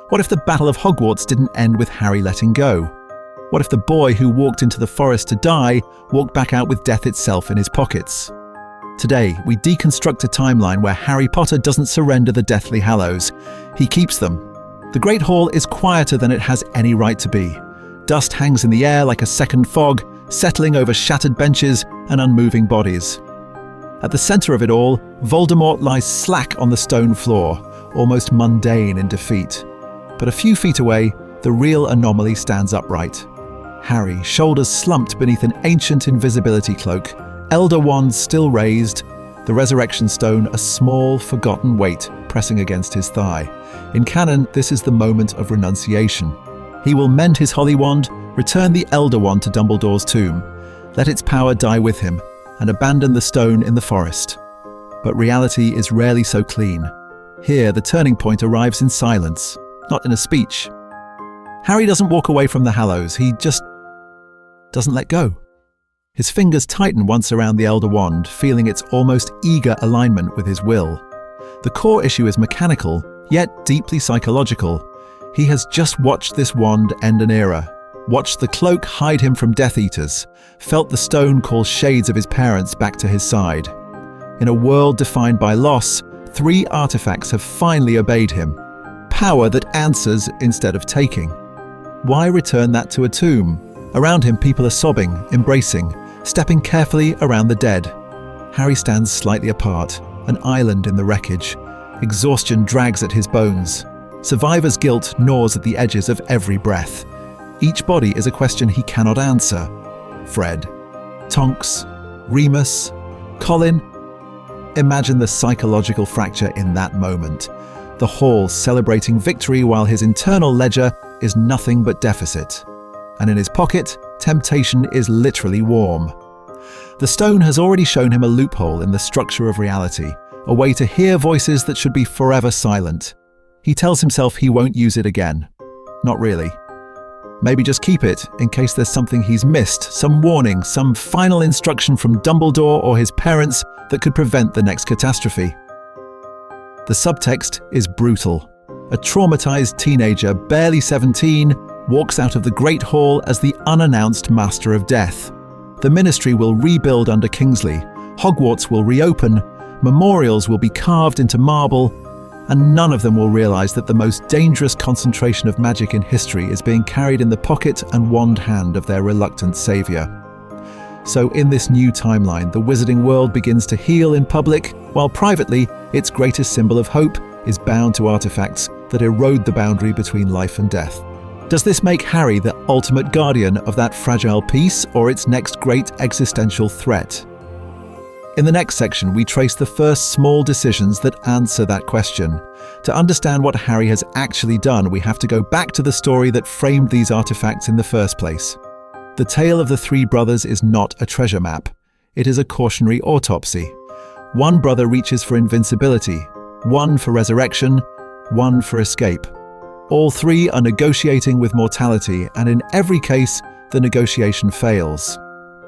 What if the Battle of Hogwarts didn't end with Harry letting go? What if the boy who walked into the forest to die walked back out with death itself in his pockets? Today, we deconstruct a timeline where Harry Potter doesn't surrender the Deathly Hallows. He keeps them. The Great Hall is quieter than it has any right to be. Dust hangs in the air like a second fog, settling over shattered benches and unmoving bodies. At the center of it all, Voldemort lies slack on the stone floor, almost mundane in defeat. But a few feet away, the real anomaly stands upright. Harry, shoulders slumped beneath an ancient invisibility cloak, elder wand still raised, the resurrection stone a small, forgotten weight pressing against his thigh. In canon, this is the moment of renunciation. He will mend his holy wand, return the elder wand to Dumbledore's tomb, let its power die with him, and abandon the stone in the forest. But reality is rarely so clean. Here, the turning point arrives in silence, not in a speech. Harry doesn't walk away from the Hallows, he just doesn't let go. His fingers tighten once around the Elder Wand, feeling its almost eager alignment with his will. The core issue is mechanical, yet deeply psychological. He has just watched this wand end an era, watched the cloak hide him from Death Eaters, felt the stone call shades of his parents back to his side. In a world defined by loss, 3 artifacts have finally obeyed him. Power that answers instead of taking. Why return that to a tomb? Around him, people are sobbing, embracing, stepping carefully around the dead. Harry stands slightly apart, an island in the wreckage. Exhaustion drags at his bones. Survivor's guilt gnaws at the edges of every breath. Each body is a question he cannot answer. Fred, Tonks, Remus, Colin. Imagine the psychological fracture in that moment. The hall celebrating victory while his internal ledger is nothing but deficit. And in his pocket, temptation is literally warm. The stone has already shown him a loophole in the structure of reality, a way to hear voices that should be forever silent. He tells himself he won't use it again. Not really. Maybe just keep it in case there's something he's missed, some warning, some final instruction from Dumbledore or his parents that could prevent the next catastrophe. The subtext is brutal. A traumatized teenager, barely 17, walks out of the Great Hall as the unannounced Master of Death. The Ministry will rebuild under Kingsley, Hogwarts will reopen, memorials will be carved into marble, and none of them will realize that the most dangerous concentration of magic in history is being carried in the pocket and wand hand of their reluctant savior. So in this new timeline, the wizarding world begins to heal in public, while privately, its greatest symbol of hope is bound to artifacts that erode the boundary between life and death. Does this make Harry the ultimate guardian of that fragile peace, or its next great existential threat? In the next section, we trace the first small decisions that answer that question. To understand what Harry has actually done, we have to go back to the story that framed these artifacts in the first place. The tale of the 3 brothers is not a treasure map. It is a cautionary autopsy. One brother reaches for invincibility, one for resurrection, one for escape. All 3 are negotiating with mortality, and in every case, the negotiation fails.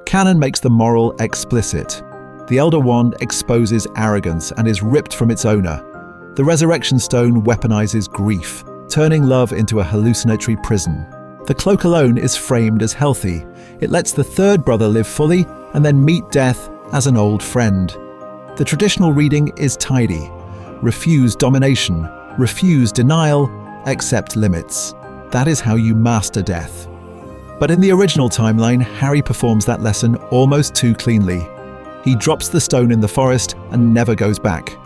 Canon makes the moral explicit. The Elder Wand exposes arrogance and is ripped from its owner. The Resurrection Stone weaponizes grief, turning love into a hallucinatory prison. The cloak alone is framed as healthy. It lets the 3rd brother live fully and then meet death as an old friend. The traditional reading is tidy. Refuse domination, refuse denial, accept limits. That is how you master death. But in the original timeline, Harry performs that lesson almost too cleanly. He drops the stone in the forest and never goes back.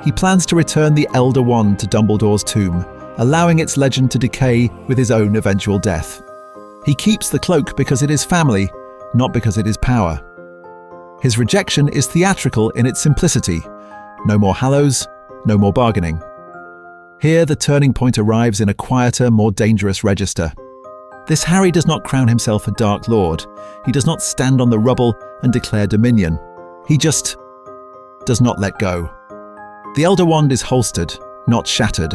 He plans to return the Elder Wand to Dumbledore's tomb, allowing its legend to decay with his own eventual death. He keeps the cloak because it is family, not because it is power. His rejection is theatrical in its simplicity. No more Hallows, no more bargaining. Here, the turning point arrives in a quieter, more dangerous register. This Harry does not crown himself a Dark Lord. He does not stand on the rubble and declare dominion. He just does not let go. The Elder Wand is holstered, not shattered.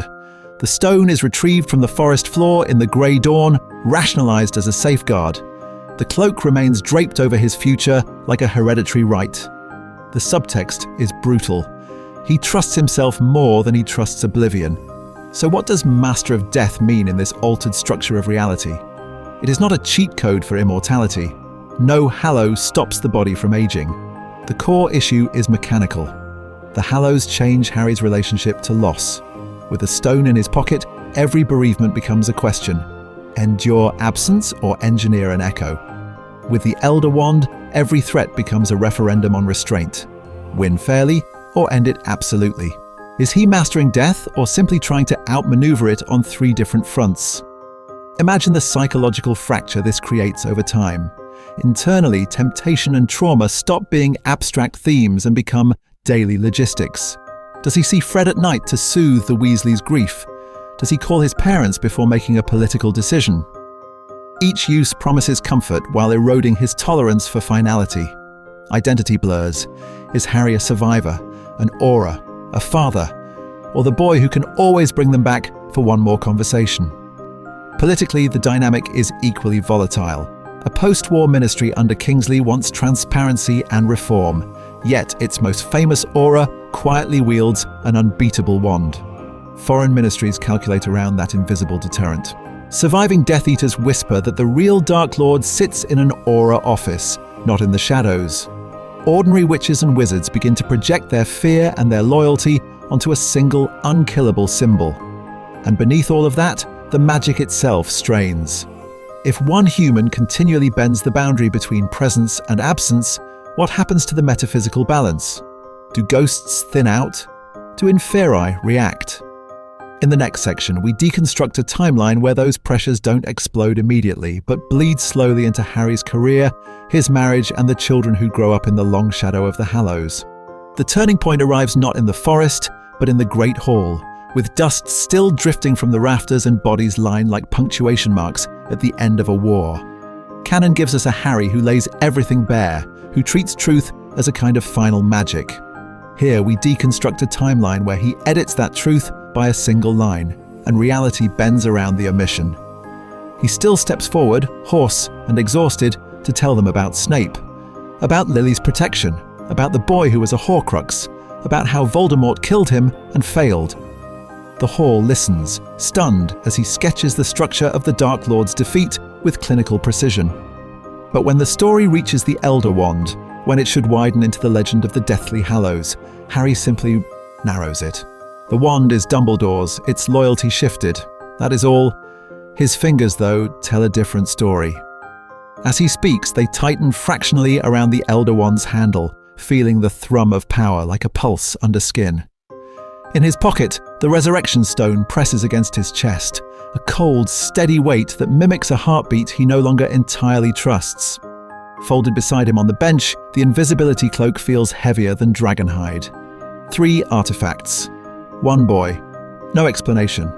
The stone is retrieved from the forest floor in the grey dawn, rationalized as a safeguard. The cloak remains draped over his future like a hereditary right. The subtext is brutal. He trusts himself more than he trusts oblivion. So what does Master of Death mean in this altered structure of reality? It is not a cheat code for immortality. No Hallow stops the body from aging. The core issue is mechanical. The Hallows change Harry's relationship to loss. With a stone in his pocket, every bereavement becomes a question. Endure absence or engineer an echo? With the Elder Wand, every threat becomes a referendum on restraint. Win fairly or end it absolutely. Is he mastering death or simply trying to outmaneuver it on 3 different fronts? Imagine the psychological fracture this creates over time. Internally, temptation and trauma stop being abstract themes and become daily logistics. Does he see Fred at night to soothe the Weasleys' grief? Does he call his parents before making a political decision? Each use promises comfort while eroding his tolerance for finality. Identity blurs. Is Harry a survivor, an aura, a father, or the boy who can always bring them back for one more conversation? Politically, the dynamic is equally volatile. A post-war ministry under Kingsley wants transparency and reform, yet its most famous aura quietly wields an unbeatable wand. Foreign ministries calculate around that invisible deterrent. Surviving Death Eaters whisper that the real Dark Lord sits in an aura office, not in the shadows. Ordinary witches and wizards begin to project their fear and their loyalty onto a single, unkillable symbol. And beneath all of that, the magic itself strains. If one human continually bends the boundary between presence and absence, what happens to the metaphysical balance? Do ghosts thin out? Do inferi react? In the next section, we deconstruct a timeline where those pressures don't explode immediately, but bleed slowly into Harry's career, his marriage, and the children who grow up in the long shadow of the Hallows. The turning point arrives not in the forest, but in the Great Hall, with dust still drifting from the rafters and bodies lying like punctuation marks at the end of a war. Canon gives us a Harry who lays everything bare, who treats truth as a kind of final magic. Here we deconstruct a timeline where he edits that truth by a single line, and reality bends around the omission. He still steps forward, hoarse and exhausted, to tell them about Snape, about Lily's protection, about the boy who was a Horcrux, about how Voldemort killed him and failed. The hall listens, stunned as he sketches the structure of the Dark Lord's defeat with clinical precision. But when the story reaches the Elder Wand, when it should widen into the legend of the Deathly Hallows, Harry simply narrows it. The wand is Dumbledore's, its loyalty shifted. That is all. His fingers, though, tell a different story. As he speaks, they tighten fractionally around the Elder Wand's handle, feeling the thrum of power like a pulse under skin. In his pocket, the Resurrection Stone presses against his chest, a cold, steady weight that mimics a heartbeat he no longer entirely trusts. Folded beside him on the bench, the Invisibility Cloak feels heavier than dragonhide. 3 artifacts. 1 boy. No explanation.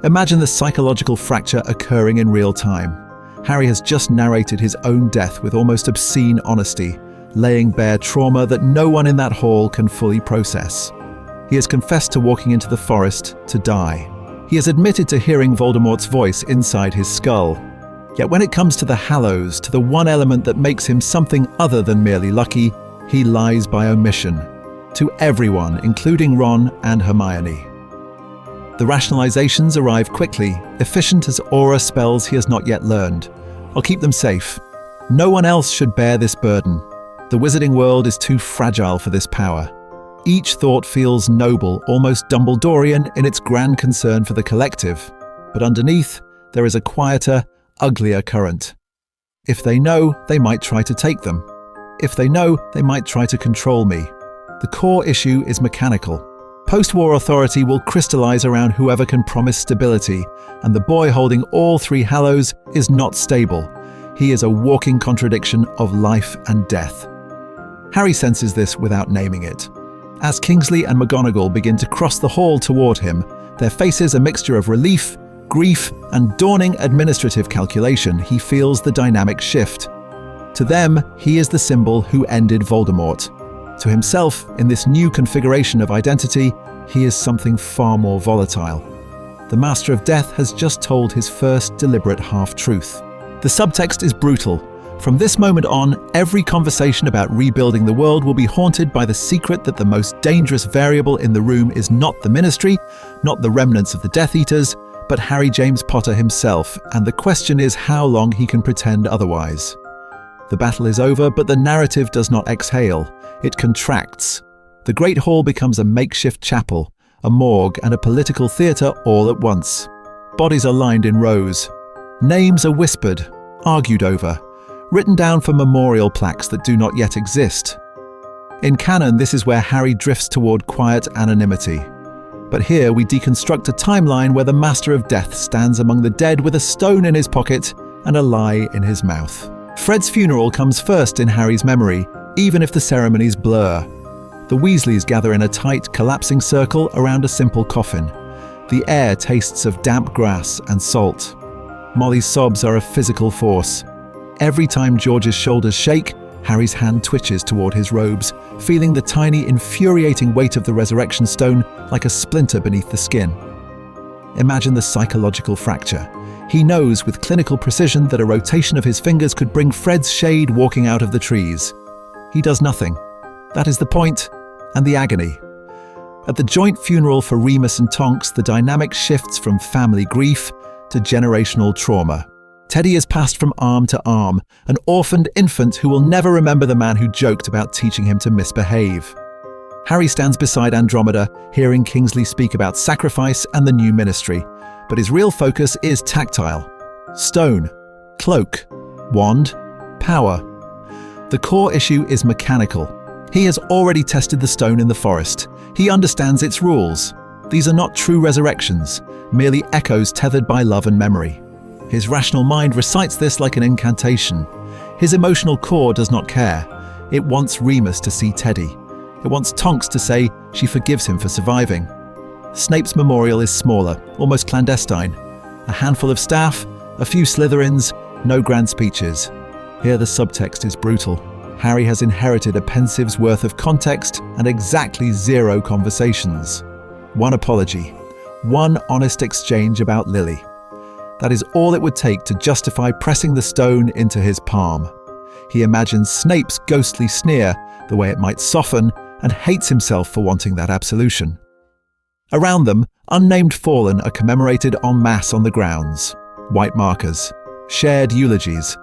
Imagine the psychological fracture occurring in real time. Harry has just narrated his own death with almost obscene honesty, laying bare trauma that no one in that hall can fully process. He has confessed to walking into the forest to die. He has admitted to hearing Voldemort's voice inside his skull. Yet when it comes to the Hallows, to the one element that makes him something other than merely lucky, he lies by omission. To everyone, including Ron and Hermione. The rationalizations arrive quickly, efficient as aura spells he has not yet learned. I'll keep them safe. No one else should bear this burden. The wizarding world is too fragile for this power. Each thought feels noble, almost Dumbledorian in its grand concern for the collective. But underneath, there is a quieter, uglier current. If they know, they might try to take them. If they know, they might try to control me. The core issue is mechanical. Post-war authority will crystallize around whoever can promise stability, and the boy holding all 3 Hallows is not stable. He is a walking contradiction of life and death. Harry senses this without naming it. As Kingsley and McGonagall begin to cross the hall toward him, their faces a mixture of relief, grief, and dawning administrative calculation, he feels the dynamic shift. To them, he is the symbol who ended Voldemort. To himself, in this new configuration of identity, he is something far more volatile. The Master of Death has just told his first deliberate half-truth. The subtext is brutal. From this moment on, every conversation about rebuilding the world will be haunted by the secret that the most dangerous variable in the room is not the Ministry, not the remnants of the Death Eaters, but Harry James Potter himself, and the question is how long he can pretend otherwise. The battle is over, but the narrative does not exhale. It contracts. The Great Hall becomes a makeshift chapel, a morgue, and a political theatre all at once. Bodies are lined in rows. Names are whispered, argued over, written down for memorial plaques that do not yet exist. In canon, this is where Harry drifts toward quiet anonymity. But here we deconstruct a timeline where the Master of Death stands among the dead with a stone in his pocket and a lie in his mouth. Fred's funeral comes first in Harry's memory, even if the ceremonies blur. The Weasleys gather in a tight, collapsing circle around a simple coffin. The air tastes of damp grass and salt. Molly's sobs are a physical force. Every time George's shoulders shake, Harry's hand twitches toward his robes, feeling the tiny, infuriating weight of the resurrection stone like a splinter beneath the skin. Imagine the psychological fracture. He knows with clinical precision that a rotation of his fingers could bring Fred's shade walking out of the trees. He does nothing. That is the point, and the agony. At the joint funeral for Remus and Tonks, the dynamic shifts from family grief to generational trauma. Teddy is passed from arm to arm, an orphaned infant who will never remember the man who joked about teaching him to misbehave. Harry stands beside Andromeda, hearing Kingsley speak about sacrifice and the new Ministry, but his real focus is tactile. Stone, cloak, wand, power. The core issue is mechanical. He has already tested the stone in the forest. He understands its rules. These are not true resurrections, merely echoes tethered by love and memory. His rational mind recites this like an incantation. His emotional core does not care. It wants Remus to see Teddy. It wants Tonks to say she forgives him for surviving. Snape's memorial is smaller, almost clandestine. A handful of staff, a few Slytherins, no grand speeches. Here the subtext is brutal. Harry has inherited a Pensieve's worth of context and exactly 0 conversations. One apology. One honest exchange about Lily. That is all it would take to justify pressing the stone into his palm. He imagines Snape's ghostly sneer, the way it might soften, and hates himself for wanting that absolution. Around them, unnamed fallen are commemorated en masse on the grounds. White markers. Shared eulogies.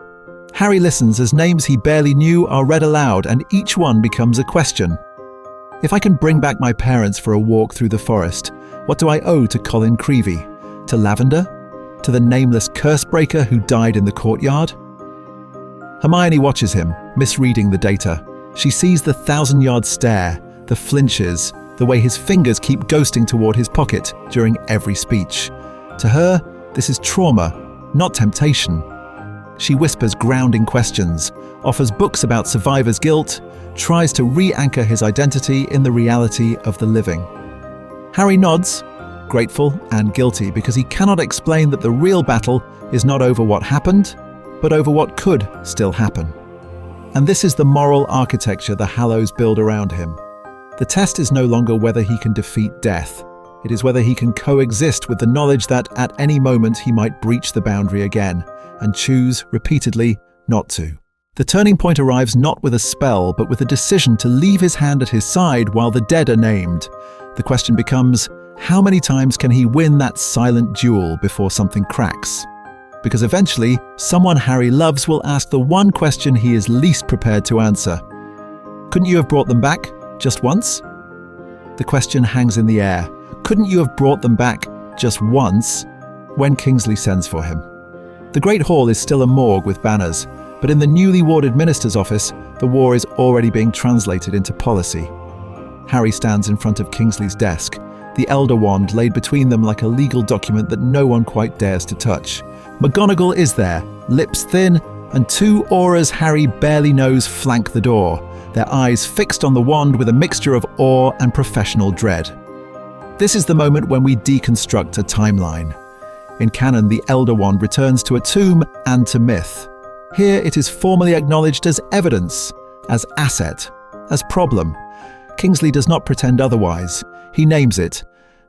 Harry listens as names he barely knew are read aloud, and each one becomes a question. If I can bring back my parents for a walk through the forest, what do I owe to Colin Creevey? To Lavender? To the nameless cursebreaker who died in the courtyard? Hermione watches him, misreading the data. She sees the 1,000-yard stare, the flinches, the way his fingers keep ghosting toward his pocket during every speech. To her, this is trauma, not temptation. She whispers grounding questions, offers books about survivor's guilt, tries to re-anchor his identity in the reality of the living. Harry nods, grateful and guilty, because he cannot explain that the real battle is not over what happened, but over what could still happen. And this is the moral architecture the Hallows build around him. The test is no longer whether he can defeat death. It is whether he can coexist with the knowledge that at any moment he might breach the boundary again, and choose repeatedly not to. The turning point arrives not with a spell, but with a decision to leave his hand at his side while the dead are named. The question becomes, how many times can he win that silent duel before something cracks? Because eventually, someone Harry loves will ask the one question he is least prepared to answer. Couldn't you have brought them back, just once? The question hangs in the air. Couldn't you have brought them back, just once, when Kingsley sends for him? The Great Hall is still a morgue with banners, but in the newly warded minister's office, the war is already being translated into policy. Harry stands in front of Kingsley's desk, the Elder Wand laid between them like a legal document that no one quite dares to touch. McGonagall is there, lips thin, and 2 auras Harry barely knows flank the door, their eyes fixed on the wand with a mixture of awe and professional dread. This is the moment when we deconstruct a timeline. In canon, the Elder Wand returns to a tomb and to myth. Here it is formally acknowledged as evidence, as asset, as problem. Kingsley does not pretend otherwise. He names it,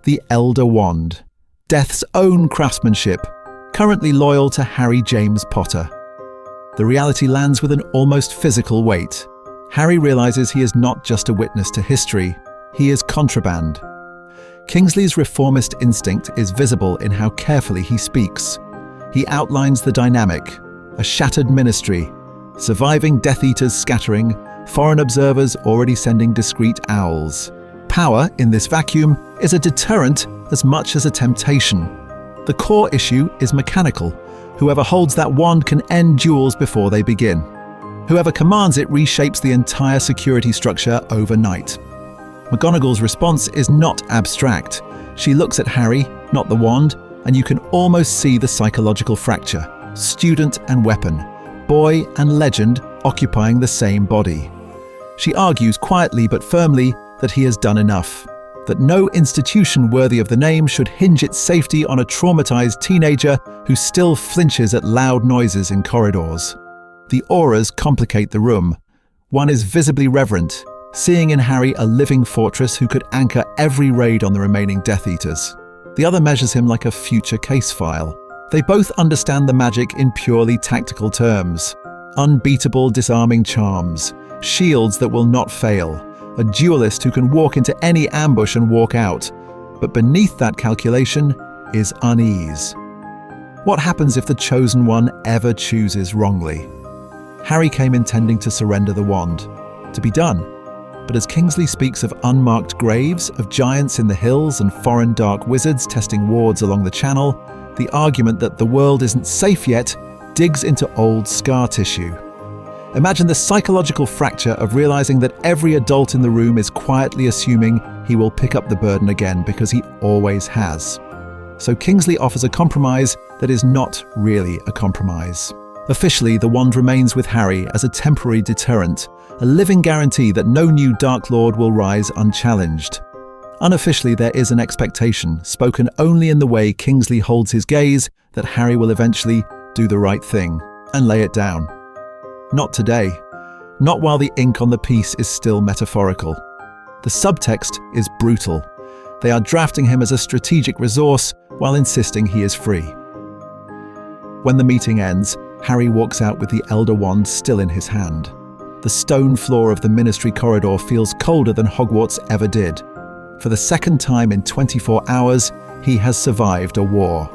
the Elder Wand, Death's own craftsmanship, currently loyal to Harry James Potter. The reality lands with an almost physical weight. Harry realizes he is not just a witness to history, he is contraband. Kingsley's reformist instinct is visible in how carefully he speaks. He outlines the dynamic: a shattered ministry, surviving Death Eaters scattering, foreign observers already sending discreet owls. Power, in this vacuum, is a deterrent as much as a temptation. The core issue is mechanical. Whoever holds that wand can end duels before they begin. Whoever commands it reshapes the entire security structure overnight. McGonagall's response is not abstract. She looks at Harry, not the wand, and you can almost see the psychological fracture. Student and weapon, boy and legend occupying the same body. She argues quietly but firmly that he has done enough, that no institution worthy of the name should hinge its safety on a traumatized teenager who still flinches at loud noises in corridors. The auras complicate the room. One is visibly reverent, seeing in Harry a living fortress who could anchor every raid on the remaining Death Eaters. The other measures him like a future case file. They both understand the magic in purely tactical terms. Unbeatable disarming charms, shields that will not fail, a duelist who can walk into any ambush and walk out. But beneath that calculation is unease. What happens if the chosen one ever chooses wrongly? Harry came intending to surrender the wand, to be done. But as Kingsley speaks of unmarked graves, of giants in the hills and foreign dark wizards testing wards along the channel, the argument that the world isn't safe yet digs into old scar tissue. Imagine the psychological fracture of realizing that every adult in the room is quietly assuming he will pick up the burden again because he always has. So Kingsley offers a compromise that is not really a compromise. Officially, the wand remains with Harry as a temporary deterrent, a living guarantee that no new Dark Lord will rise unchallenged. Unofficially, there is an expectation, spoken only in the way Kingsley holds his gaze, that Harry will eventually do the right thing and lay it down. Not today. Not while the ink on the piece is still metaphorical. The subtext is brutal. They are drafting him as a strategic resource while insisting he is free. When the meeting ends, Harry walks out with the Elder Wand still in his hand. The stone floor of the Ministry corridor feels colder than Hogwarts ever did. For the second time in 24 hours, he has survived a war.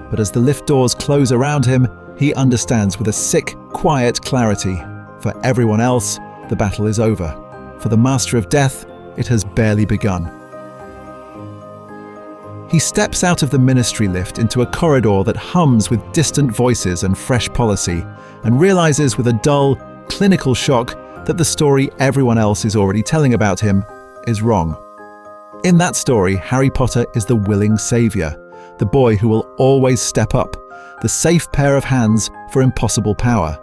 But as the lift doors close around him, he understands with a sick, quiet clarity. For everyone else, the battle is over. For the Master of Death, it has barely begun. He steps out of the Ministry lift into a corridor that hums with distant voices and fresh policy, and realizes with a dull, clinical shock that the story everyone else is already telling about him is wrong. In that story, Harry Potter is the willing savior, the boy who will always step up, the safe pair of hands for impossible power.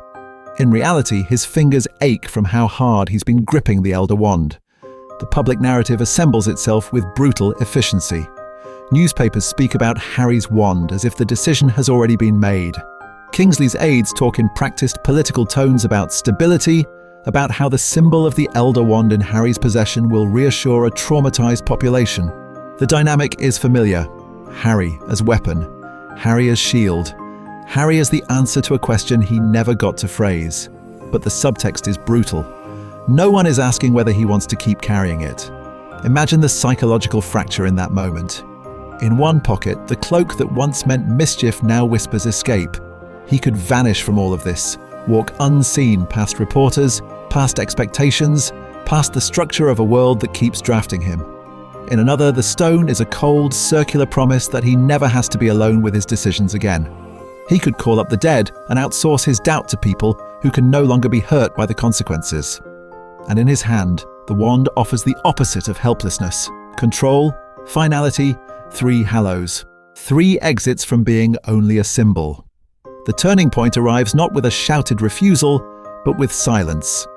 In reality, his fingers ache from how hard he's been gripping the Elder Wand. The public narrative assembles itself with brutal efficiency. Newspapers speak about Harry's wand as if the decision has already been made. Kingsley's aides talk in practiced political tones about stability, about how the symbol of the Elder Wand in Harry's possession will reassure a traumatized population. The dynamic is familiar. Harry as weapon, Harry as shield, Harry as the answer to a question he never got to phrase. But the subtext is brutal. No one is asking whether he wants to keep carrying it. Imagine the psychological fracture in that moment. In one pocket, the cloak that once meant mischief now whispers escape. He could vanish from all of this, walk unseen past reporters, past expectations, past the structure of a world that keeps drafting him. In another, the stone is a cold, circular promise that he never has to be alone with his decisions again. He could call up the dead and outsource his doubt to people who can no longer be hurt by the consequences. And in his hand, the wand offers the opposite of helplessness: control, finality, 3 Hallows. 3 exits from being only a symbol. The turning point arrives not with a shouted refusal, but with silence.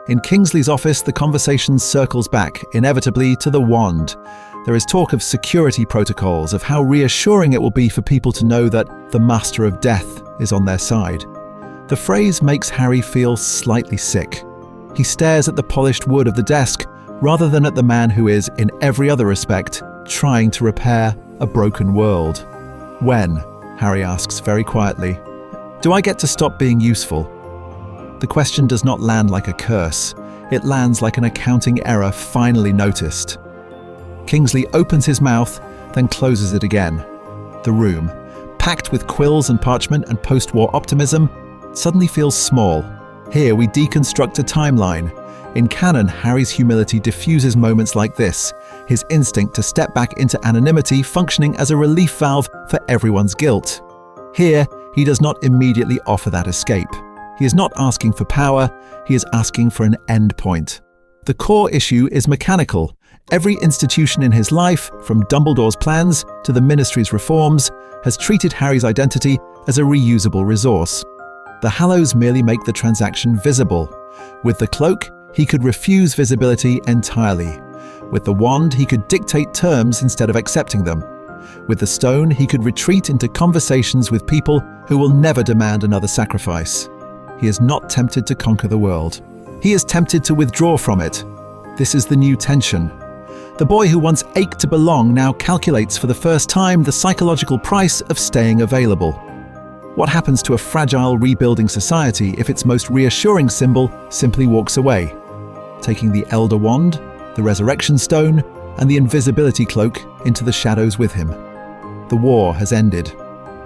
In Kingsley's office, the conversation circles back, inevitably, to the wand. There is talk of security protocols, of how reassuring it will be for people to know that the Master of Death is on their side. The phrase makes Harry feel slightly sick. He stares at the polished wood of the desk, rather than at the man who is, in every other respect, trying to repair a broken world. When? Harry asks very quietly. Do I get to stop being useful? The question does not land like a curse. It lands like an accounting error finally noticed. Kingsley opens his mouth, then closes it again. The room, packed with quills and parchment and post-war optimism, suddenly feels small. Here we deconstruct a timeline. In canon, Harry's humility diffuses moments like this, his instinct to step back into anonymity functioning as a relief valve for everyone's guilt. Here, he does not immediately offer that escape. He is not asking for power, he is asking for an end point. The core issue is mechanical. Every institution in his life, from Dumbledore's plans to the Ministry's reforms, has treated Harry's identity as a reusable resource. The Hallows merely make the transaction visible. With the cloak, he could refuse visibility entirely. With the wand, he could dictate terms instead of accepting them. With the stone, he could retreat into conversations with people who will never demand another sacrifice. He is not tempted to conquer the world. He is tempted to withdraw from it. This is the new tension. The boy who once ached to belong now calculates for the first time the psychological price of staying available. What happens to a fragile, rebuilding society if its most reassuring symbol simply walks away? Taking the Elder Wand, the Resurrection Stone, and the Invisibility Cloak into the shadows with him. The war has ended.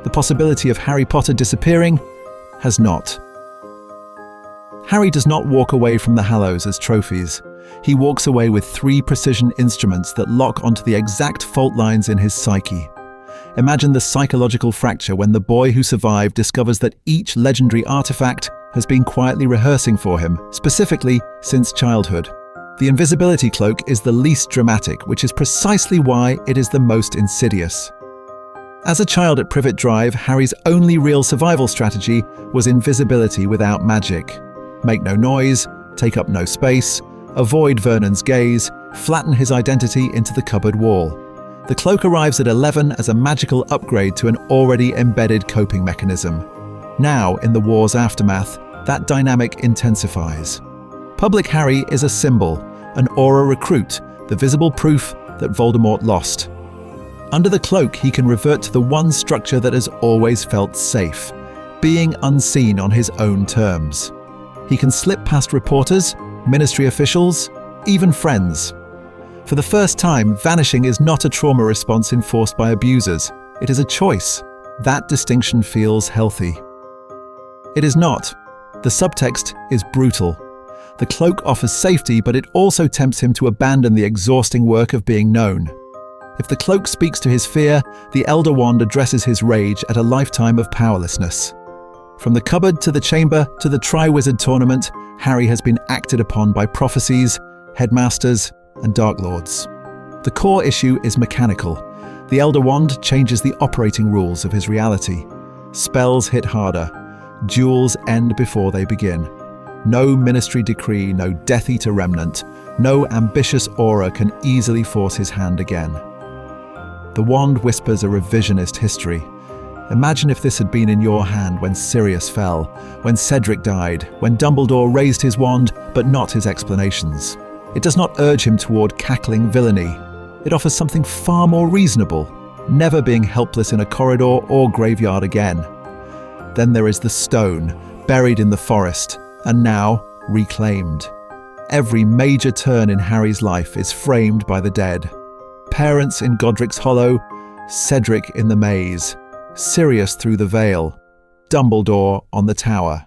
The possibility of Harry Potter disappearing has not. Harry does not walk away from the Hallows as trophies. He walks away with 3 precision instruments that lock onto the exact fault lines in his psyche. Imagine the psychological fracture when the boy who survived discovers that each legendary artifact has been quietly rehearsing for him, specifically since childhood. The Invisibility Cloak is the least dramatic, which is precisely why it is the most insidious. As a child at Privet Drive, Harry's only real survival strategy was invisibility without magic. Make no noise, take up no space, avoid Vernon's gaze, flatten his identity into the cupboard wall. The cloak arrives at 11 as a magical upgrade to an already embedded coping mechanism. Now, in the war's aftermath, that dynamic intensifies. Public Harry is a symbol, an aura recruit, the visible proof that Voldemort lost. Under the cloak, he can revert to the one structure that has always felt safe, being unseen on his own terms. He can slip past reporters, ministry officials, even friends. For the first time, vanishing is not a trauma response enforced by abusers. It is a choice. That distinction feels healthy. It is not. The subtext is brutal. The cloak offers safety, but it also tempts him to abandon the exhausting work of being known. If the cloak speaks to his fear, the Elder Wand addresses his rage at a lifetime of powerlessness. From the cupboard to the chamber to the Triwizard Tournament, Harry has been acted upon by prophecies, headmasters, and Dark Lords. The core issue is mechanical. The Elder Wand changes the operating rules of his reality. Spells hit harder. Duels end before they begin. No ministry decree, no Death Eater remnant, no ambitious aura can easily force his hand again. The wand whispers a revisionist history. Imagine if this had been in your hand when Sirius fell, when Cedric died, when Dumbledore raised his wand, but not his explanations. It does not urge him toward cackling villainy. It offers something far more reasonable, never being helpless in a corridor or graveyard again. Then there is the stone, buried in the forest, and now reclaimed. Every major turn in Harry's life is framed by the dead. Parents in Godric's Hollow, Cedric in the maze, Sirius through the veil, Dumbledore on the tower.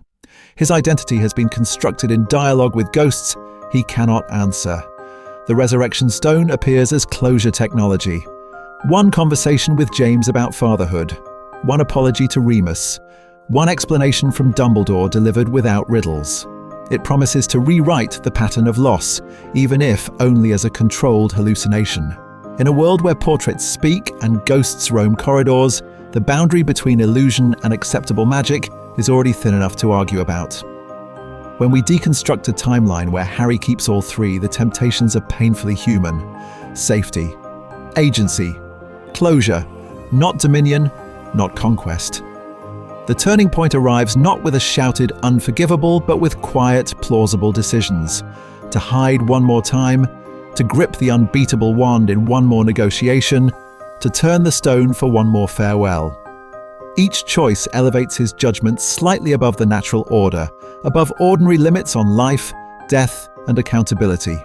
His identity has been constructed in dialogue with ghosts he cannot answer. The Resurrection Stone appears as closure technology. One conversation with James about fatherhood, one apology to Remus, one explanation from Dumbledore delivered without riddles. It promises to rewrite the pattern of loss, even if only as a controlled hallucination. In a world where portraits speak and ghosts roam corridors, the boundary between illusion and acceptable magic is already thin enough to argue about. When we deconstruct a timeline where Harry keeps all 3, the temptations are painfully human. Safety, agency, closure, not dominion, not conquest. The turning point arrives not with a shouted unforgivable, but with quiet, plausible decisions. To hide one more time, to grip the unbeatable wand in one more negotiation, to turn the stone for one more farewell. Each choice elevates his judgment slightly above the natural order, above ordinary limits on life, death, and accountability.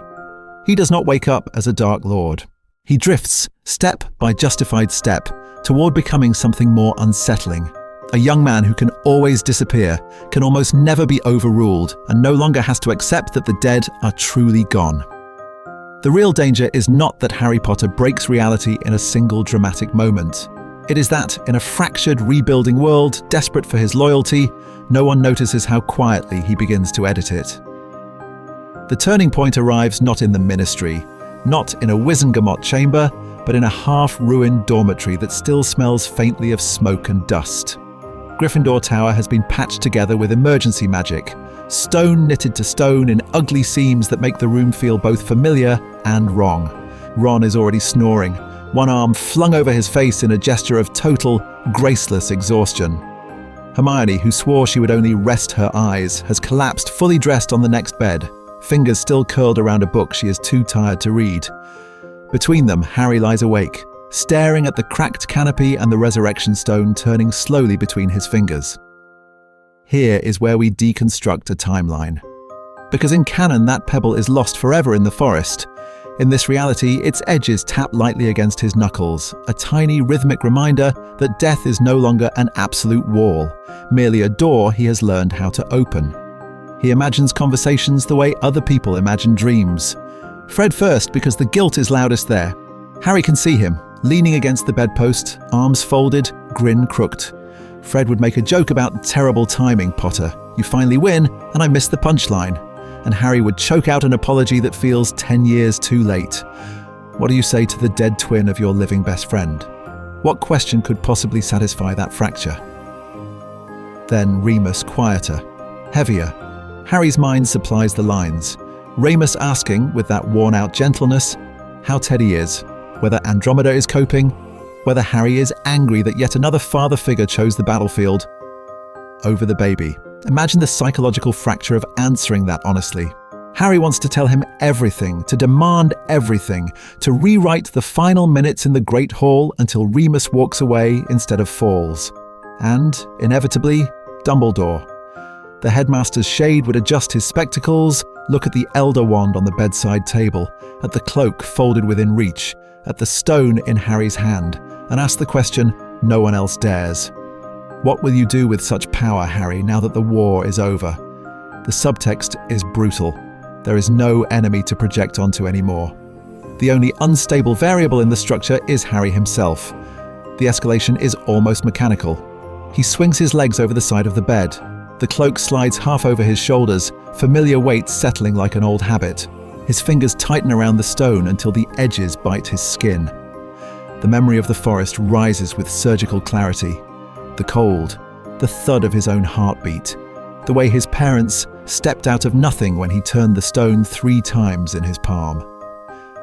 He does not wake up as a Dark Lord. He drifts, step by justified step, toward becoming something more unsettling. A young man who can always disappear, can almost never be overruled, and no longer has to accept that the dead are truly gone. The real danger is not that Harry Potter breaks reality in a single dramatic moment. It is that, in a fractured, rebuilding world, desperate for his loyalty, no one notices how quietly he begins to edit it. The turning point arrives not in the Ministry, not in a Wizengamot chamber, but in a half-ruined dormitory that still smells faintly of smoke and dust. Gryffindor Tower has been patched together with emergency magic, stone knitted to stone in ugly seams that make the room feel both familiar and wrong. Ron is already snoring, one arm flung over his face in a gesture of total, graceless exhaustion. Hermione, who swore she would only rest her eyes, has collapsed fully dressed on the next bed, fingers still curled around a book she is too tired to read. Between them, Harry lies awake, staring at the cracked canopy and the resurrection stone turning slowly between his fingers. Here is where we deconstruct a timeline. Because in canon, that pebble is lost forever in the forest. In this reality, its edges tap lightly against his knuckles, a tiny rhythmic reminder that death is no longer an absolute wall, merely a door he has learned how to open. He imagines conversations the way other people imagine dreams. Fred first, because the guilt is loudest there. Harry can see him, leaning against the bedpost, arms folded, grin crooked. Fred would make a joke about terrible timing, Potter. You finally win, and I missed the punchline. And Harry would choke out an apology that feels 10 years too late. What do you say to the dead twin of your living best friend? What question could possibly satisfy that fracture? Then Remus quieter, heavier. Harry's mind supplies the lines. Remus asking, with that worn-out gentleness, how Teddy is, whether Andromeda is coping, whether Harry is angry that yet another father figure chose the battlefield over the baby. Imagine the psychological fracture of answering that honestly. Harry wants to tell him everything, to demand everything, to rewrite the final minutes in the Great Hall until Remus walks away instead of falls. And, inevitably, Dumbledore. The headmaster's shade would adjust his spectacles, look at the Elder Wand on the bedside table, at the cloak folded within reach, at the stone in Harry's hand, and ask the question no one else dares. What will you do with such power, Harry, now that the war is over? The subtext is brutal. There is no enemy to project onto anymore. The only unstable variable in the structure is Harry himself. The escalation is almost mechanical. He swings his legs over the side of the bed. The cloak slides half over his shoulders, familiar weight settling like an old habit. His fingers tighten around the stone until the edges bite his skin. The memory of the forest rises with surgical clarity. The cold, the thud of his own heartbeat, the way his parents stepped out of nothing when he turned the stone 3 times in his palm.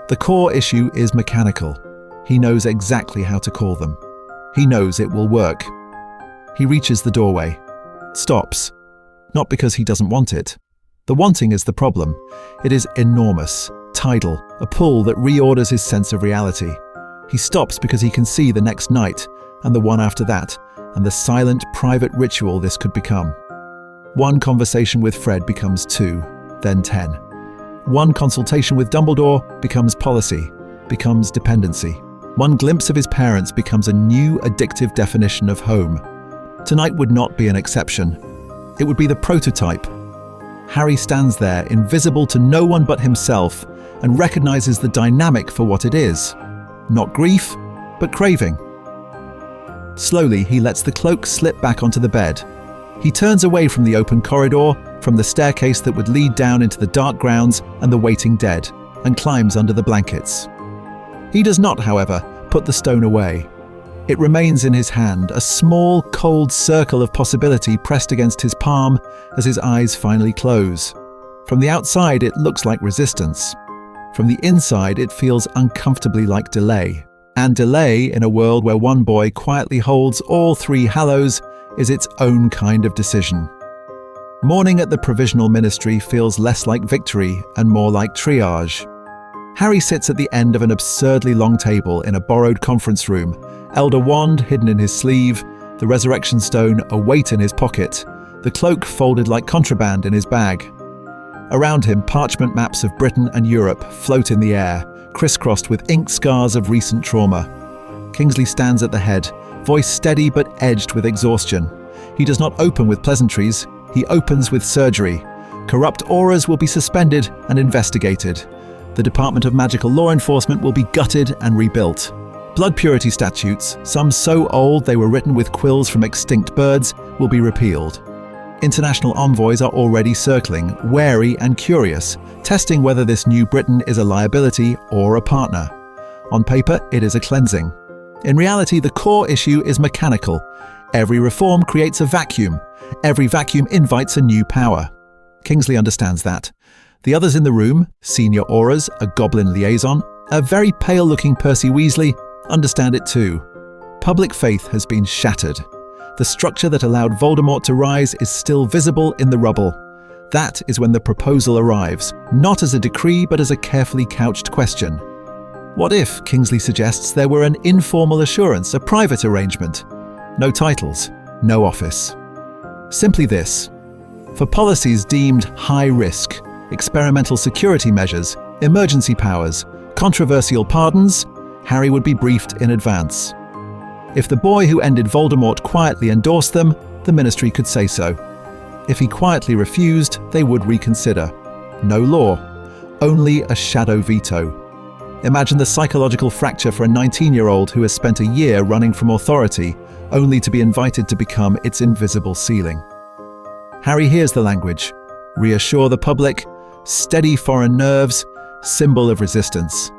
The core issue is mechanical. He knows exactly how to call them. He knows it will work. He reaches the doorway, stops, not because he doesn't want it. The wanting is the problem. It is enormous, tidal, a pull that reorders his sense of reality. He stops because he can see the next night, and the one after that, and the silent, private ritual this could become. One conversation with Fred becomes 2, then 10. One consultation with Dumbledore becomes policy, becomes dependency. One glimpse of his parents becomes a new, addictive definition of home. Tonight would not be an exception. It would be the prototype. Harry stands there, invisible to no one but himself, and recognizes the dynamic for what it is. Not grief, but craving. Slowly, he lets the cloak slip back onto the bed. He turns away from the open corridor, from the staircase that would lead down into the dark grounds and the waiting dead, and climbs under the blankets. He does not, however, put the stone away. It remains in his hand, a small, cold circle of possibility pressed against his palm as his eyes finally close. From the outside, it looks like resistance. From the inside, it feels uncomfortably like delay. And delay, in a world where one boy quietly holds all 3 Hallows, is its own kind of decision. Morning at the Provisional Ministry feels less like victory and more like triage. Harry sits at the end of an absurdly long table in a borrowed conference room, Elder Wand hidden in his sleeve, the resurrection stone a weight in his pocket, the cloak folded like contraband in his bag. Around him, parchment maps of Britain and Europe float in the air, crisscrossed with ink scars of recent trauma. Kingsley stands at the head, voice steady but edged with exhaustion. He does not open with pleasantries, he opens with surgery. Corrupt auras will be suspended and investigated. The Department of Magical Law Enforcement will be gutted and rebuilt. Blood purity statutes, some so old they were written with quills from extinct birds, will be repealed. International envoys are already circling, wary and curious, testing whether this new Britain is a liability or a partner. On paper, it is a cleansing. In reality, the core issue is mechanical. Every reform creates a vacuum. Every vacuum invites a new power. Kingsley understands that. The others in the room, senior auras, a goblin liaison, a very pale-looking Percy Weasley, understand it too. Public faith has been shattered. The structure that allowed Voldemort to rise is still visible in the rubble. That is when the proposal arrives, not as a decree but as a carefully couched question. What if, Kingsley suggests, there were an informal assurance, a private arrangement? No titles, no office. Simply this. For policies deemed high risk, experimental security measures, emergency powers, controversial pardons, Harry would be briefed in advance. If the boy who ended Voldemort quietly endorsed them, the Ministry could say so. If he quietly refused, they would reconsider. No law, only a shadow veto. Imagine the psychological fracture for a 19-year-old who has spent a year running from authority, only to be invited to become its invisible ceiling. Harry hears the language. Reassure the public, steady foreign nerves, symbol of resistance.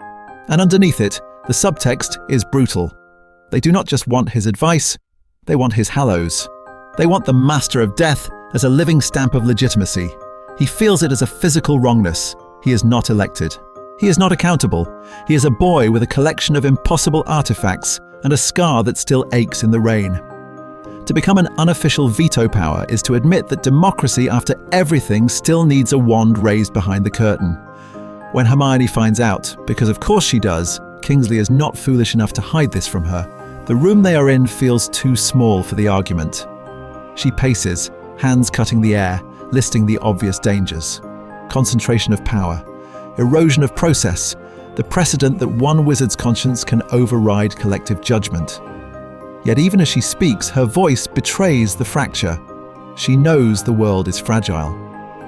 And underneath it, the subtext is brutal. They do not just want his advice, they want his Hallows. They want the Master of Death as a living stamp of legitimacy. He feels it as a physical wrongness. He is not elected. He is not accountable. He is a boy with a collection of impossible artifacts and a scar that still aches in the rain. To become an unofficial veto power is to admit that democracy, after everything, still needs a wand raised behind the curtain. When Hermione finds out, because of course she does, Kingsley is not foolish enough to hide this from her. The room they are in feels too small for the argument. She paces, hands cutting the air, listing the obvious dangers. Concentration of power, erosion of process, the precedent that one wizard's conscience can override collective judgment. Yet even as she speaks, her voice betrays the fracture. She knows the world is fragile.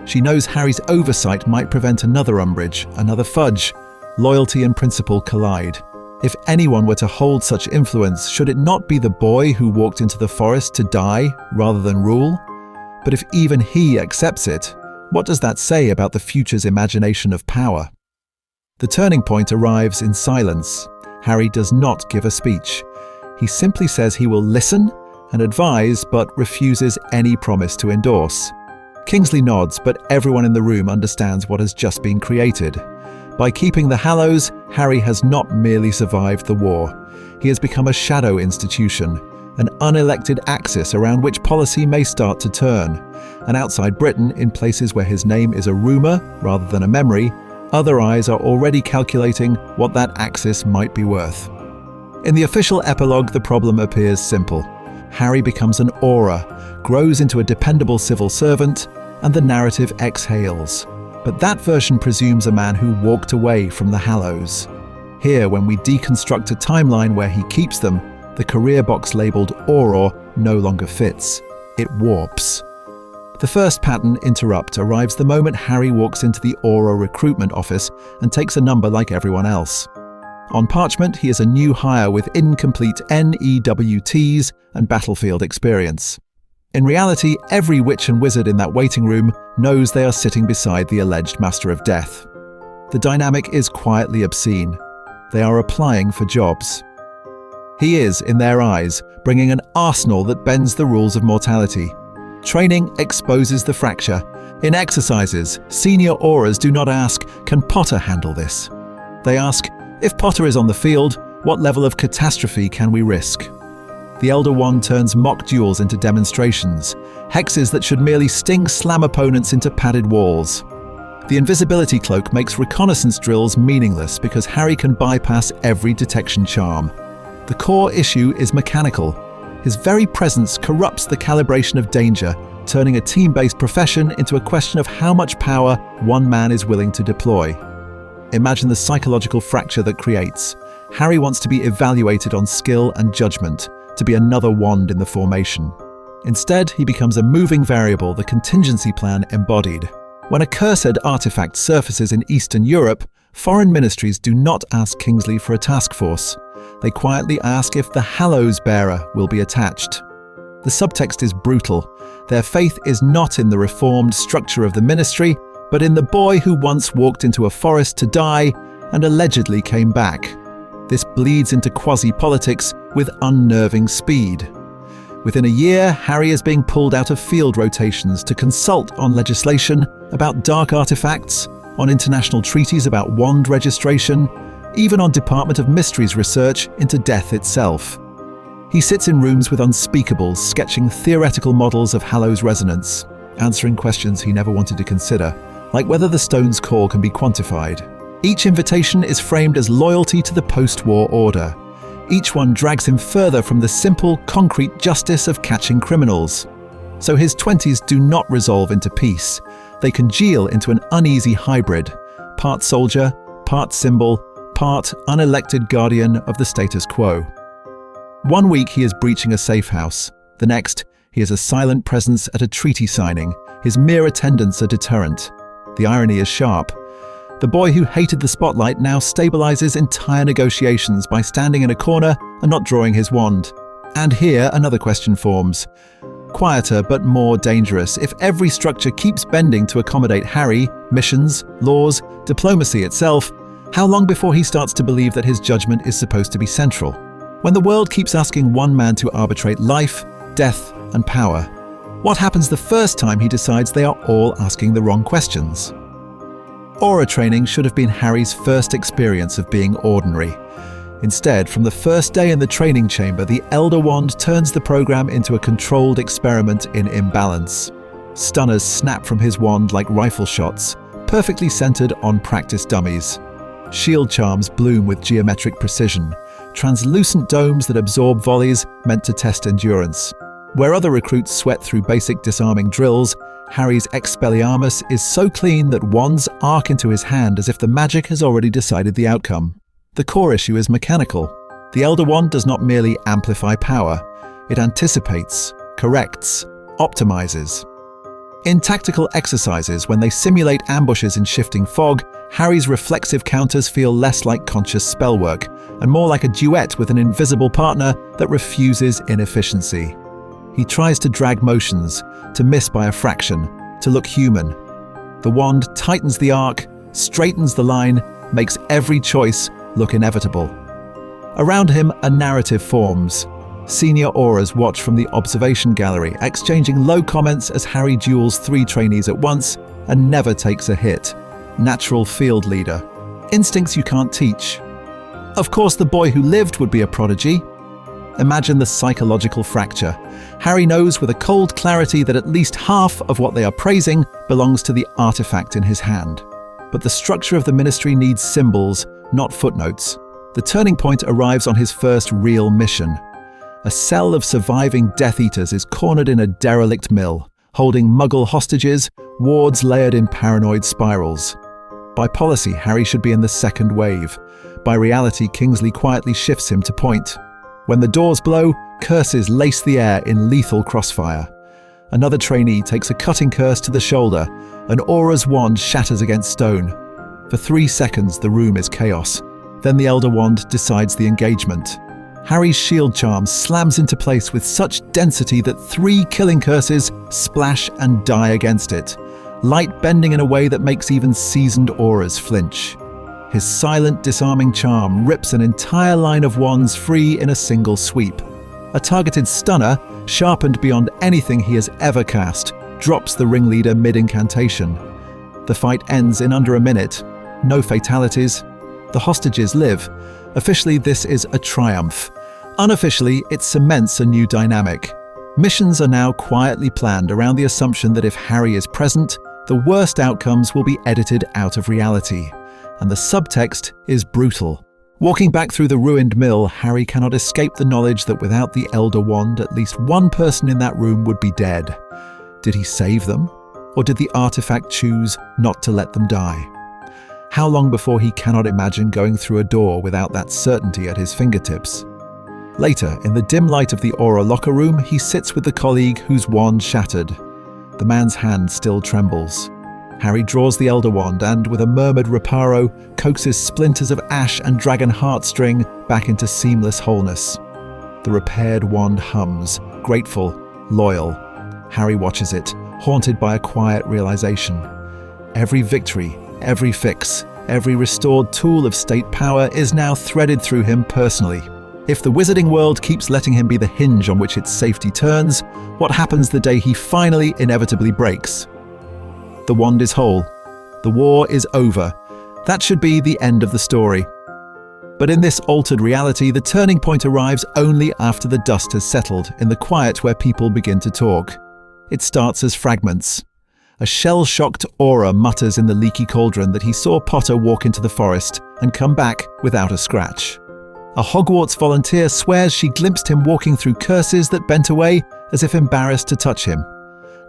She knows Harry's oversight might prevent another Umbridge, another Fudge. Loyalty and principle collide. If anyone were to hold such influence, should it not be the boy who walked into the forest to die rather than rule? But if even he accepts it, what does that say about the future's imagination of power? The turning point arrives in silence. Harry does not give a speech. He simply says he will listen and advise, but refuses any promise to endorse. Kingsley nods, but everyone in the room understands what has just been created. By keeping the Hallows, Harry has not merely survived the war. He has become a shadow institution, an unelected axis around which policy may start to turn. And outside Britain, in places where his name is a rumour rather than a memory, other eyes are already calculating what that axis might be worth. In the official epilogue, the problem appears simple. Harry becomes an aura, grows into a dependable civil servant, and the narrative exhales. But that version presumes a man who walked away from the Hallows. Here, when we deconstruct a timeline where he keeps them, the career box labelled Aurora no longer fits. It warps. The first pattern interrupt arrives the moment Harry walks into the Aurora recruitment office and takes a number like everyone else. On parchment, he is a new hire with incomplete NEWTs and battlefield experience. In reality, every witch and wizard in that waiting room knows they are sitting beside the alleged Master of Death. The dynamic is quietly obscene. They are applying for jobs. He is, in their eyes, bringing an arsenal that bends the rules of mortality. Training exposes the fracture. In exercises, senior auras do not ask, "Can Potter handle this?" They ask, "If Potter is on the field, what level of catastrophe can we risk?" The Elder Wand turns mock duels into demonstrations, hexes that should merely slam opponents into padded walls. The Invisibility Cloak makes reconnaissance drills meaningless because Harry can bypass every detection charm. The core issue is mechanical. His very presence corrupts the calibration of danger, turning a team-based profession into a question of how much power one man is willing to deploy. Imagine the psychological fracture that creates. Harry wants to be evaluated on skill and judgment, to be another wand in the formation. Instead, he becomes a moving variable, the contingency plan embodied. When a cursed artifact surfaces in Eastern Europe, foreign ministries do not ask Kingsley for a task force. They quietly ask if the Hallows bearer will be attached. The subtext is brutal. Their faith is not in the reformed structure of the ministry, but in the boy who once walked into a forest to die and allegedly came back. This bleeds into quasi-politics with unnerving speed. Within a year, Harry is being pulled out of field rotations to consult on legislation about dark artifacts, on international treaties about wand registration, even on Department of Mysteries research into death itself. He sits in rooms with unspeakables, sketching theoretical models of Hallow's resonance, answering questions he never wanted to consider, like whether the stone's core can be quantified. Each invitation is framed as loyalty to the post-war order. Each one drags him further from the simple, concrete justice of catching criminals. So his 20s do not resolve into peace. They congeal into an uneasy hybrid, part soldier, part symbol, part unelected guardian of the status quo. One week he is breaching a safe house. The next, he is a silent presence at a treaty signing, his mere attendance a deterrent. The irony is sharp. The boy who hated the spotlight now stabilizes entire negotiations by standing in a corner and not drawing his wand. And here another question forms. Quieter but more dangerous. If every structure keeps bending to accommodate Harry, missions, laws, diplomacy itself, how long before he starts to believe that his judgment is supposed to be central? When the world keeps asking one man to arbitrate life, death, and power, what happens the first time he decides they are all asking the wrong questions? Aura training should have been Harry's first experience of being ordinary. Instead, from the first day in the training chamber, the Elder Wand turns the program into a controlled experiment in imbalance. Stunners snap from his wand like rifle shots, perfectly centered on practice dummies. Shield charms bloom with geometric precision, translucent domes that absorb volleys meant to test endurance. Where other recruits sweat through basic disarming drills, Harry's Expelliarmus is so clean that wands arc into his hand as if the magic has already decided the outcome. The core issue is mechanical. The Elder Wand does not merely amplify power, it anticipates, corrects, optimizes. In tactical exercises, when they simulate ambushes in shifting fog, Harry's reflexive counters feel less like conscious spellwork and more like a duet with an invisible partner that refuses inefficiency. He tries to drag motions, to miss by a fraction, to look human. The wand tightens the arc, straightens the line, makes every choice look inevitable. Around him, a narrative forms. Senior auras watch from the observation gallery, exchanging low comments as Harry duels 3 trainees at once and never takes a hit. Natural field leader. Instincts you can't teach. Of course, the boy who lived would be a prodigy. Imagine the psychological fracture. Harry knows with a cold clarity that at least half of what they are praising belongs to the artifact in his hand. But the structure of the ministry needs symbols, not footnotes. The turning point arrives on his first real mission. A cell of surviving Death Eaters is cornered in a derelict mill, holding Muggle hostages, wards layered in paranoid spirals. By policy, Harry should be in the second wave. By reality, Kingsley quietly shifts him to point. When the doors blow, curses lace the air in lethal crossfire. Another trainee takes a cutting curse to the shoulder. An aura's wand shatters against stone. For 3 seconds, the room is chaos. Then the Elder Wand decides the engagement. Harry's shield charm slams into place with such density that 3 killing curses splash and die against it, light bending in a way that makes even seasoned auras flinch. His silent, disarming charm rips an entire line of wands free in a single sweep. A targeted stunner, sharpened beyond anything he has ever cast, drops the ringleader mid-incantation. The fight ends in under a minute. No fatalities. The hostages live. Officially, this is a triumph. Unofficially, it cements a new dynamic. Missions are now quietly planned around the assumption that if Harry is present, the worst outcomes will be edited out of reality. And the subtext is brutal. Walking back through the ruined mill, Harry cannot escape the knowledge that without the Elder Wand, at least one person in that room would be dead. Did he save them? Or did the artifact choose not to let them die? How long before he cannot imagine going through a door without that certainty at his fingertips? Later, in the dim light of the Aura locker room, he sits with the colleague whose wand shattered. The man's hand still trembles. Harry draws the Elder Wand and, with a murmured reparo, coaxes splinters of ash and dragon heartstring back into seamless wholeness. The repaired wand hums, grateful, loyal. Harry watches it, haunted by a quiet realization. Every victory, every fix, every restored tool of state power is now threaded through him personally. If the wizarding world keeps letting him be the hinge on which its safety turns, what happens the day he finally inevitably breaks? The wand is whole. The war is over. That should be the end of the story. But in this altered reality, the turning point arrives only after the dust has settled, in the quiet where people begin to talk. It starts as fragments. A shell-shocked Aura mutters in the leaky cauldron that he saw Potter walk into the forest and come back without a scratch. A Hogwarts volunteer swears she glimpsed him walking through curses that bent away as if embarrassed to touch him.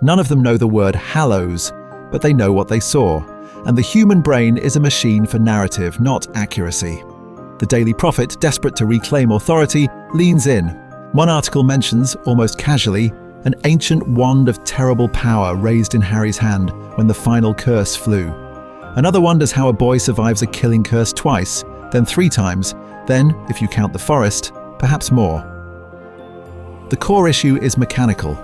None of them know the word Hallows, but they know what they saw, and the human brain is a machine for narrative, not accuracy. The Daily Prophet, desperate to reclaim authority, leans in. One article mentions, almost casually, an ancient wand of terrible power raised in Harry's hand when the final curse flew. Another wonders how a boy survives a killing curse twice, then 3 times, then, if you count the forest, perhaps more. The core issue is mechanical.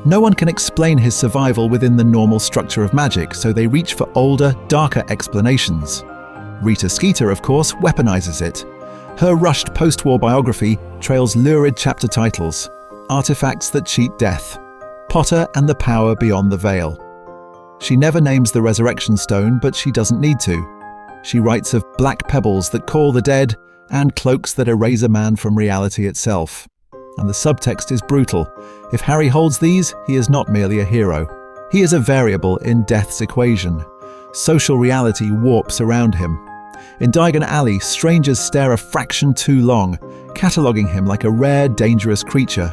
No one can explain his survival within the normal structure of magic, so they reach for older, darker explanations. Rita Skeeter, of course, weaponizes it. Her rushed post-war biography trails lurid chapter titles: Artifacts that cheat death, Potter and the power beyond the veil. She never names the Resurrection Stone, but she doesn't need to. She writes of black pebbles that call the dead and cloaks that erase a man from reality itself. And the subtext is brutal. If Harry holds these, he is not merely a hero. He is a variable in death's equation. Social reality warps around him. In Diagon Alley, strangers stare a fraction too long, cataloguing him like a rare, dangerous creature.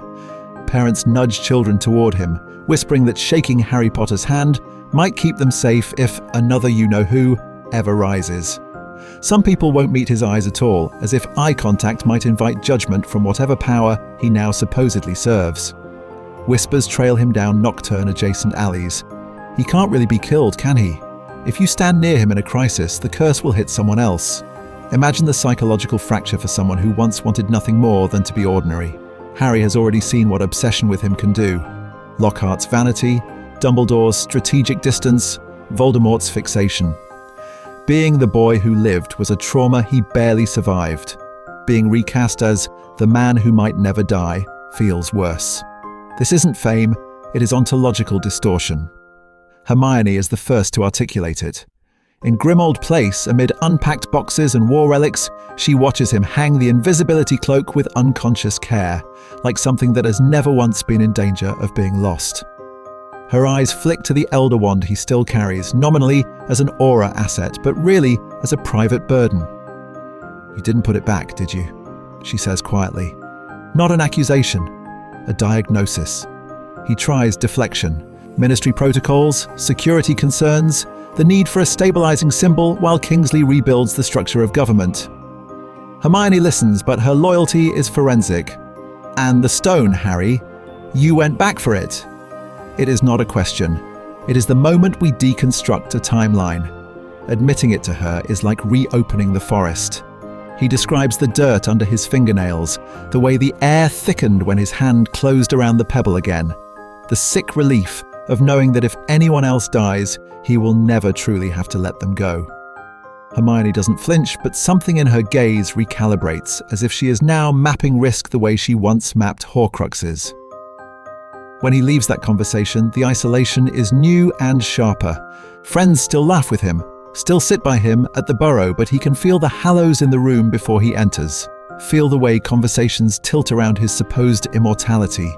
Parents nudge children toward him, whispering that shaking Harry Potter's hand might keep them safe if another you-know-who ever rises. Some people won't meet his eyes at all, as if eye contact might invite judgment from whatever power he now supposedly serves. Whispers trail him down Nocturne-adjacent alleys. He can't really be killed, can he? If you stand near him in a crisis, the curse will hit someone else. Imagine the psychological fracture for someone who once wanted nothing more than to be ordinary. Harry has already seen what obsession with him can do. Lockhart's vanity, Dumbledore's strategic distance, Voldemort's fixation. Being the boy who lived was a trauma he barely survived. Being recast as the man who might never die feels worse. This isn't fame, it is ontological distortion. Hermione is the first to articulate it. In Grimmauld Place, amid unpacked boxes and war relics, she watches him hang the invisibility cloak with unconscious care, like something that has never once been in danger of being lost. Her eyes flick to the Elder Wand he still carries, nominally as an Aura asset, but really as a private burden. "You didn't put it back, did you?" she says quietly. Not an accusation, a diagnosis. He tries deflection. Ministry protocols, security concerns, the need for a stabilizing symbol while Kingsley rebuilds the structure of government. Hermione listens, but her loyalty is forensic. "And the stone, Harry? You went back for it." It is not a question. It is the moment we deconstruct a timeline. Admitting it to her is like reopening the forest. He describes the dirt under his fingernails, the way the air thickened when his hand closed around the pebble again. The sick relief of knowing that if anyone else dies, he will never truly have to let them go. Hermione doesn't flinch, but something in her gaze recalibrates, as if she is now mapping risk the way she once mapped Horcruxes. When he leaves that conversation, the isolation is new and sharper. Friends still laugh with him, still sit by him at the burrow, but he can feel the Hallows in the room before he enters. Feel the way conversations tilt around his supposed immortality.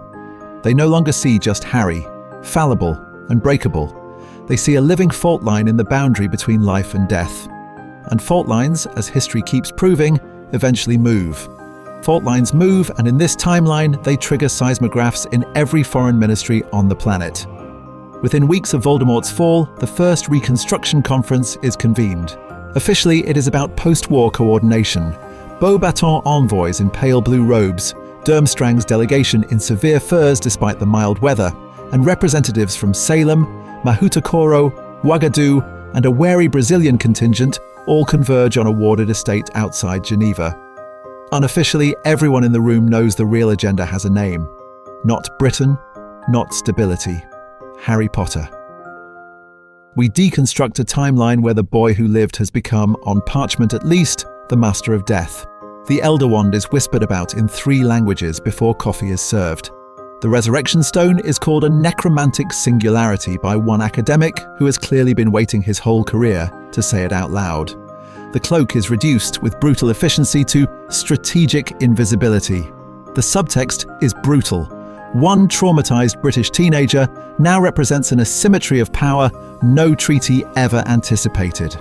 They no longer see just Harry, fallible and breakable. They see a living fault line in the boundary between life and death. And fault lines, as history keeps proving, eventually move. Fault lines move, and in this timeline, they trigger seismographs in every foreign ministry on the planet. Within weeks of Voldemort's fall, the first Reconstruction Conference is convened. Officially, it is about post-war coordination. Beauxbatons envoys in pale blue robes, Durmstrang's delegation in severe furs despite the mild weather, and representatives from Salem, Mahutukoro, Ouagadougou, and a wary Brazilian contingent all converge on a warded estate outside Geneva. Unofficially, everyone in the room knows the real agenda has a name. Not Britain, not stability. Harry Potter. We deconstruct a timeline where the boy who lived has become, on parchment at least, the Master of Death. The Elder Wand is whispered about in 3 languages before coffee is served. The Resurrection Stone is called a necromantic singularity by one academic who has clearly been waiting his whole career to say it out loud. The cloak is reduced with brutal efficiency to strategic invisibility. The subtext is brutal. One traumatized British teenager now represents an asymmetry of power no treaty ever anticipated.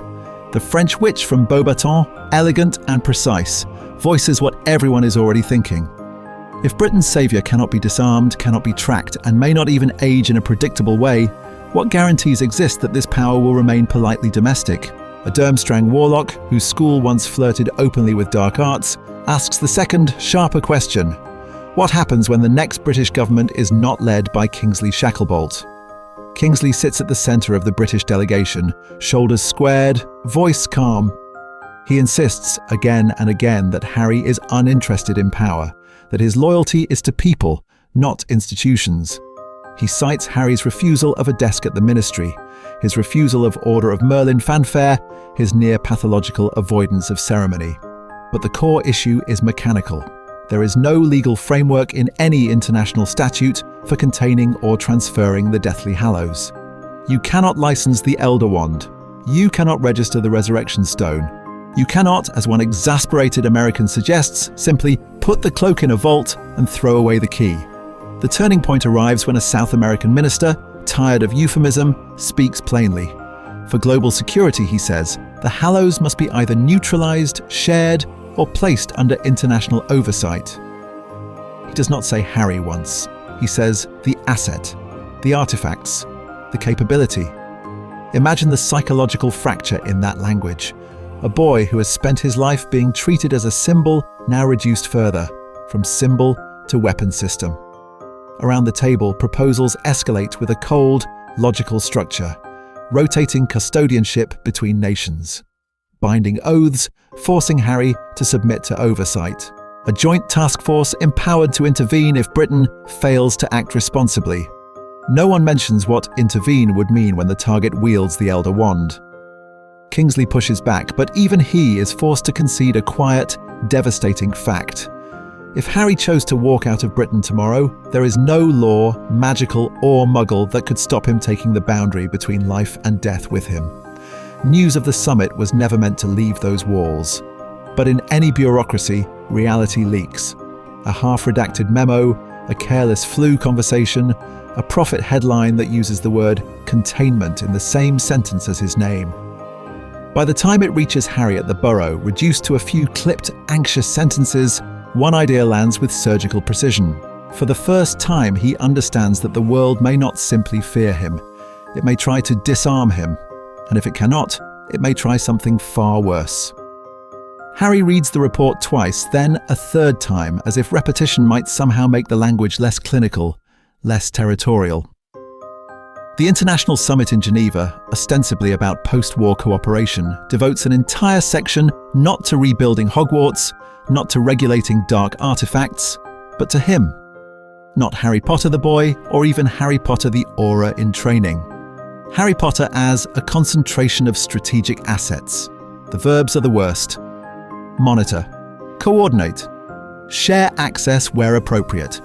The French witch from Beauxbatons, elegant and precise, voices what everyone is already thinking. If Britain's saviour cannot be disarmed, cannot be tracked, and may not even age in a predictable way, what guarantees exist that this power will remain politely domestic? A Durmstrang warlock, whose school once flirted openly with dark arts, asks the second, sharper question. What happens when the next British government is not led by Kingsley Shacklebolt? Kingsley sits at the centre of the British delegation, shoulders squared, voice calm. He insists again and again that Harry is uninterested in power, that his loyalty is to people, not institutions. He cites Harry's refusal of a desk at the ministry, his refusal of Order of Merlin fanfare, his near-pathological avoidance of ceremony. But the core issue is mechanical. There is no legal framework in any international statute for containing or transferring the Deathly Hallows. You cannot license the Elder Wand. You cannot register the Resurrection Stone. You cannot, as one exasperated American suggests, simply put the cloak in a vault and throw away the key. The turning point arrives when a South American minister, tired of euphemism, speaks plainly. For global security, he says, the Hallows must be either neutralized, shared, or placed under international oversight. He does not say Harry once. He says the asset, the artifacts, the capability. Imagine the psychological fracture in that language. A boy who has spent his life being treated as a symbol, now reduced further, from symbol to weapon system. Around the table, proposals escalate with a cold, logical structure, rotating custodianship between nations, binding oaths, forcing Harry to submit to oversight, a joint task force empowered to intervene if Britain fails to act responsibly. No one mentions what intervene would mean when the target wields the Elder Wand. Kingsley pushes back, but even he is forced to concede a quiet, devastating fact. If Harry chose to walk out of Britain tomorrow, there is no law, magical or muggle, that could stop him taking the boundary between life and death with him. News of the summit was never meant to leave those walls. But in any bureaucracy, reality leaks. A half-redacted memo, a careless flu conversation, a profit headline that uses the word containment in the same sentence as his name. By the time it reaches Harry at the Burrow, reduced to a few clipped, anxious sentences, one idea lands with surgical precision. For the first time, he understands that the world may not simply fear him. It may try to disarm him. And if it cannot, it may try something far worse. Harry reads the report twice, then a third time, as if repetition might somehow make the language less clinical, less territorial. The International Summit in Geneva, ostensibly about post-war cooperation, devotes an entire section not to rebuilding Hogwarts, not to regulating dark artifacts, but to him. Not Harry Potter the boy, or even Harry Potter the aura in training. Harry Potter as a concentration of strategic assets. The verbs are the worst. Monitor. Coordinate. Share access where appropriate.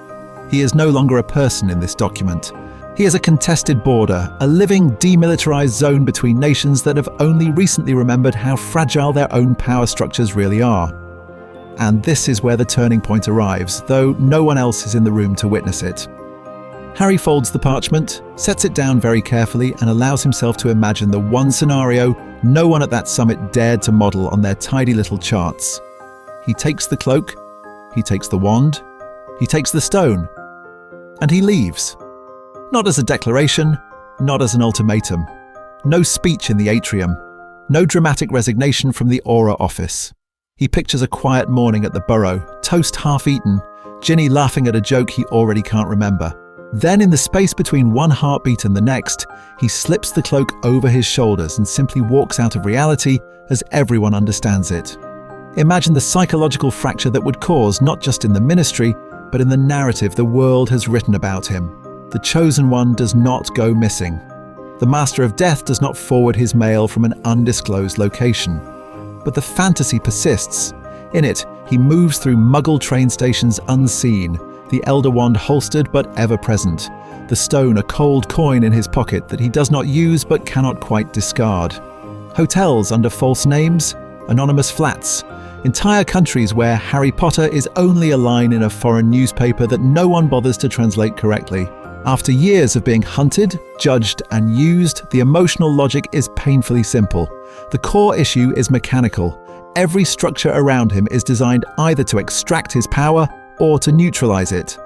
He is no longer a person in this document. He is a contested border, a living demilitarized zone between nations that have only recently remembered how fragile their own power structures really are. And this is where the turning point arrives, though no one else is in the room to witness it. Harry folds the parchment, sets it down very carefully, and allows himself to imagine the one scenario no one at that summit dared to model on their tidy little charts. He takes the cloak, he takes the wand, he takes the stone, and he leaves. Not as a declaration, not as an ultimatum. No speech in the atrium, no dramatic resignation from the Aura office. He pictures a quiet morning at the Burrow, toast half-eaten, Ginny laughing at a joke he already can't remember. Then, in the space between one heartbeat and the next, he slips the cloak over his shoulders and simply walks out of reality as everyone understands it. Imagine the psychological fracture that would cause, not just in the Ministry, but in the narrative the world has written about him. The Chosen One does not go missing. The Master of Death does not forward his mail from an undisclosed location. But the fantasy persists. In it, he moves through Muggle train stations unseen, the Elder Wand holstered but ever present, the stone a cold coin in his pocket that he does not use but cannot quite discard. Hotels under false names, anonymous flats, entire countries where Harry Potter is only a line in a foreign newspaper that no one bothers to translate correctly. After years of being hunted, judged, and used, the emotional logic is painfully simple. The core issue is mechanical. Every structure around him is designed either to extract his power or to neutralize it.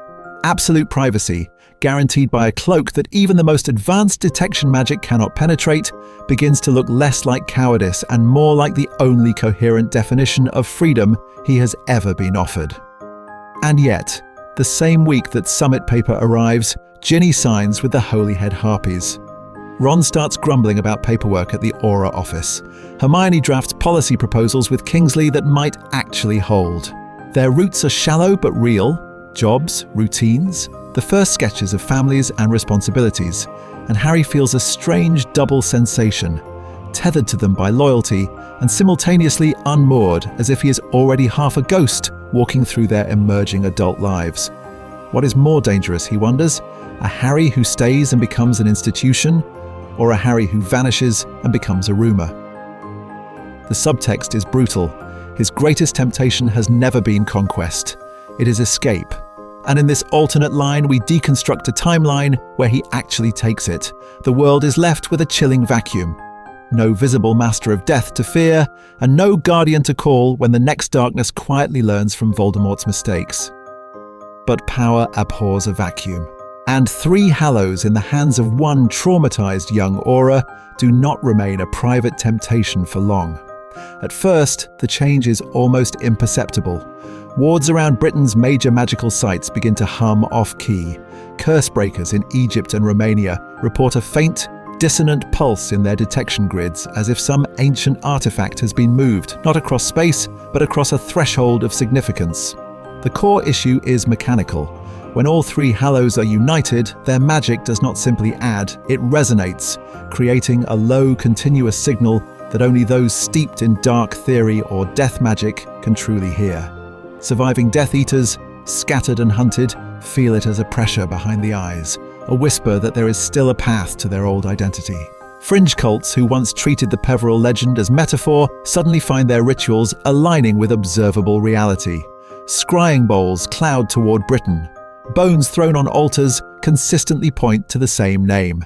Absolute privacy, guaranteed by a cloak that even the most advanced detection magic cannot penetrate, begins to look less like cowardice and more like the only coherent definition of freedom he has ever been offered. And yet, the same week that summit paper arrives, Ginny signs with the Holyhead Harpies. Ron starts grumbling about paperwork at the Aura office. Hermione drafts policy proposals with Kingsley that might actually hold. Their roots are shallow but real, jobs, routines, the first sketches of families and responsibilities, and Harry feels a strange double sensation, tethered to them by loyalty and simultaneously unmoored as if he is already half a ghost walking through their emerging adult lives. What is more dangerous, he wonders, a Harry who stays and becomes an institution, or a Harry who vanishes and becomes a rumour? The subtext is brutal. His greatest temptation has never been conquest. It is escape. And in this alternate line, we deconstruct a timeline where he actually takes it. The world is left with a chilling vacuum. No visible Master of Death to fear, and no Guardian to call when the next darkness quietly learns from Voldemort's mistakes. But power abhors a vacuum. And 3 Hallows in the hands of one traumatized young Aura do not remain a private temptation for long. At first, the change is almost imperceptible. Wards around Britain's major magical sites begin to hum off-key. Curse breakers in Egypt and Romania report a faint, dissonant pulse in their detection grids, as if some ancient artifact has been moved, not across space, but across a threshold of significance. The core issue is mechanical. When all 3 Hallows are united, their magic does not simply add, it resonates, creating a low, continuous signal that only those steeped in dark theory or death magic can truly hear. Surviving Death Eaters, scattered and hunted, feel it as a pressure behind the eyes, a whisper that there is still a path to their old identity. Fringe cults who once treated the Peveril legend as metaphor suddenly find their rituals aligning with observable reality. Scrying bowls cloud toward Britain. Bones thrown on altars consistently point to the same name.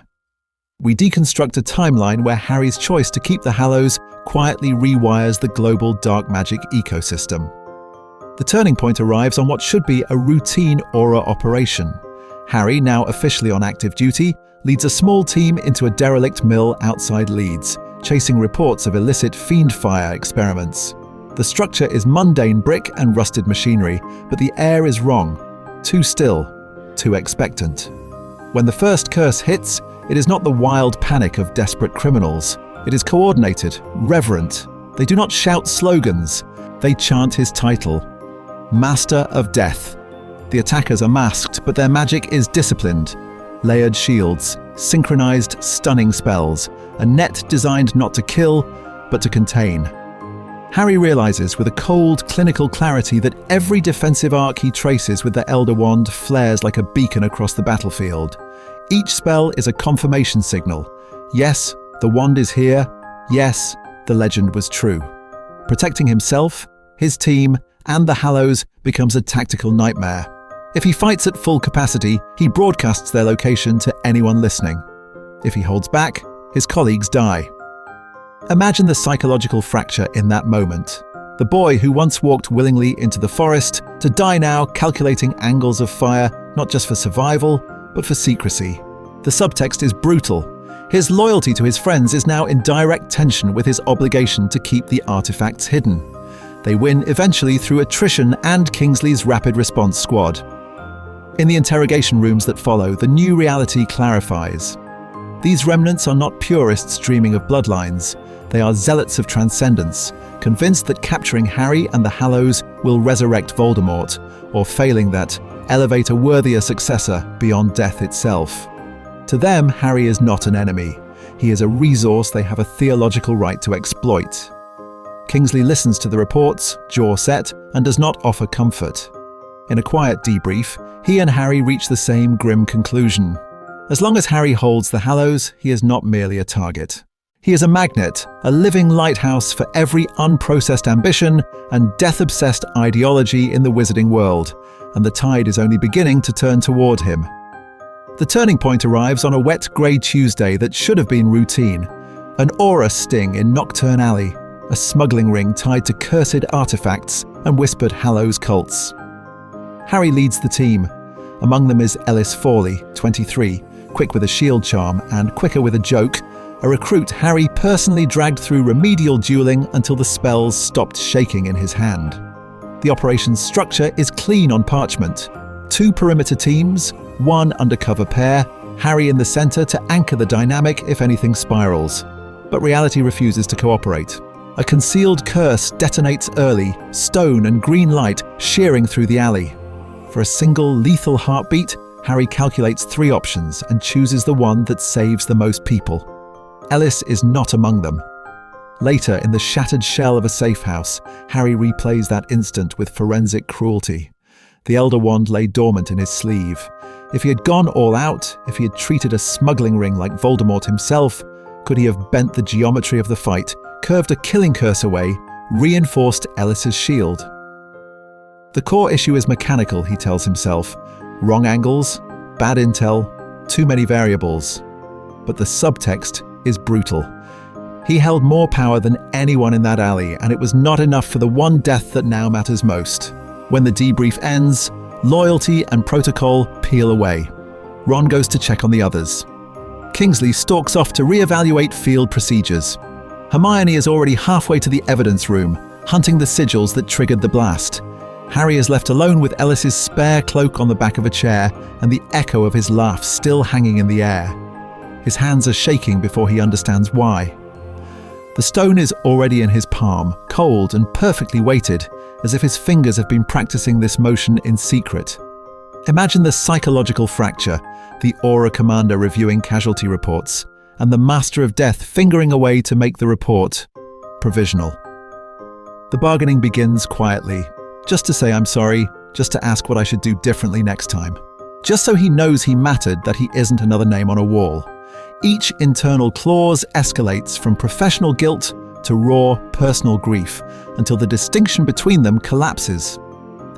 We deconstruct a timeline where Harry's choice to keep the Hallows quietly rewires the global dark magic ecosystem. The turning point arrives on what should be a routine Aura operation. Harry, now officially on active duty, leads a small team into a derelict mill outside Leeds, chasing reports of illicit fiendfire experiments. The structure is mundane brick and rusted machinery, but the air is wrong. Too still, too expectant. When the first curse hits, it is not the wild panic of desperate criminals. It is coordinated, reverent. They do not shout slogans. They chant his title, Master of Death. The attackers are masked, but their magic is disciplined. Layered shields, synchronized stunning spells, a net designed not to kill, but to contain. Harry realizes with a cold, clinical clarity that every defensive arc he traces with the Elder Wand flares like a beacon across the battlefield. Each spell is a confirmation signal. Yes, the wand is here. Yes, the legend was true. Protecting himself, his team, and the Hallows becomes a tactical nightmare. If he fights at full capacity, he broadcasts their location to anyone listening. If he holds back, his colleagues die. Imagine the psychological fracture in that moment. The boy who once walked willingly into the forest, to die now calculating angles of fire, not just for survival, but for secrecy. The subtext is brutal. His loyalty to his friends is now in direct tension with his obligation to keep the artifacts hidden. They win eventually through attrition and Kingsley's rapid response squad. In the interrogation rooms that follow, the new reality clarifies. These remnants are not purists dreaming of bloodlines. They are zealots of transcendence, convinced that capturing Harry and the Hallows will resurrect Voldemort, or failing that, elevate a worthier successor beyond death itself. To them, Harry is not an enemy. He is a resource they have a theological right to exploit. Kingsley listens to the reports, jaw set, and does not offer comfort. In a quiet debrief, he and Harry reach the same grim conclusion. As long as Harry holds the Hallows, he is not merely a target. He is a magnet, a living lighthouse for every unprocessed ambition and death-obsessed ideology in the wizarding world, and the tide is only beginning to turn toward him. The turning point arrives on a wet grey Tuesday that should have been routine. An aura sting in Nocturne Alley, a smuggling ring tied to cursed artifacts and whispered Hallows cults. Harry leads the team. Among them is Ellis Foley, 23, quick with a shield charm and quicker with a joke, a recruit Harry personally dragged through remedial dueling until the spells stopped shaking in his hand. The operation's structure is clean on parchment. 2 perimeter teams, 1 undercover pair, Harry in the center to anchor the dynamic if anything spirals. But reality refuses to cooperate. A concealed curse detonates early, stone and green light shearing through the alley. For a single lethal heartbeat, Harry calculates 3 options and chooses the one that saves the most people. Ellis is not among them. Later, in the shattered shell of a safe house, Harry replays that instant with forensic cruelty. The Elder Wand lay dormant in his sleeve. If he had gone all out, if he had treated a smuggling ring like Voldemort himself, could he have bent the geometry of the fight, curved a killing curse away, reinforced Ellis's shield? The core issue is mechanical, he tells himself. Wrong angles, bad intel, too many variables. But the subtext is brutal. He held more power than anyone in that alley, and it was not enough for the one death that now matters most. When the debrief ends, loyalty and protocol peel away. Ron goes to check on the others. Kingsley stalks off to re-evaluate field procedures. Hermione is already halfway to the evidence room, hunting the sigils that triggered the blast. Harry is left alone with Ellis's spare cloak on the back of a chair and the echo of his laugh still hanging in the air. His hands are shaking before he understands why. The stone is already in his palm, cold and perfectly weighted, as if his fingers have been practicing this motion in secret. Imagine the psychological fracture, the Aura commander reviewing casualty reports, and the Master of Death fingering away to make the report provisional. The bargaining begins quietly, just to say I'm sorry, just to ask what I should do differently next time. Just so he knows he mattered, that he isn't another name on a wall. Each internal clause escalates from professional guilt to raw personal grief, until the distinction between them collapses.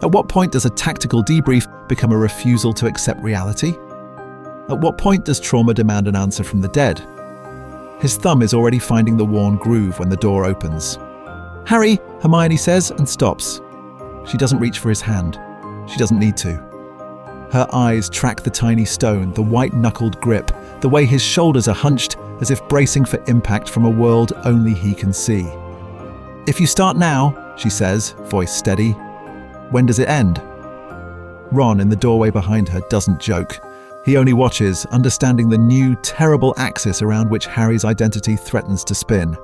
At what point does a tactical debrief become a refusal to accept reality? At what point does trauma demand an answer from the dead? His thumb is already finding the worn groove when the door opens. "Harry," Hermione says and stops. She doesn't reach for his hand. She doesn't need to. Her eyes track the tiny stone, the white-knuckled grip, the way his shoulders are hunched as if bracing for impact from a world only he can see. "If you start now," she says, voice steady, "when does it end?" Ron, in the doorway behind her, doesn't joke. He only watches, understanding the new, terrible axis around which Harry's identity threatens to spin.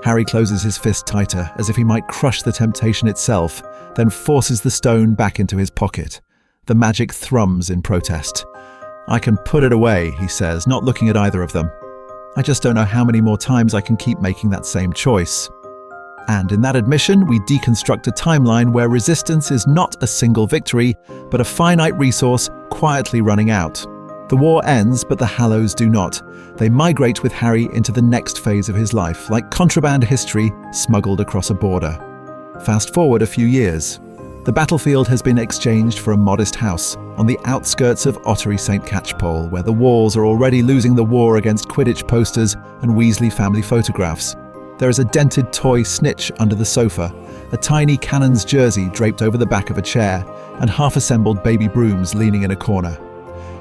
Harry closes his fist tighter, as if he might crush the temptation itself, then forces the stone back into his pocket. The magic thrums in protest. "I can put it away," he says, not looking at either of them. "I just don't know how many more times I can keep making that same choice." And in that admission, we deconstruct a timeline where resistance is not a single victory, but a finite resource quietly running out. The war ends, but the Hallows do not. They migrate with Harry into the next phase of his life, like contraband history smuggled across a border. Fast forward a few years. The battlefield has been exchanged for a modest house on the outskirts of Ottery St. Catchpole, where the walls are already losing the war against Quidditch posters and Weasley family photographs. There is a dented toy snitch under the sofa, a tiny Cannon's jersey draped over the back of a chair, and half-assembled baby brooms leaning in a corner.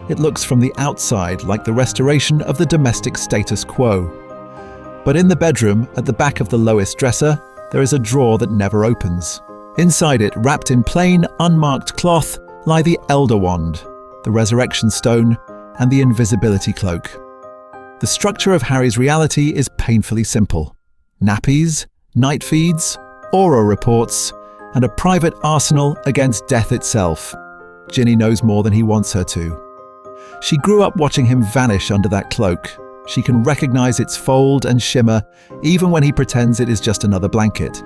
It looks from the outside like the restoration of the domestic status quo. But in the bedroom, at the back of the lowest dresser, there is a drawer that never opens. Inside it, wrapped in plain, unmarked cloth, lie the Elder Wand, the Resurrection Stone, and the Invisibility Cloak. The structure of Harry's reality is painfully simple. Nappies, night feeds, aura reports, and a private arsenal against death itself. Ginny knows more than he wants her to. She grew up watching him vanish under that cloak. She can recognize its fold and shimmer, even when he pretends it is just another blanket.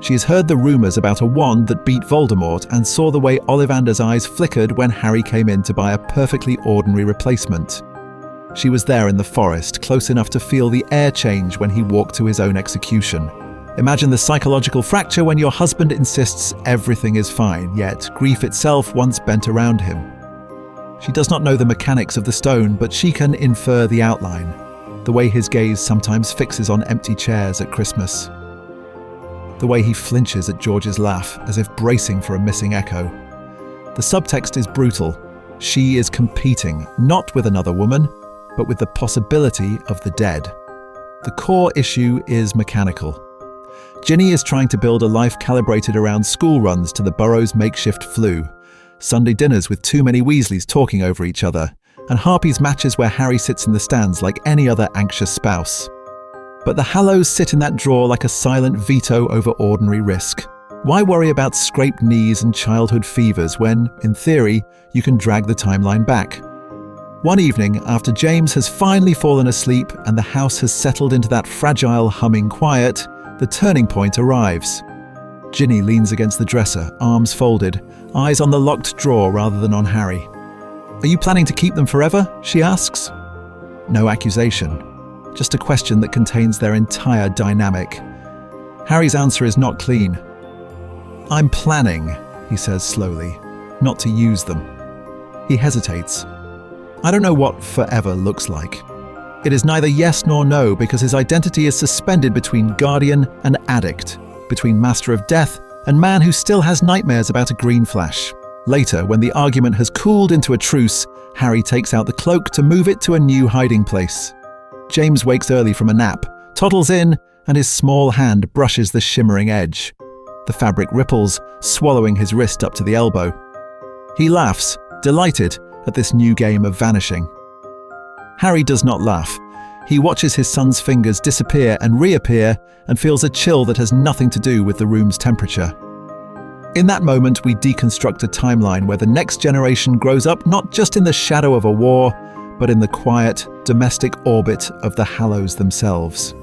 She has heard the rumors about a wand that beat Voldemort and saw the way Ollivander's eyes flickered when Harry came in to buy a perfectly ordinary replacement. She was there in the forest, close enough to feel the air change when he walked to his own execution. Imagine the psychological fracture when your husband insists everything is fine, yet grief itself once bent around him. She does not know the mechanics of the stone, but she can infer the outline, the way his gaze sometimes fixes on empty chairs at Christmas. The way he flinches at George's laugh, as if bracing for a missing echo. The subtext is brutal. She is competing, not with another woman, but with the possibility of the dead. The core issue is mechanical. Ginny is trying to build a life calibrated around school runs to the Burrow's makeshift flu, Sunday dinners with too many Weasleys talking over each other, and Harpy's matches where Harry sits in the stands like any other anxious spouse. But the Hallows sit in that drawer like a silent veto over ordinary risk. Why worry about scraped knees and childhood fevers when, in theory, you can drag the timeline back? One evening, after James has finally fallen asleep and the house has settled into that fragile, humming quiet, the turning point arrives. Ginny leans against the dresser, arms folded, eyes on the locked drawer rather than on Harry. "Are you planning to keep them forever?" she asks. No accusation, just a question that contains their entire dynamic. Harry's answer is not clean. "I'm planning," he says slowly, "not to use them." He hesitates. I don't know what forever looks like. It is neither yes nor no because his identity is suspended between guardian and addict, between master of death and man who still has nightmares about a green flash. Later, when the argument has cooled into a truce, Harry takes out the cloak to move it to a new hiding place. James wakes early from a nap, toddles in, and his small hand brushes the shimmering edge. The fabric ripples, swallowing his wrist up to the elbow. He laughs, delighted at this new game of vanishing. Harry does not laugh. He watches his son's fingers disappear and reappear and feels a chill that has nothing to do with the room's temperature. In that moment, we deconstruct a timeline where the next generation grows up not just in the shadow of a war, but in the quiet, domestic orbit of the Hallows themselves.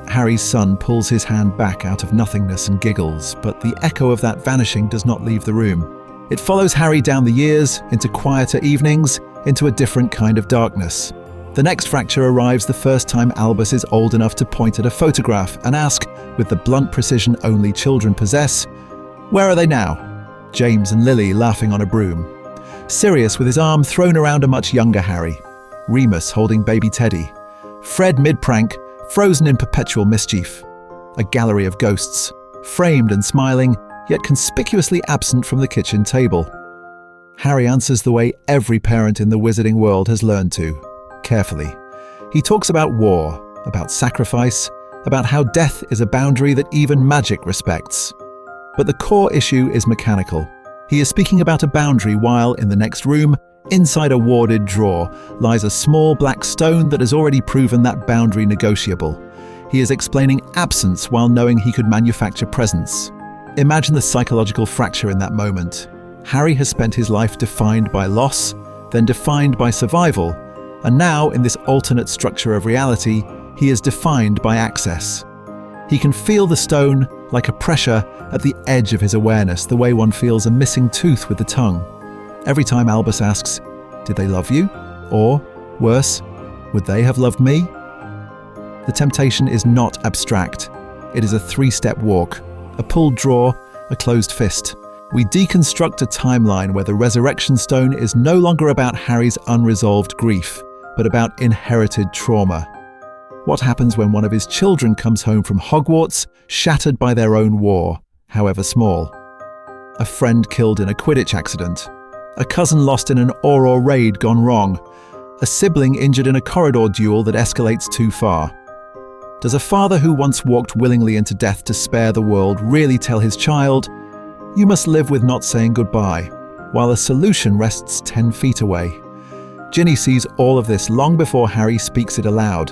Harry's son pulls his hand back out of nothingness and giggles, but the echo of that vanishing does not leave the room. It follows Harry down the years, into quieter evenings, into a different kind of darkness. The next fracture arrives the first time Albus is old enough to point at a photograph and ask, with the blunt precision only children possess, "Where are they now?" James and Lily laughing on a broom. Sirius with his arm thrown around a much younger Harry. Remus holding baby Teddy. Fred mid-prank, frozen in perpetual mischief. A gallery of ghosts, framed and smiling, yet conspicuously absent from the kitchen table. Harry answers the way every parent in the wizarding world has learned to, carefully. He talks about war, about sacrifice, about how death is a boundary that even magic respects. But the core issue is mechanical. He is speaking about a boundary while, in the next room, inside a warded drawer, lies a small black stone that has already proven that boundary negotiable. He is explaining absence while knowing he could manufacture presence. Imagine the psychological fracture in that moment. Harry has spent his life defined by loss, then defined by survival, and now, in this alternate structure of reality, he is defined by access. He can feel the stone like a pressure at the edge of his awareness, the way one feels a missing tooth with the tongue. Every time Albus asks, "Did they love you?" Or, worse, "Would they have loved me?" The temptation is not abstract. It is a three-step walk, a pulled drawer, a closed fist. We deconstruct a timeline where the Resurrection Stone is no longer about Harry's unresolved grief, but about inherited trauma. What happens when one of his children comes home from Hogwarts, shattered by their own war, however small? A friend killed in a Quidditch accident. A cousin lost in an Aurora raid gone wrong. A sibling injured in a corridor duel that escalates too far. Does a father who once walked willingly into death to spare the world really tell his child, "You must live with not saying goodbye," while a solution rests 10 feet away? Ginny sees all of this long before Harry speaks it aloud.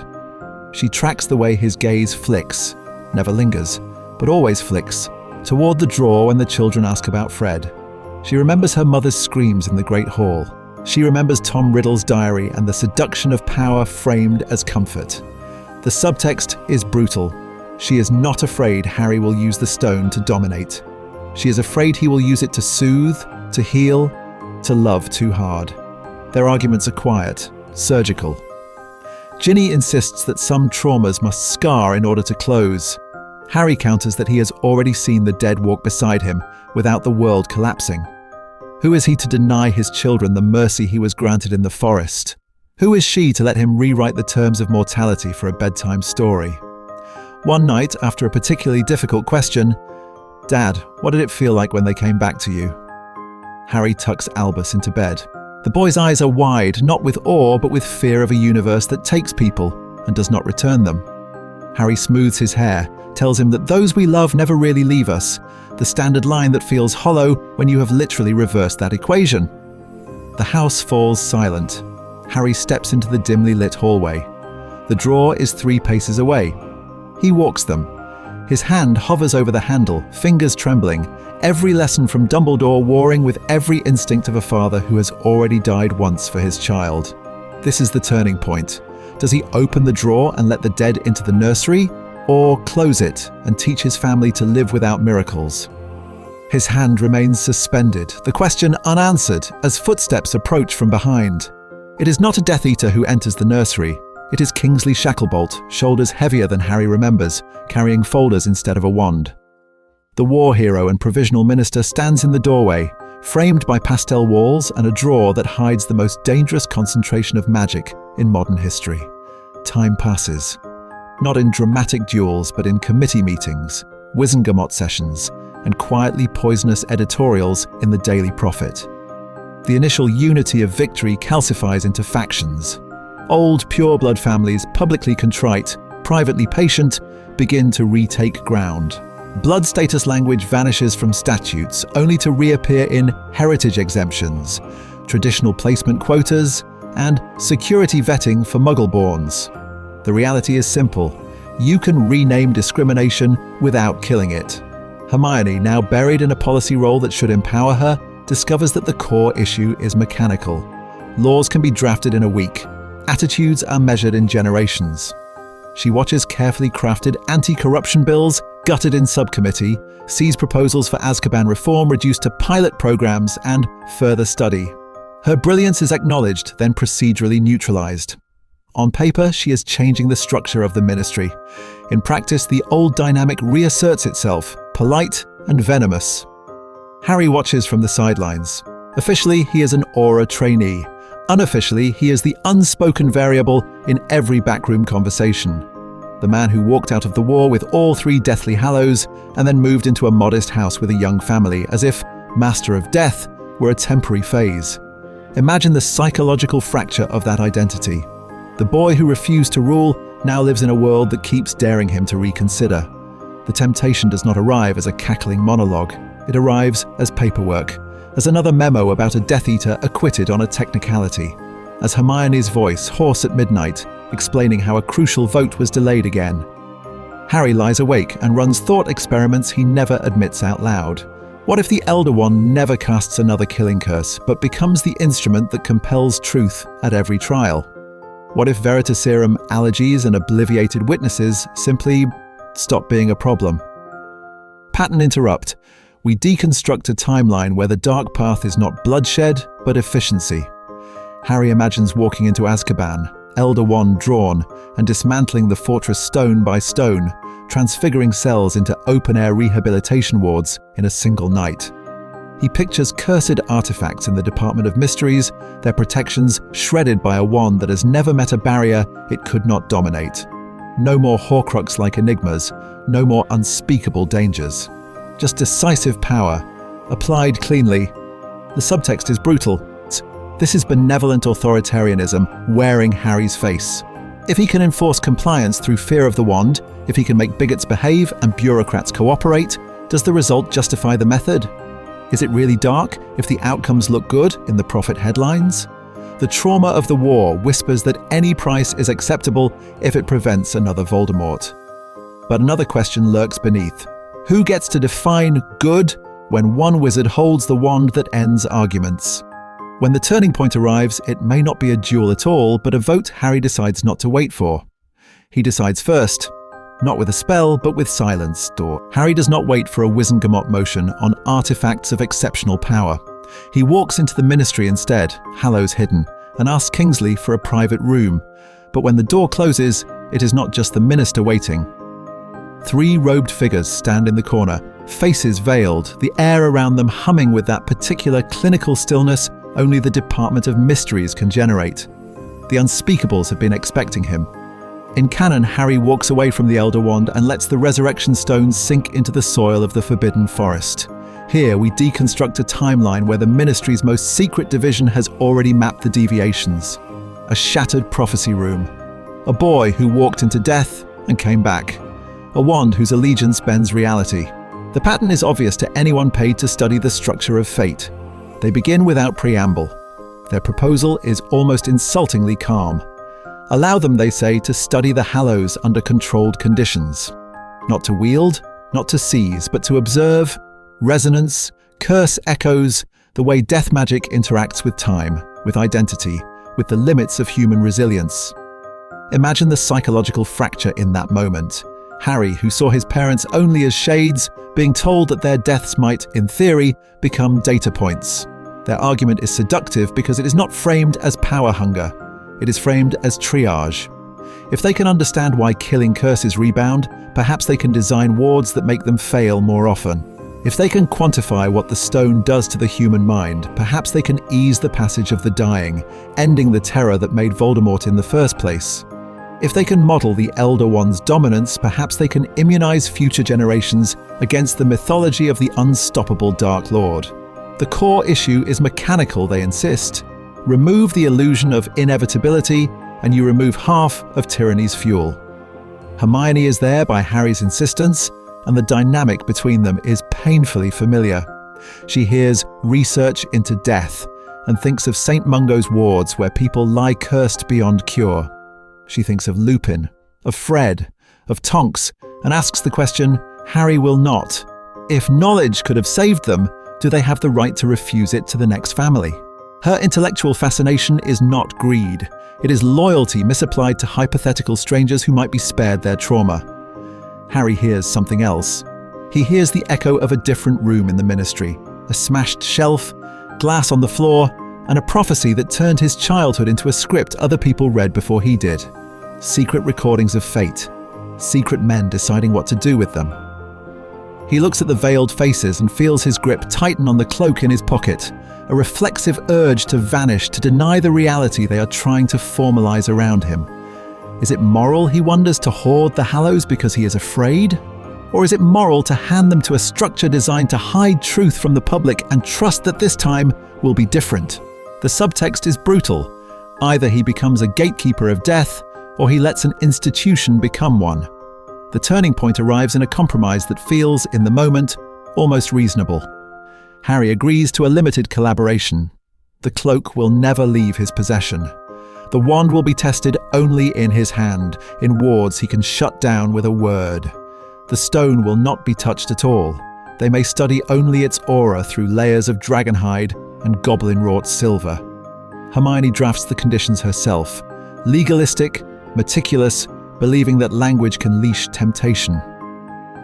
She tracks the way his gaze flicks, never lingers, but always flicks, toward the drawer when the children ask about Fred. She remembers her mother's screams in the Great Hall. She remembers Tom Riddle's diary and the seduction of power framed as comfort. The subtext is brutal. She is not afraid Harry will use the stone to dominate. She is afraid he will use it to soothe, to heal, to love too hard. Their arguments are quiet, surgical. Ginny insists that some traumas must scar in order to close. Harry counters that he has already seen the dead walk beside him without the world collapsing. Who is he to deny his children the mercy he was granted in the forest? Who is she to let him rewrite the terms of mortality for a bedtime story? One night, after a particularly difficult question, "Dad, what did it feel like when they came back to you?" Harry tucks Albus into bed. The boy's eyes are wide, not with awe, but with fear of a universe that takes people and does not return them. Harry smooths his hair, tells him that those we love never really leave us, the standard line that feels hollow when you have literally reversed that equation. The house falls silent. Harry steps into the dimly lit hallway. The drawer is 3 paces away. He walks them. His hand hovers over the handle, fingers trembling, every lesson from Dumbledore warring with every instinct of a father who has already died once for his child. This is the turning point. Does he open the drawer and let the dead into the nursery, or close it and teach his family to live without miracles? His hand remains suspended, the question unanswered, as footsteps approach from behind. It is not a Death Eater who enters the nursery. It is Kingsley Shacklebolt, shoulders heavier than Harry remembers, carrying folders instead of a wand. The war hero and provisional minister stands in the doorway, framed by pastel walls and a drawer that hides the most dangerous concentration of magic in modern history. Time passes. Not in dramatic duels, but in committee meetings, Wizengamot sessions, and quietly poisonous editorials in the Daily Prophet. The initial unity of victory calcifies into factions. Old pureblood families, publicly contrite, privately patient, begin to retake ground. Blood status language vanishes from statutes, only to reappear in heritage exemptions, traditional placement quotas, and security vetting for Muggle-borns. The reality is simple. You can rename discrimination without killing it. Hermione, now buried in a policy role that should empower her, discovers that the core issue is mechanical. Laws can be drafted in a week. Attitudes are measured in generations. She watches carefully crafted anti-corruption bills gutted in subcommittee, sees proposals for Azkaban reform reduced to pilot programs and further study. Her brilliance is acknowledged, then procedurally neutralized. On paper, she is changing the structure of the ministry. In practice, the old dynamic reasserts itself, polite and venomous. Harry watches from the sidelines. Officially, he is an Aura trainee. Unofficially, he is the unspoken variable in every backroom conversation. The man who walked out of the war with all 3 Deathly Hallows and then moved into a modest house with a young family, as if Master of Death were a temporary phase. Imagine the psychological fracture of that identity. The boy who refused to rule now lives in a world that keeps daring him to reconsider. The temptation does not arrive as a cackling monologue. It arrives as paperwork, as another memo about a Death Eater acquitted on a technicality, as Hermione's voice, hoarse at midnight, explaining how a crucial vote was delayed again. Harry lies awake and runs thought experiments he never admits out loud. What if the Elder One never casts another killing curse, but becomes the instrument that compels truth at every trial? What if Veritaserum allergies and obliviated witnesses simply stop being a problem? Pattern interrupt. We deconstruct a timeline where the dark path is not bloodshed, but efficiency. Harry imagines walking into Azkaban, Elder Wand drawn, and dismantling the fortress stone by stone, transfiguring cells into open-air rehabilitation wards in a single night. He pictures cursed artifacts in the Department of Mysteries, their protections shredded by a wand that has never met a barrier it could not dominate. No more Horcrux-like enigmas, no more unspeakable dangers. Just decisive power, applied cleanly. The subtext is brutal. This is benevolent authoritarianism wearing Harry's face. If he can enforce compliance through fear of the wand, if he can make bigots behave and bureaucrats cooperate, does the result justify the method? Is it really dark if the outcomes look good in the profit headlines? The trauma of the war whispers that any price is acceptable if it prevents another Voldemort. But another question lurks beneath. Who gets to define good when one wizard holds the wand that ends arguments? When the turning point arrives, it may not be a duel at all, but a vote Harry decides not to wait for. He decides first, not with a spell, but with silence. Harry does not wait for a Wizengamot motion on artifacts of exceptional power. He walks into the ministry instead, Hallows hidden, and asks Kingsley for a private room. But when the door closes, it is not just the minister waiting. 3 robed figures stand in the corner, faces veiled, the air around them humming with that particular clinical stillness only the Department of Mysteries can generate. The unspeakables have been expecting him. In canon, Harry walks away from the Elder Wand and lets the resurrection stones sink into the soil of the Forbidden Forest. Here, we deconstruct a timeline where the Ministry's most secret division has already mapped the deviations. A shattered prophecy room. A boy who walked into death and came back. A wand whose allegiance bends reality. The pattern is obvious to anyone paid to study the structure of fate. They begin without preamble. Their proposal is almost insultingly calm. Allow them, they say, to study the Hallows under controlled conditions. Not to wield, not to seize, but to observe, resonance, curse echoes, the way death magic interacts with time, with identity, with the limits of human resilience. Imagine the psychological fracture in that moment. Harry, who saw his parents only as shades, being told that their deaths might, in theory, become data points. Their argument is seductive because it is not framed as power hunger. It is framed as triage. If they can understand why killing curses rebound, perhaps they can design wards that make them fail more often. If they can quantify what the stone does to the human mind, perhaps they can ease the passage of the dying, ending the terror that made Voldemort in the first place. If they can model the Elder Wand's dominance, perhaps they can immunize future generations against the mythology of the unstoppable Dark Lord. The core issue is mechanical, they insist. Remove the illusion of inevitability, and you remove half of tyranny's fuel. Hermione is there by Harry's insistence, and the dynamic between them is painfully familiar. She hears research into death, and thinks of St. Mungo's wards where people lie cursed beyond cure. She thinks of Lupin, of Fred, of Tonks, and asks the question, Harry will not. If knowledge could have saved them, do they have the right to refuse it to the next family? Her intellectual fascination is not greed. It is loyalty misapplied to hypothetical strangers who might be spared their trauma. Harry hears something else. He hears the echo of a different room in the ministry, a smashed shelf, glass on the floor, and a prophecy that turned his childhood into a script other people read before he did. Secret recordings of fate. Secret men deciding what to do with them. He looks at the veiled faces and feels his grip tighten on the cloak in his pocket, a reflexive urge to vanish, to deny the reality they are trying to formalize around him. Is it moral, he wonders, to hoard the Hallows because he is afraid? Or is it moral to hand them to a structure designed to hide truth from the public and trust that this time will be different? The subtext is brutal. Either he becomes a gatekeeper of death, or he lets an institution become one. The turning point arrives in a compromise that feels, in the moment, almost reasonable. Harry agrees to a limited collaboration. The cloak will never leave his possession. The wand will be tested only in his hand, in wards he can shut down with a word. The stone will not be touched at all. They may study only its aura through layers of dragonhide and goblin-wrought silver. Hermione drafts the conditions herself, legalistic, meticulous, believing that language can leash temptation.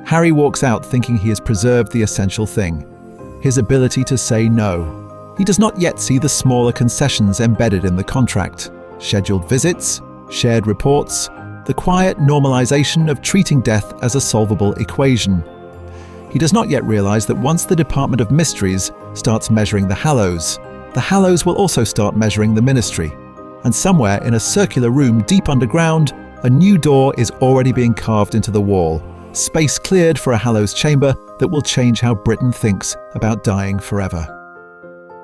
Harry walks out thinking he has preserved the essential thing, his ability to say no. He does not yet see the smaller concessions embedded in the contract. Scheduled visits, shared reports, the quiet normalization of treating death as a solvable equation. He does not yet realize that once the Department of Mysteries starts measuring the Hallows will also start measuring the Ministry. And somewhere in a circular room deep underground, A new door is already being carved into the wall, space cleared for a Hallows chamber that will change how Britain thinks about dying forever.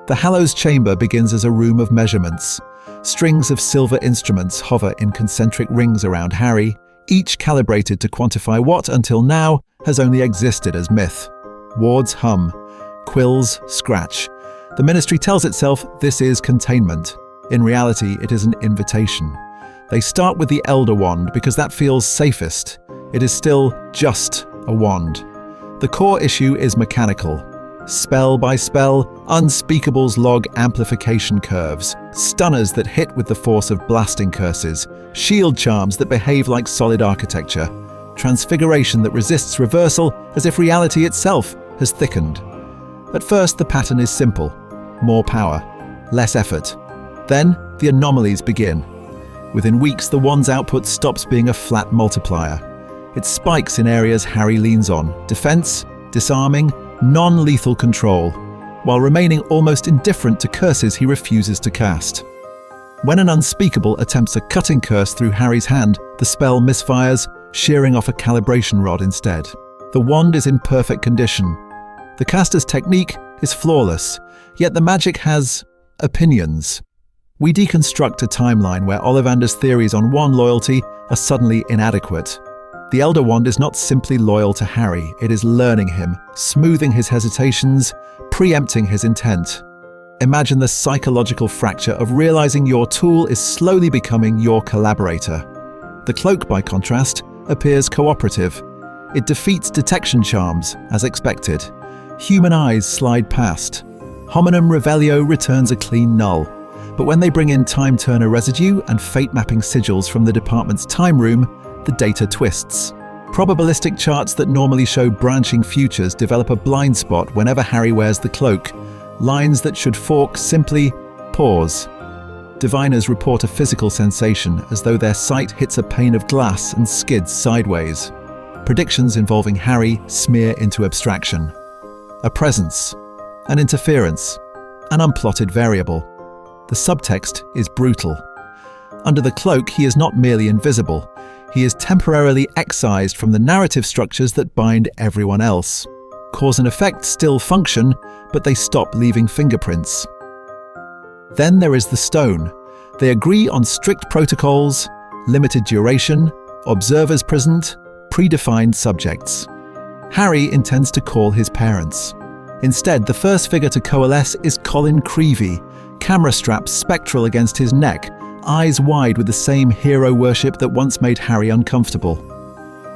The Hallows chamber begins as a room of measurements. Strings of silver instruments hover in concentric rings around Harry, each calibrated to quantify what, until now, has only existed as myth. Wards hum. Quills scratch. The Ministry tells itself this is containment. In reality, it is an invitation. They start with the Elder Wand because that feels safest. It is still just a wand. The core issue is mechanical. Spell by spell, Unspeakables log amplification curves, stunners that hit with the force of blasting curses, shield charms that behave like solid architecture, transfiguration that resists reversal as if reality itself has thickened. At first, the pattern is simple. More power, less effort. Then, the anomalies begin. Within weeks, the wand's output stops being a flat multiplier. It spikes in areas Harry leans on: defense, disarming, non-lethal control, while remaining almost indifferent to curses he refuses to cast. When an unspeakable attempts a cutting curse through Harry's hand, the spell misfires, shearing off a calibration rod instead. The wand is in perfect condition. The caster's technique is flawless, yet the magic has opinions. We deconstruct a timeline where Ollivander's theories on wand loyalty are suddenly inadequate. The Elder Wand is not simply loyal to Harry, it is learning him, smoothing his hesitations, preempting his intent. Imagine the psychological fracture of realizing your tool is slowly becoming your collaborator. The cloak, by contrast, appears cooperative. It defeats detection charms, as expected. Human eyes slide past. Hominum Revelio returns a clean null. But when they bring in time turner residue and fate-mapping sigils from the department's time room, the data twists. Probabilistic charts that normally show branching futures develop a blind spot whenever Harry wears the cloak. Lines that should fork simply pause. Diviners report a physical sensation as though their sight hits a pane of glass and skids sideways. Predictions involving Harry smear into abstraction. A presence, an interference, an unplotted variable. The subtext is brutal. Under the cloak, he is not merely invisible. He is temporarily excised from the narrative structures that bind everyone else. Cause and effect still function, but they stop leaving fingerprints. Then there is the stone. They agree on strict protocols, limited duration, observers present, predefined subjects. Harry intends to call his parents. Instead, the first figure to coalesce is Colin Creevey, camera straps spectral against his neck, eyes wide with the same hero worship that once made Harry uncomfortable.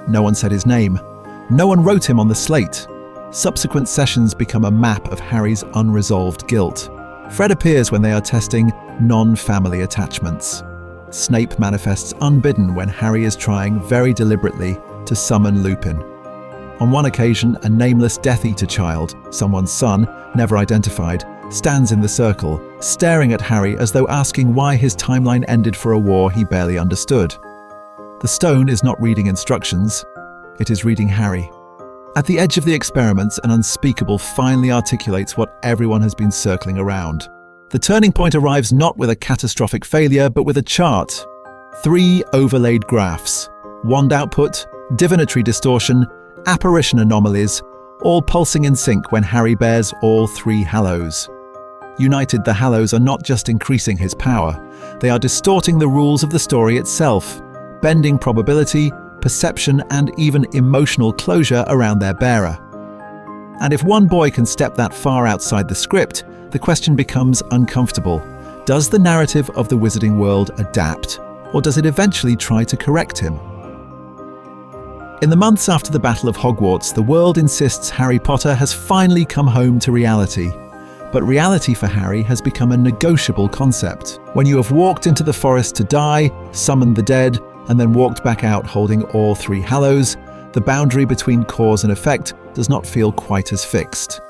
No one said his name. No one wrote him on the slate. Subsequent sessions become a map of Harry's unresolved guilt. Fred appears when they are testing non-family attachments. Snape manifests unbidden when Harry is trying very deliberately to summon Lupin. On one occasion, a nameless Death Eater child, someone's son, never identified, stands in the circle, staring at Harry as though asking why his timeline ended for a war he barely understood. The stone is not reading instructions, it is reading Harry. At the edge of the experiments, an unspeakable finally articulates what everyone has been circling around. The turning point arrives not with a catastrophic failure, but with a chart. 3 overlaid graphs. Wand output, divinatory distortion, apparition anomalies, all pulsing in sync when Harry bears all 3 Hallows. United, the Hallows are not just increasing his power, they are distorting the rules of the story itself, bending probability, perception, and even emotional closure around their bearer. And if one boy can step that far outside the script, the question becomes uncomfortable. Does the narrative of the wizarding world adapt, or does it eventually try to correct him? In the months after the Battle of Hogwarts, the world insists Harry Potter has finally come home to reality. But reality for Harry has become a negotiable concept. When you have walked into the forest to die, summoned the dead, and then walked back out holding all 3 Hallows, the boundary between cause and effect does not feel quite as fixed.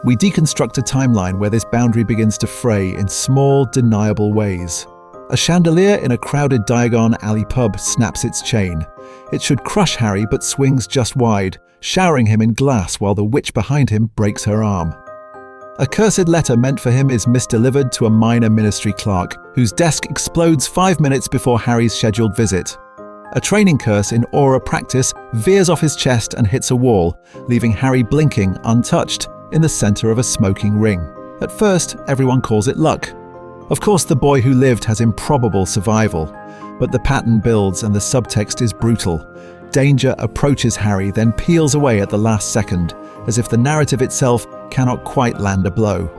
We deconstruct a timeline where this boundary begins to fray in small, deniable ways. A chandelier in a crowded Diagon Alley pub snaps its chain. It should crush Harry but swings just wide, showering him in glass while the witch behind him breaks her arm. A cursed letter meant for him is misdelivered to a minor ministry clerk, whose desk explodes 5 minutes before Harry's scheduled visit. A training curse in aura practice veers off his chest and hits a wall, leaving Harry blinking untouched in the center of a smoking ring. At first, everyone calls it luck. Of course, the boy who lived has improbable survival, but the pattern builds and the subtext is brutal. Danger approaches Harry, then peels away at the last second, as if the narrative itself cannot quite land a blow.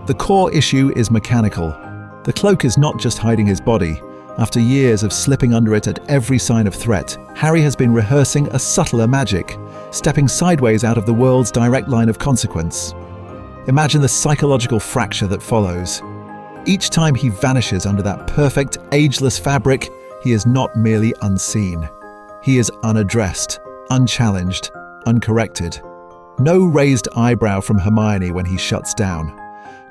The core issue is mechanical. The cloak is not just hiding his body. After years of slipping under it at every sign of threat, Harry has been rehearsing a subtler magic, stepping sideways out of the world's direct line of consequence. Imagine the psychological fracture that follows. Each time he vanishes under that perfect, ageless fabric, he is not merely unseen. He is unaddressed, unchallenged, uncorrected. No raised eyebrow from Hermione when he shuts down.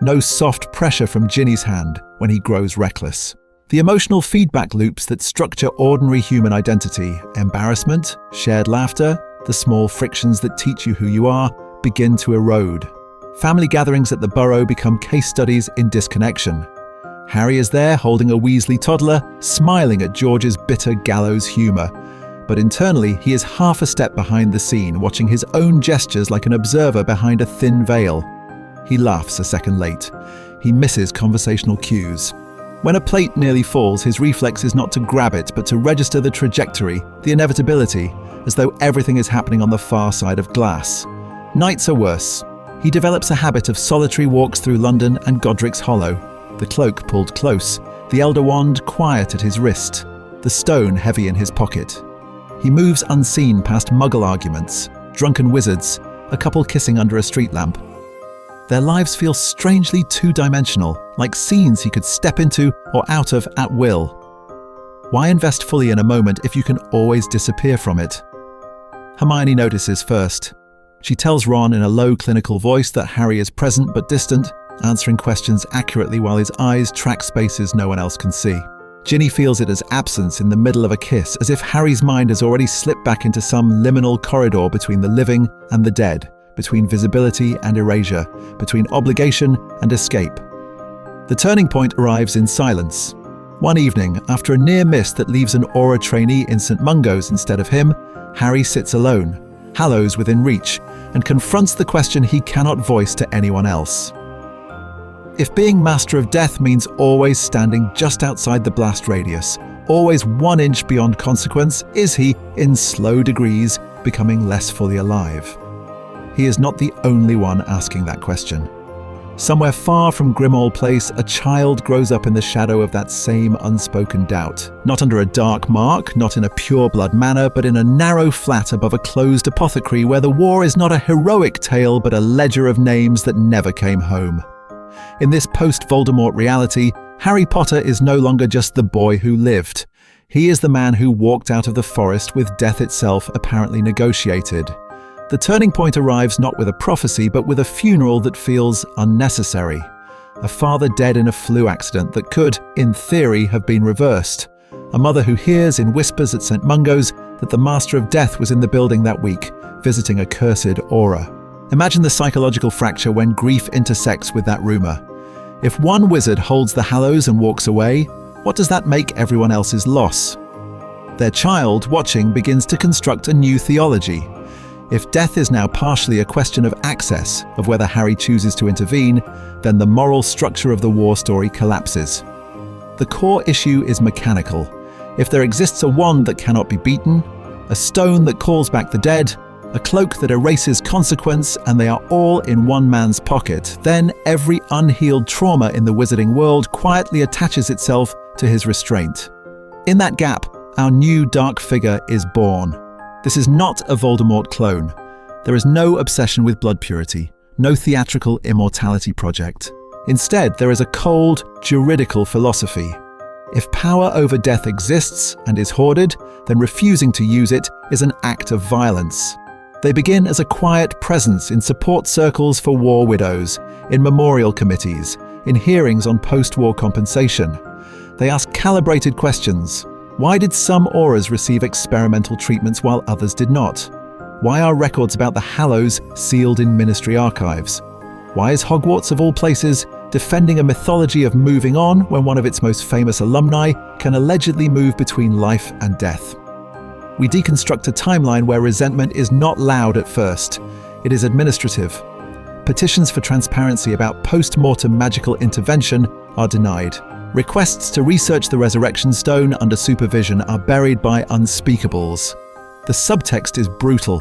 No soft pressure from Ginny's hand when he grows reckless. The emotional feedback loops that structure ordinary human identity, embarrassment, shared laughter, the small frictions that teach you who you are, begin to erode. Family gatherings at the Burrow become case studies in disconnection. Harry is there holding a Weasley toddler, smiling at George's bitter gallows humour. But internally, he is half a step behind the scene, watching his own gestures like an observer behind a thin veil. He laughs a second late. He misses conversational cues. When a plate nearly falls, his reflex is not to grab it, but to register the trajectory, the inevitability, as though everything is happening on the far side of glass. Nights are worse. He develops a habit of solitary walks through London and Godric's Hollow, the cloak pulled close, the Elder Wand quiet at his wrist, the stone heavy in his pocket. He moves unseen past Muggle arguments, drunken wizards, a couple kissing under a street lamp. Their lives feel strangely two-dimensional, like scenes he could step into or out of at will. Why invest fully in a moment if you can always disappear from it? Hermione notices first. She tells Ron in a low clinical voice that Harry is present but distant, answering questions accurately while his eyes track spaces no one else can see. Ginny feels it as absence in the middle of a kiss, as if Harry's mind has already slipped back into some liminal corridor between the living and the dead, between visibility and erasure, between obligation and escape. The turning point arrives in silence. One evening, after a near miss that leaves an Aura trainee in St. Mungo's instead of him, Harry sits alone, Hallows within reach, and confronts the question he cannot voice to anyone else. If being Master of Death means always standing just outside the blast radius, always 1 inch beyond consequence, is he, in slow degrees, becoming less fully alive? He is not the only one asking that question. Somewhere far from Grimmauld Place, a child grows up in the shadow of that same unspoken doubt. Not under a dark mark, not in a pure-blood manor, but in a narrow flat above a closed apothecary where the war is not a heroic tale but a ledger of names that never came home. In this post-Voldemort reality, Harry Potter is no longer just the boy who lived. He is the man who walked out of the forest with death itself apparently negotiated. The turning point arrives not with a prophecy, but with a funeral that feels unnecessary. A father dead in a flu accident that could, in theory, have been reversed. A mother who hears in whispers at St. Mungo's that the Master of Death was in the building that week, visiting a cursed aura. Imagine the psychological fracture when grief intersects with that rumour. If one wizard holds the Hallows and walks away, what does that make everyone else's loss? Their child, watching, begins to construct a new theology. If death is now partially a question of access, of whether Harry chooses to intervene, then the moral structure of the war story collapses. The core issue is mechanical. If there exists a wand that cannot be beaten, a stone that calls back the dead, a cloak that erases consequence, and they are all in one man's pocket, then every unhealed trauma in the wizarding world quietly attaches itself to his restraint. In that gap, our new dark figure is born. This is not a Voldemort clone. There is no obsession with blood purity, no theatrical immortality project. Instead, there is a cold, juridical philosophy. If power over death exists and is hoarded, then refusing to use it is an act of violence. They begin as a quiet presence in support circles for war widows, in memorial committees, in hearings on post-war compensation. They ask calibrated questions. Why did some auras receive experimental treatments while others did not? Why are records about the Hallows sealed in ministry archives? Why is Hogwarts, of all places, defending a mythology of moving on when one of its most famous alumni can allegedly move between life and death? we deconstruct a timeline where resentment is not loud at first. It is administrative. Petitions for transparency about post-mortem magical intervention are denied. Requests to research the Resurrection Stone under supervision are buried by unspeakables. The subtext is brutal.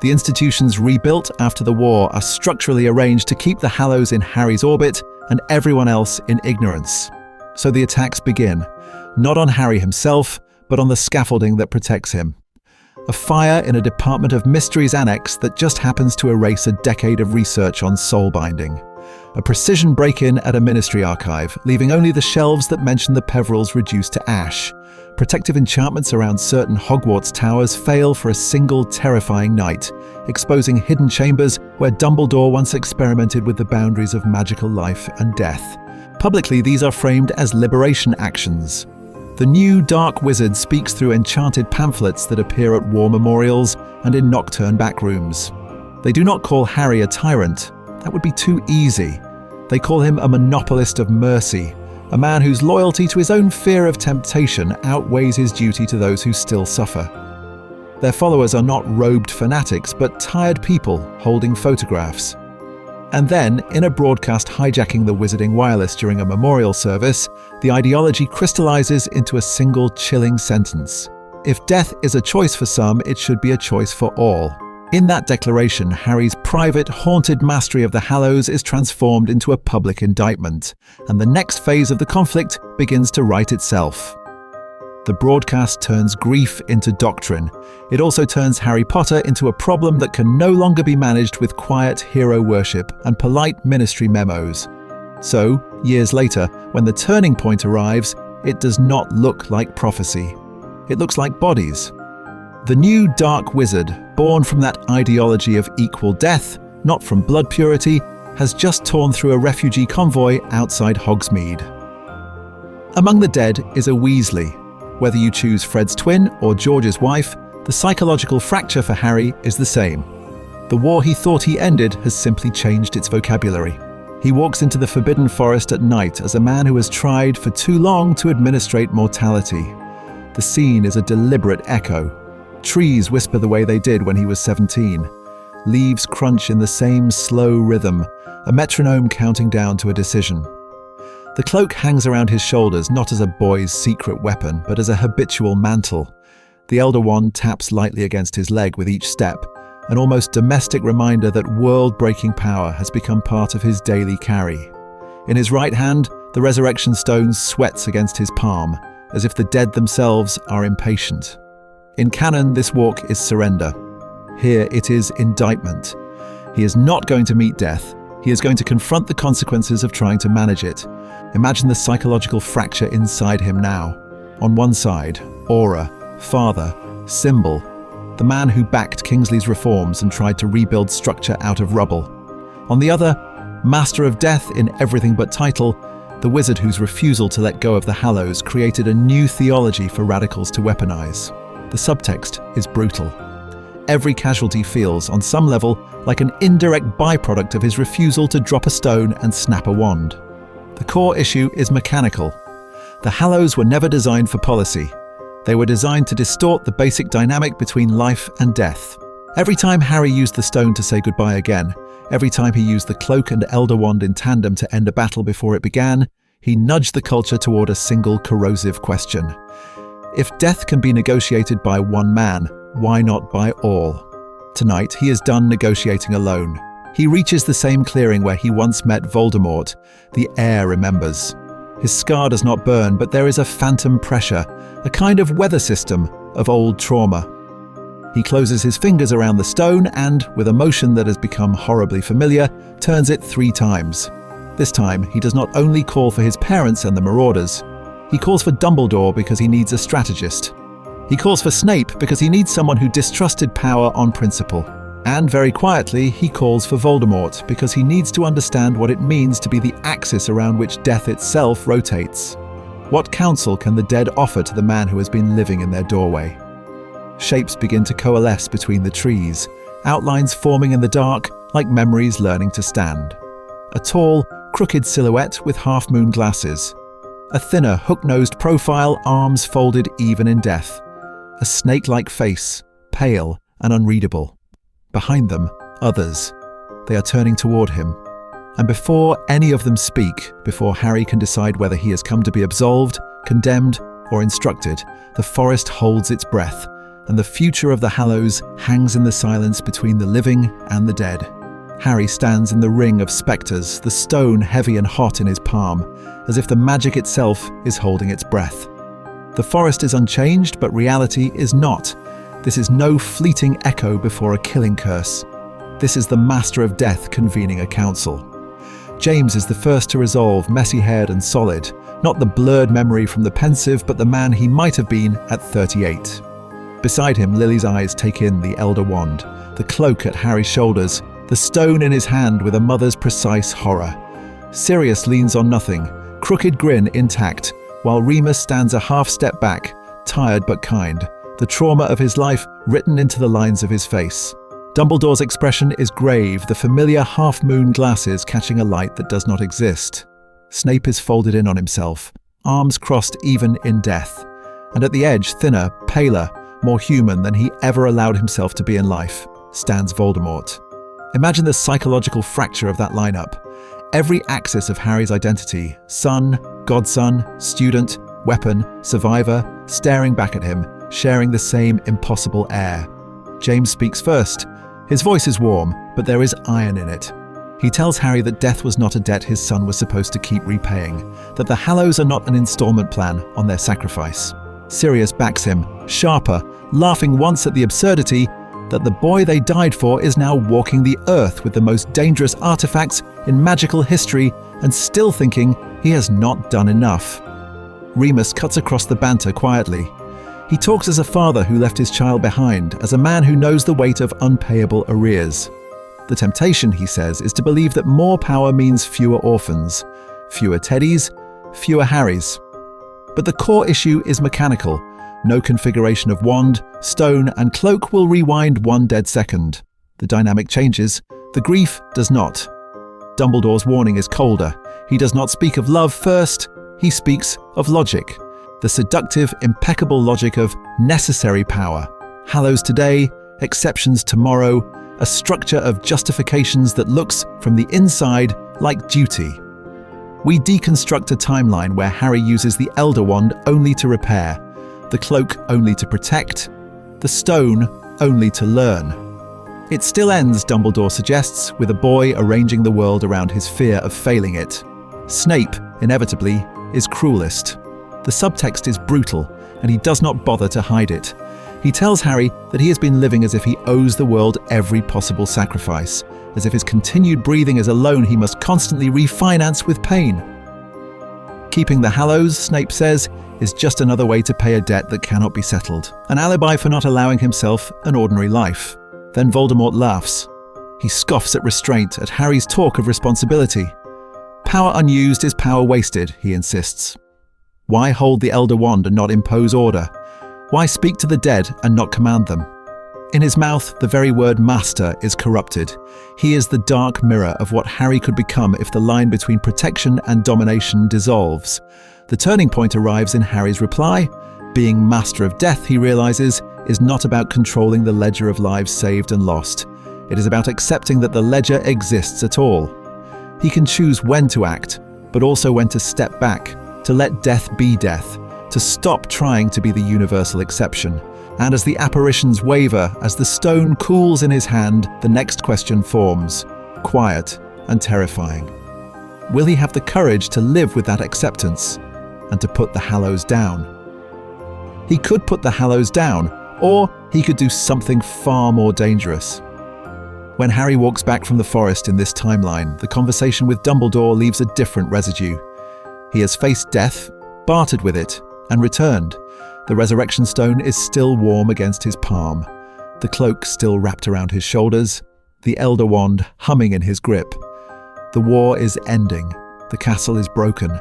The institutions rebuilt after the war are structurally arranged to keep the Hallows in Harry's orbit and everyone else in ignorance. So the attacks begin, not on Harry himself, but on the scaffolding that protects him. A fire in a Department of Mysteries annex that just happens to erase a decade of research on soul binding. A precision break-in at a ministry archive, leaving only the shelves that mention the Peverils reduced to ash. Protective enchantments around certain Hogwarts towers fail for a single terrifying night, exposing hidden chambers where Dumbledore once experimented with the boundaries of magical life and death. Publicly, these are framed as liberation actions. The new Dark Wizard speaks through enchanted pamphlets that appear at war memorials and in nocturne backrooms. They do not call Harry a tyrant. That would be too easy. They call him a monopolist of mercy, a man whose loyalty to his own fear of temptation outweighs his duty to those who still suffer. Their followers are not robed fanatics, but tired people holding photographs. And then, in a broadcast hijacking the Wizarding wireless during a memorial service, the ideology crystallizes into a single chilling sentence. If death is a choice for some, it should be a choice for all. In that declaration, Harry's private, haunted mastery of the Hallows is transformed into a public indictment, and the next phase of the conflict begins to write itself. The broadcast turns grief into doctrine. It also turns Harry Potter into a problem that can no longer be managed with quiet hero worship and polite ministry memos. So, years later, when the turning point arrives, it does not look like prophecy. It looks like bodies. The new Dark Wizard, born from that ideology of equal death, not from blood purity, has just torn through a refugee convoy outside Hogsmeade. Among the dead is a Weasley. Whether you choose Fred's twin or George's wife, the psychological fracture for Harry is the same. The war he thought he ended has simply changed its vocabulary. He walks into the Forbidden Forest at night as a man who has tried for too long to administrate mortality. The scene is a deliberate echo. Trees whisper the way they did when he was 17. Leaves crunch in the same slow rhythm, a metronome counting down to a decision. The cloak hangs around his shoulders not as a boy's secret weapon, but as a habitual mantle. The Elder Wand taps lightly against his leg with each step, an almost domestic reminder that world-breaking power has become part of his daily carry. In his right hand, the Resurrection Stone sweats against his palm, as if the dead themselves are impatient. In canon, this walk is surrender. Here it is indictment. He is not going to meet death. He is going to confront the consequences of trying to manage it. Imagine the psychological fracture inside him now. On one side, Aura, father, symbol, the man who backed Kingsley's reforms and tried to rebuild structure out of rubble. On the other, master of death in everything but title, the wizard whose refusal to let go of the Hallows created a new theology for radicals to weaponize. The subtext is brutal. Every casualty feels, on some level, like an indirect byproduct of his refusal to drop a stone and snap a wand. The core issue is mechanical. The Hallows were never designed for policy. They were designed to distort the basic dynamic between life and death. Every time Harry used the stone to say goodbye again, every time he used the cloak and Elder Wand in tandem to end a battle before it began, he nudged the culture toward a single corrosive question. If death can be negotiated by one man, why not by all? Tonight, he is done negotiating alone. He reaches the same clearing where he once met Voldemort. The air remembers. His scar does not burn, but there is a phantom pressure, a kind of weather system of old trauma. He closes his fingers around the stone and, with a motion that has become horribly familiar, turns it 3 times. This time, he does not only call for his parents and the Marauders. He calls for Dumbledore because he needs a strategist. He calls for Snape because he needs someone who distrusted power on principle. And very quietly, he calls for Voldemort because he needs to understand what it means to be the axis around which death itself rotates. What counsel can the dead offer to the man who has been living in their doorway? Shapes begin to coalesce between the trees, outlines forming in the dark like memories learning to stand. A tall, crooked silhouette with half-moon glasses. A thinner, hook-nosed profile, arms folded even in death. a snake-like face, pale and unreadable. Behind them, others. They are turning toward him. And before any of them speak, before Harry can decide whether he has come to be absolved, condemned, or instructed, the forest holds its breath, and the future of the Hallows hangs in the silence between the living and the dead. Harry stands in the ring of spectres, the stone heavy and hot in his palm, as if the magic itself is holding its breath. The forest is unchanged, but reality is not. This is no fleeting echo before a killing curse. This is the Master of Death convening a council. James is the first to resolve, messy-haired and solid, not the blurred memory from the pensive, but the man he might have been at 38. Beside him, Lily's eyes take in the Elder Wand, the cloak at Harry's shoulders, the stone in his hand with a mother's precise horror. Sirius leans on nothing, crooked grin intact, while Remus stands a half step back, tired but kind, the trauma of his life written into the lines of his face. Dumbledore's expression is grave, the familiar half-moon glasses catching a light that does not exist. Snape is folded in on himself, arms crossed even in death. And at the edge, thinner, paler, more human than he ever allowed himself to be in life, stands Voldemort. Imagine the psychological fracture of that lineup. Every axis of Harry's identity, son, godson, student, weapon, survivor, staring back at him, sharing the same impossible air. James speaks first. His voice is warm, but there is iron in it. He tells Harry that death was not a debt his son was supposed to keep repaying, that the Hallows are not an installment plan on their sacrifice. Sirius backs him, sharper, laughing once at the absurdity that the boy they died for is now walking the earth with the most dangerous artifacts in magical history and still thinking he has not done enough. Remus cuts across the banter quietly. He talks as a father who left his child behind, as a man who knows the weight of unpayable arrears. The temptation, he says, is to believe that more power means fewer orphans, fewer Teddys, fewer Harrys. But the core issue is mechanical. No configuration of wand, stone, and cloak will rewind one dead second. The dynamic changes, the grief does not. Dumbledore's warning is colder. He does not speak of love first, he speaks of logic. The seductive, impeccable logic of necessary power. Hallows today, exceptions tomorrow, a structure of justifications that looks, from the inside, like duty. We deconstruct a timeline where Harry uses the Elder Wand only to repair, the cloak only to protect, the stone only to learn. It still ends, Dumbledore suggests, with a boy arranging the world around his fear of failing it. Snape, inevitably, is cruelest. The subtext is brutal, and he does not bother to hide it. He tells Harry that he has been living as if he owes the world every possible sacrifice, as if his continued breathing is a loan he must constantly refinance with pain. Keeping the Hallows, Snape says, is just another way to pay a debt that cannot be settled, an alibi for not allowing himself an ordinary life. Then Voldemort laughs. He scoffs at Restraint, at Harry's talk of responsibility. Power unused is power wasted, he insists. Why hold the Elder Wand and not impose order? Why speak to the dead and not command them? In his mouth, the very word master is corrupted. He is the dark mirror of what Harry could become if the line between protection and domination dissolves. The turning point arrives in Harry's reply. Being Master of Death, he realizes, is not about controlling the ledger of lives saved and lost. It is about accepting that the ledger exists at all. He can choose when to act, but also when to step back, to let death be death, to stop trying to be the universal exception. And as the apparitions waver, as the stone cools in his hand, the next question forms, quiet and terrifying. Will he have the courage to live with that acceptance and to put the Hallows down? He could put the Hallows down, or he could do something far more dangerous. When Harry walks back from the forest in this timeline, the conversation with Dumbledore leaves a different residue. He has faced death, bartered with it, and returned. The resurrection stone is still warm against his palm, the cloak still wrapped around his shoulders, the Elder Wand humming in his grip. The war is ending, the castle is broken,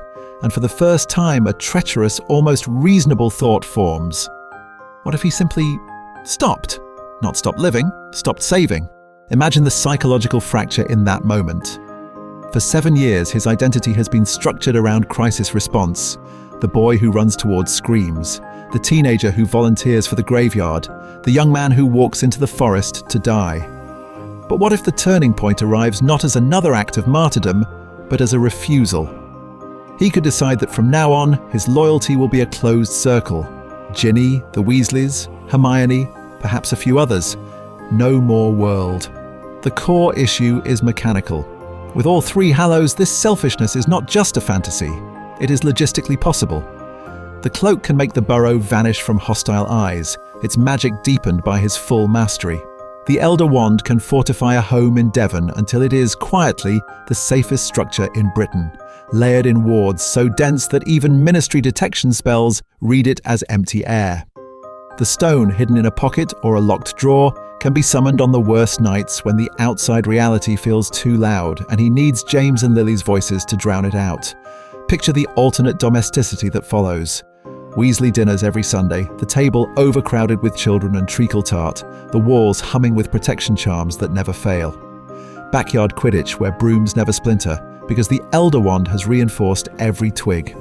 and for the first time a treacherous, almost reasonable thought forms. What if he simply stopped? Not stopped living, stopped saving. Imagine the psychological fracture in that moment. For 7 years, his identity has been structured around crisis response, the boy who runs towards screams, the teenager who volunteers for the graveyard, the young man who walks into the forest to die. But what if the turning point arrives not as another act of martyrdom, but as a refusal? He could decide that from now on, his loyalty will be a closed circle. Ginny, the Weasleys, Hermione, perhaps a few others. No more world. The core issue is mechanical. With all three Hallows, this selfishness is not just a fantasy. It is logistically possible. The cloak can make the burrow vanish from hostile eyes, its magic deepened by his full mastery. The Elder Wand can fortify a home in Devon until it is, quietly, the safest structure in Britain, layered in wards so dense that even ministry detection spells read it as empty air. The stone hidden in a pocket or a locked drawer can be summoned on the worst nights when the outside reality feels too loud and he needs James and Lily's voices to drown it out. Picture the alternate domesticity that follows. Weasley dinners every Sunday, the table overcrowded with children and treacle tart, the walls humming with protection charms that never fail. Backyard Quidditch where brooms never splinter, because the Elder Wand has reinforced every twig.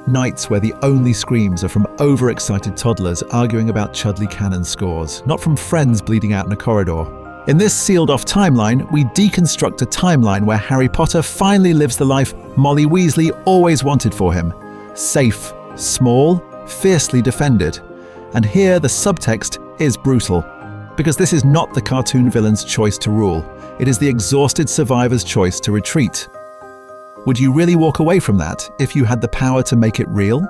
Nights where the only screams are from overexcited toddlers arguing about Chudley Cannon scores, not from friends bleeding out in a corridor. In this sealed-off timeline, we deconstruct a timeline where Harry Potter finally lives the life Molly Weasley always wanted for him. Safe, small, fiercely defended. And here the subtext is brutal. Because this is not the cartoon villain's choice to rule. It is the exhausted survivor's choice to retreat. Would you really walk away from that if you had the power to make it real?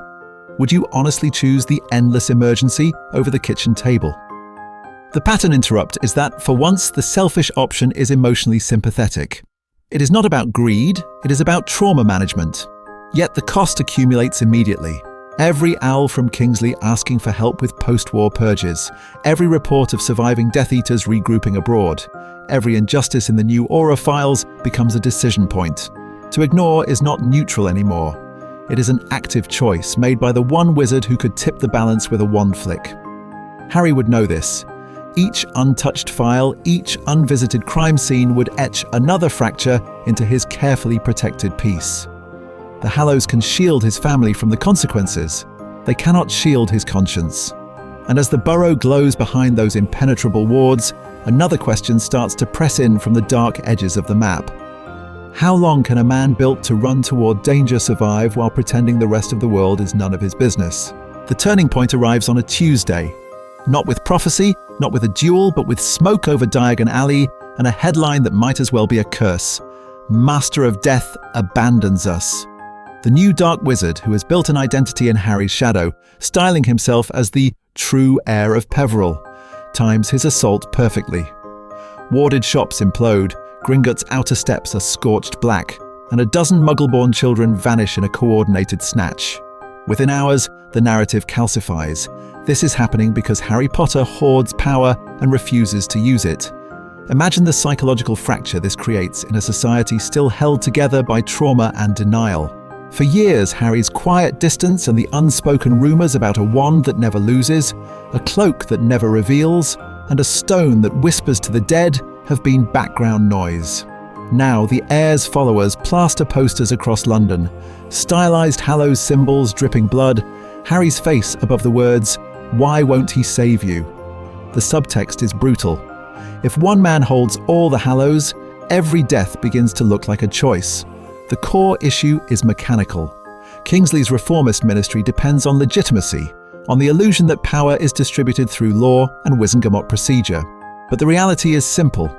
Would you honestly choose the endless emergency over the kitchen table? The pattern interrupt is that, for once, the selfish option is emotionally sympathetic. It is not about greed, it is about trauma management. Yet the cost accumulates immediately. Every owl from Kingsley asking for help with post-war purges, every report of surviving Death Eaters regrouping abroad, every injustice in the new Aura files becomes a decision point. To ignore is not neutral anymore. It is an active choice made by the one wizard who could tip the balance with a wand flick. Harry would know this. Each untouched file, each unvisited crime scene would etch another fracture into his carefully protected peace. The Hallows can shield his family from the consequences. They cannot shield his conscience. And as the burrow glows behind those impenetrable wards, another question starts to press in from the dark edges of the map. How long can a man built to run toward danger survive while pretending the rest of the world is none of his business? The turning point arrives on a Tuesday. Not with prophecy, not with a duel, but with smoke over Diagon Alley and a headline that might as well be a curse. Master of Death abandons us. The new Dark Wizard who has built an identity in Harry's shadow, styling himself as the true heir of Peveril, times his assault perfectly. Warded shops implode, Gringotts' outer steps are scorched black, and a dozen Muggle-born children vanish in a coordinated snatch. Within hours, the narrative calcifies. This is happening because Harry Potter hoards power and refuses to use it. Imagine the psychological fracture this creates in a society still held together by trauma and denial. For years, Harry's quiet distance and the unspoken rumours about a wand that never loses, a cloak that never reveals, and a stone that whispers to the dead have been background noise. Now the heir's followers plaster posters across London, stylised Hallows symbols dripping blood, Harry's face above the words, "Why won't he save you?" The subtext is brutal. If one man holds all the Hallows, every death begins to look like a choice. The core issue is mechanical. Kingsley's reformist ministry depends on legitimacy, on the illusion that power is distributed through law and Wizengamot procedure. But the reality is simple.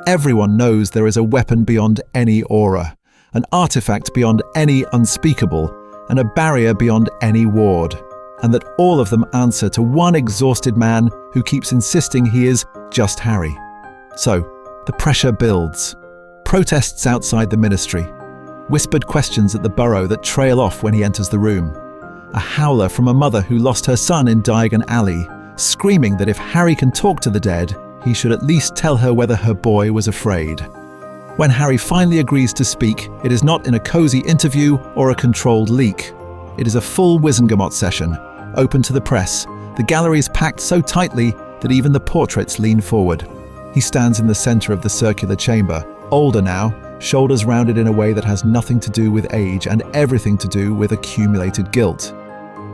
Everyone knows there is a weapon beyond any aura, an artifact beyond any unspeakable, and a barrier beyond any ward, and that all of them answer to one exhausted man who keeps insisting he is just Harry. So, the pressure builds. Protests outside the ministry. Whispered questions at the burrow that trail off when he enters the room. A howler from a mother who lost her son in Diagon Alley, screaming that if Harry can talk to the dead, he should at least tell her whether her boy was afraid. When Harry finally agrees to speak, it is not in a cozy interview or a controlled leak. It is a full Wizengamot session, open to the press, the galleries packed so tightly that even the portraits lean forward. He stands in the center of the circular chamber, older now, shoulders rounded in a way that has nothing to do with age and everything to do with accumulated guilt.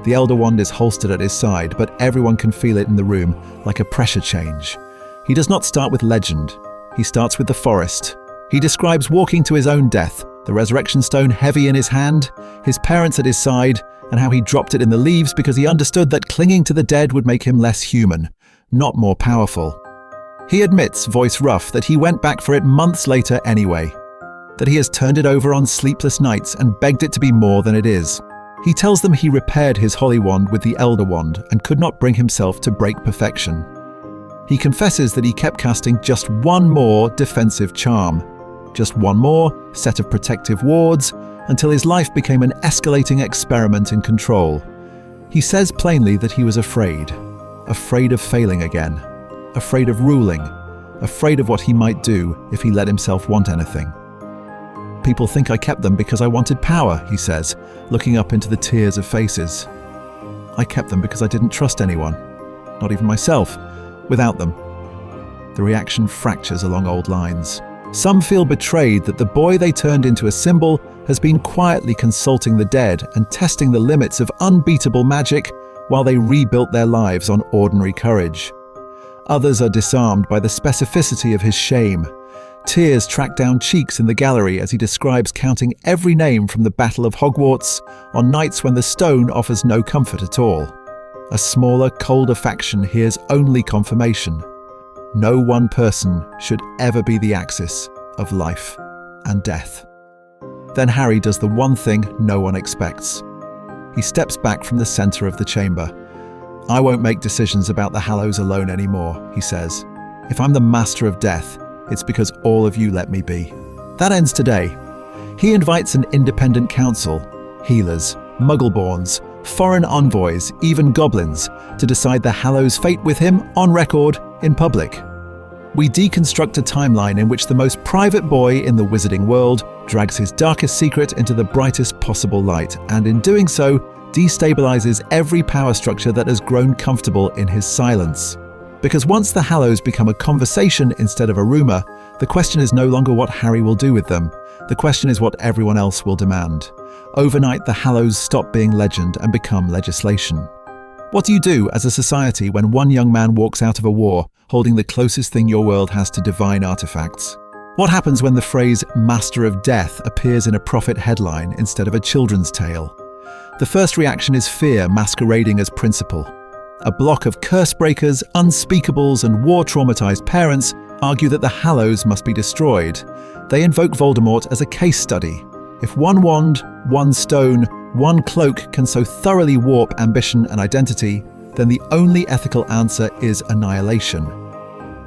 The Elder Wand is holstered at his side, but everyone can feel it in the room, like a pressure change. He does not start with legend. He starts with the forest. He describes walking to his own death, the resurrection stone heavy in his hand, his parents at his side, and how he dropped it in the leaves because he understood that clinging to the dead would make him less human, not more powerful. He admits, voice rough, that he went back for it months later anyway, that he has turned it over on sleepless nights and begged it to be more than it is. He tells them he repaired his holy wand with the Elder Wand and could not bring himself to break perfection. He confesses that he kept casting just one more defensive charm, just one more set of protective wards, until his life became an escalating experiment in control. He says plainly that he was afraid of failing again, afraid of ruling, afraid of what he might do if he let himself want anything. People think I kept them because I wanted power, he says, looking up into the tiers of faces. I kept them because I didn't trust anyone, not even myself, without them. The reaction fractures along old lines. Some feel betrayed that the boy they turned into a symbol has been quietly consulting the dead and testing the limits of unbeatable magic while they rebuilt their lives on ordinary courage. Others are disarmed by the specificity of his shame. Tears track down cheeks in the gallery as he describes counting every name from the Battle of Hogwarts on nights when the stone offers no comfort at all. A smaller, colder faction hears only confirmation. No one person should ever be the axis of life and death. Then Harry does the one thing no one expects. He steps back from the center of the chamber. I won't make decisions about the Hallows alone anymore, he says. If I'm the master of death, it's because all of you let me be. That ends today. He invites an independent council, healers, muggleborns, foreign envoys, even goblins, to decide the Hallows' fate with him on record in public. We deconstruct a timeline in which the most private boy in the wizarding world drags his darkest secret into the brightest possible light, and in doing so, destabilizes every power structure that has grown comfortable in his silence. Because once the Hallows become a conversation instead of a rumor, the question is no longer what Harry will do with them. The question is what everyone else will demand. Overnight, the Hallows stop being legend and become legislation. What do you do as a society when one young man walks out of a war holding the closest thing your world has to divine artifacts? What happens when the phrase Master of Death appears in a profit headline instead of a children's tale? The first reaction is fear masquerading as principle. A block of curse breakers, unspeakables, and war-traumatized parents argue that the Hallows must be destroyed. They invoke Voldemort as a case study. If one wand, one stone, one cloak can so thoroughly warp ambition and identity, then the only ethical answer is annihilation.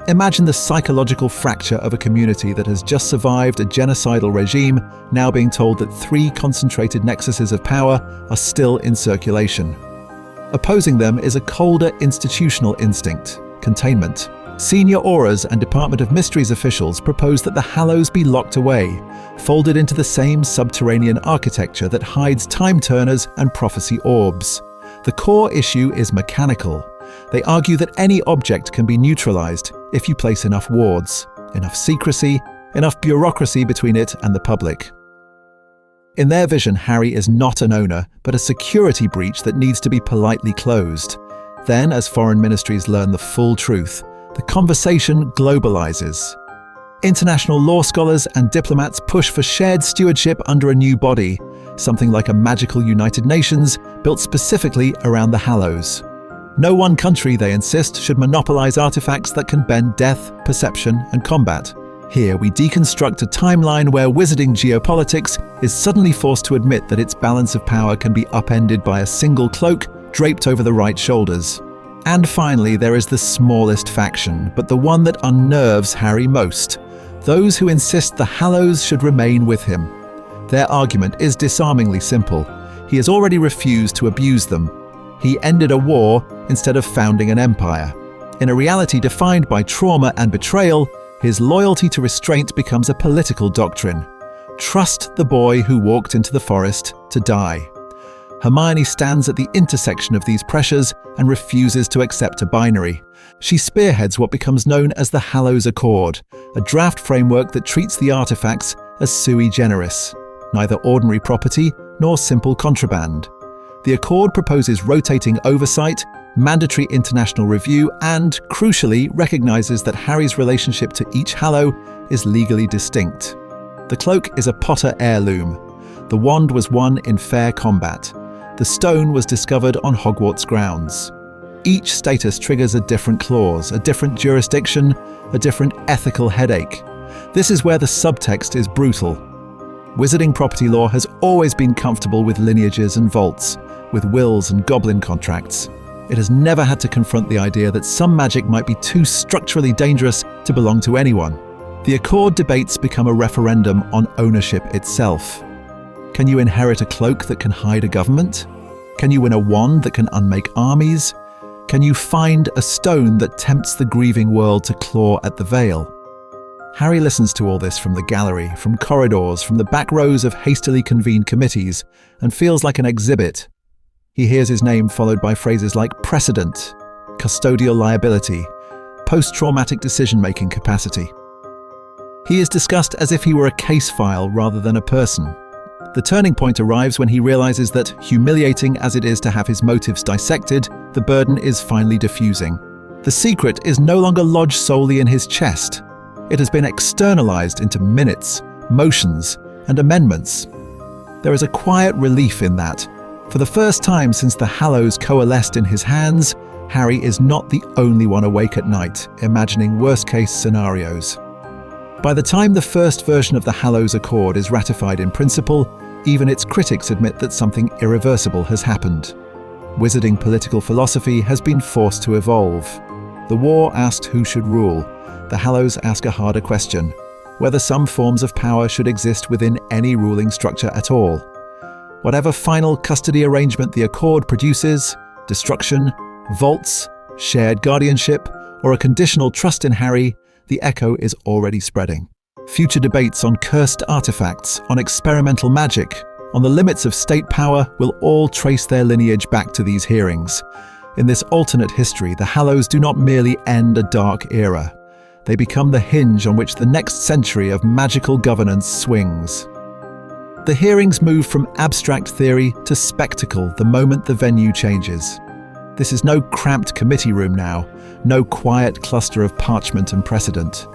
Imagine the psychological fracture of a community that has just survived a genocidal regime, now being told that 3 concentrated nexuses of power are still in circulation. Opposing them is a colder institutional instinct, containment. Senior Auras and Department of Mysteries officials propose that the Hallows be locked away, folded into the same subterranean architecture that hides time turners and prophecy orbs. The core issue is mechanical. They argue that any object can be neutralized if you place enough wards, enough secrecy, enough bureaucracy between it and the public. In their vision, Harry is not an owner, but a security breach that needs to be politely closed. Then, as foreign ministries learn the full truth, the conversation globalizes. International law scholars and diplomats push for shared stewardship under a new body, something like a magical United Nations built specifically around the Hallows. No one country, they insist, should monopolize artifacts that can bend death, perception, and combat. Here we deconstruct a timeline where wizarding geopolitics is suddenly forced to admit that its balance of power can be upended by a single cloak draped over the right shoulders. And finally, there is the smallest faction, but the one that unnerves Harry most. Those who insist the Hallows should remain with him. Their argument is disarmingly simple. He has already refused to abuse them. He ended a war instead of founding an empire. In a reality defined by trauma and betrayal, his loyalty to Restraint becomes a political doctrine. Trust the boy who walked into the forest to die. Hermione stands at the intersection of these pressures and refuses to accept a binary. She spearheads what becomes known as the Hallows Accord, a draft framework that treats the artifacts as sui generis, neither ordinary property nor simple contraband. The Accord proposes rotating oversight, mandatory international review, and, crucially, recognizes that Harry's relationship to each Hallow is legally distinct. The cloak is a Potter heirloom. The wand was won in fair combat. The stone was discovered on Hogwarts grounds. Each status triggers a different clause, a different jurisdiction, a different ethical headache. This is where the subtext is brutal. Wizarding property law has always been comfortable with lineages and vaults, with wills and goblin contracts. It has never had to confront the idea that some magic might be too structurally dangerous to belong to anyone. The Accord debates become a referendum on ownership itself. Can you inherit a cloak that can hide a government? Can you win a wand that can unmake armies? Can you find a stone that tempts the grieving world to claw at the veil? Harry listens to all this from the gallery, from corridors, from the back rows of hastily convened committees, and feels like an exhibit. He hears his name followed by phrases like precedent, custodial liability, post-traumatic decision-making capacity. He is discussed as if he were a case file rather than a person. The turning point arrives when he realizes that, humiliating as it is to have his motives dissected, the burden is finally diffusing. The secret is no longer lodged solely in his chest. It has been externalized into minutes, motions, and amendments. There is a quiet relief in that. For the first time since the Hallows coalesced in his hands, Harry is not the only one awake at night, imagining worst-case scenarios. By the time the first version of the Hallows Accord is ratified in principle, even its critics admit that something irreversible has happened. Wizarding political philosophy has been forced to evolve. The war asked who should rule. The Hallows ask a harder question: whether some forms of power should exist within any ruling structure at all. Whatever final custody arrangement the Accord produces, destruction, vaults, shared guardianship, or a conditional trust in Harry, the echo is already spreading. Future debates on cursed artifacts, on experimental magic, on the limits of state power will all trace their lineage back to these hearings. In this alternate history, the Hallows do not merely end a dark era. They become the hinge on which the next century of magical governance swings. The hearings move from abstract theory to spectacle the moment the venue changes. This is no cramped committee room now, no quiet cluster of parchment and precedent.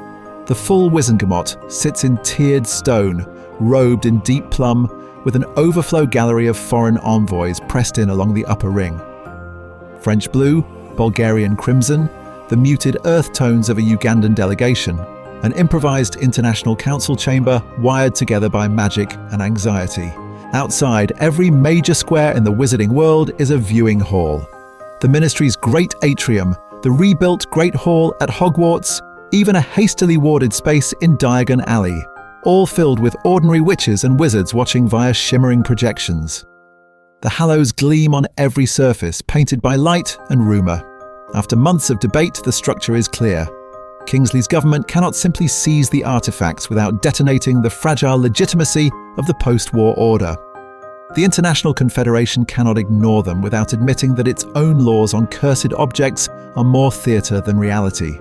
The full Wizengamot sits in tiered stone, robed in deep plum, with an overflow gallery of foreign envoys pressed in along the upper ring. French blue, Bulgarian crimson, the muted earth tones of a Ugandan delegation, an improvised international council chamber wired together by magic and anxiety. Outside, every major square in the wizarding world is a viewing hall. The Ministry's great atrium, the rebuilt Great Hall at Hogwarts, even a hastily warded space in Diagon Alley, all filled with ordinary witches and wizards watching via shimmering projections. The Hallows gleam on every surface, painted by light and rumour. After months of debate, the structure is clear. Kingsley's government cannot simply seize the artifacts without detonating the fragile legitimacy of the post-war order. The International Confederation cannot ignore them without admitting that its own laws on cursed objects are more theatre than reality.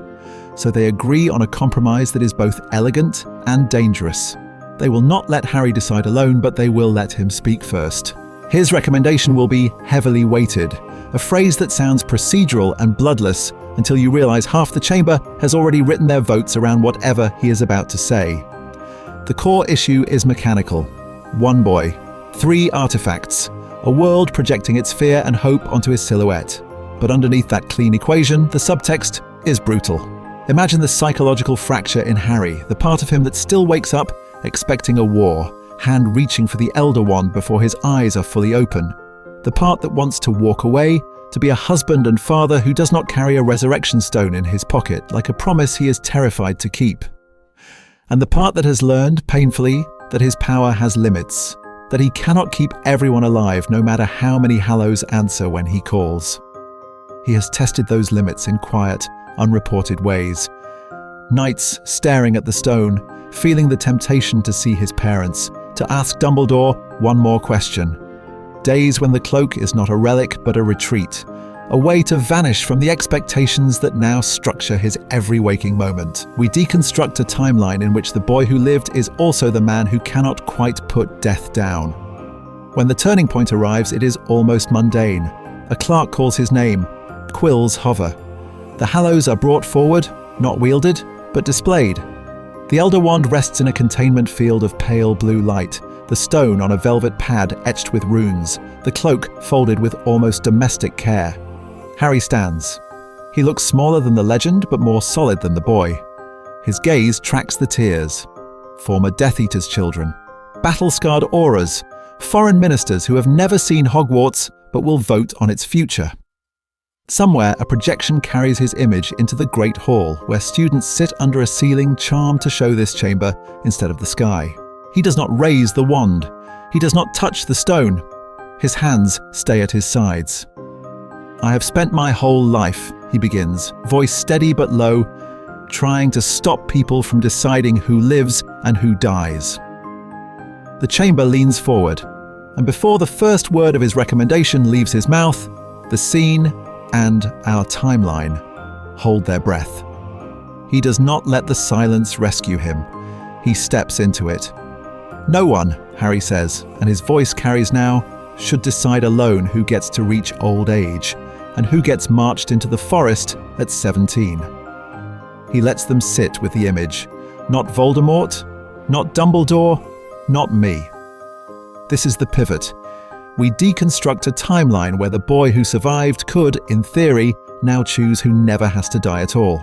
So they agree on a compromise that is both elegant and dangerous. They will not let Harry decide alone, but they will let him speak first. His recommendation will be heavily weighted, a phrase that sounds procedural and bloodless until you realise half the chamber has already written their votes around whatever he is about to say. The core issue is mechanical. One boy, 3 artifacts, a world projecting its fear and hope onto his silhouette. But underneath that clean equation, the subtext is brutal. Imagine the psychological fracture in Harry, the part of him that still wakes up expecting a war, hand reaching for the Elder Wand before his eyes are fully open. The part that wants to walk away, to be a husband and father who does not carry a resurrection stone in his pocket, like a promise he is terrified to keep. And the part that has learned, painfully, that his power has limits, that he cannot keep everyone alive no matter how many Hallows answer when he calls. He has tested those limits in quiet, unreported ways. Nights staring at the stone, feeling the temptation to see his parents, to ask Dumbledore one more question. Days when the cloak is not a relic but a retreat, a way to vanish from the expectations that now structure his every waking moment. We deconstruct a timeline in which the boy who lived is also the man who cannot quite put death down. When the turning point arrives, it is almost mundane. A clerk calls his name. Quills hover. The Hallows are brought forward, not wielded, but displayed. The Elder Wand rests in a containment field of pale blue light, the stone on a velvet pad etched with runes, the cloak folded with almost domestic care. Harry stands. He looks smaller than the legend, but more solid than the boy. His gaze tracks the tears. Former Death Eater's children. Battle-scarred auras. Foreign ministers who have never seen Hogwarts, but will vote on its future. Somewhere, a projection carries his image into the Great Hall, where students sit under a ceiling charmed to show this chamber instead of the sky. He does not raise the wand. He does not touch the stone. His hands stay at his sides. "I have spent my whole life," he begins, voice steady but low, "trying to stop people from deciding who lives and who dies." The chamber leans forward, and before the first word of his recommendation leaves his mouth, the scene and our timeline hold their breath. He does not let the silence rescue him. He steps into it. "No one," Harry says, and his voice carries now, "should decide alone who gets to reach old age, and who gets marched into the forest at 17. He lets them sit with the image. Not Voldemort, not Dumbledore, not me. This is the pivot. We deconstruct a timeline where the boy who survived could, in theory, now choose who never has to die at all.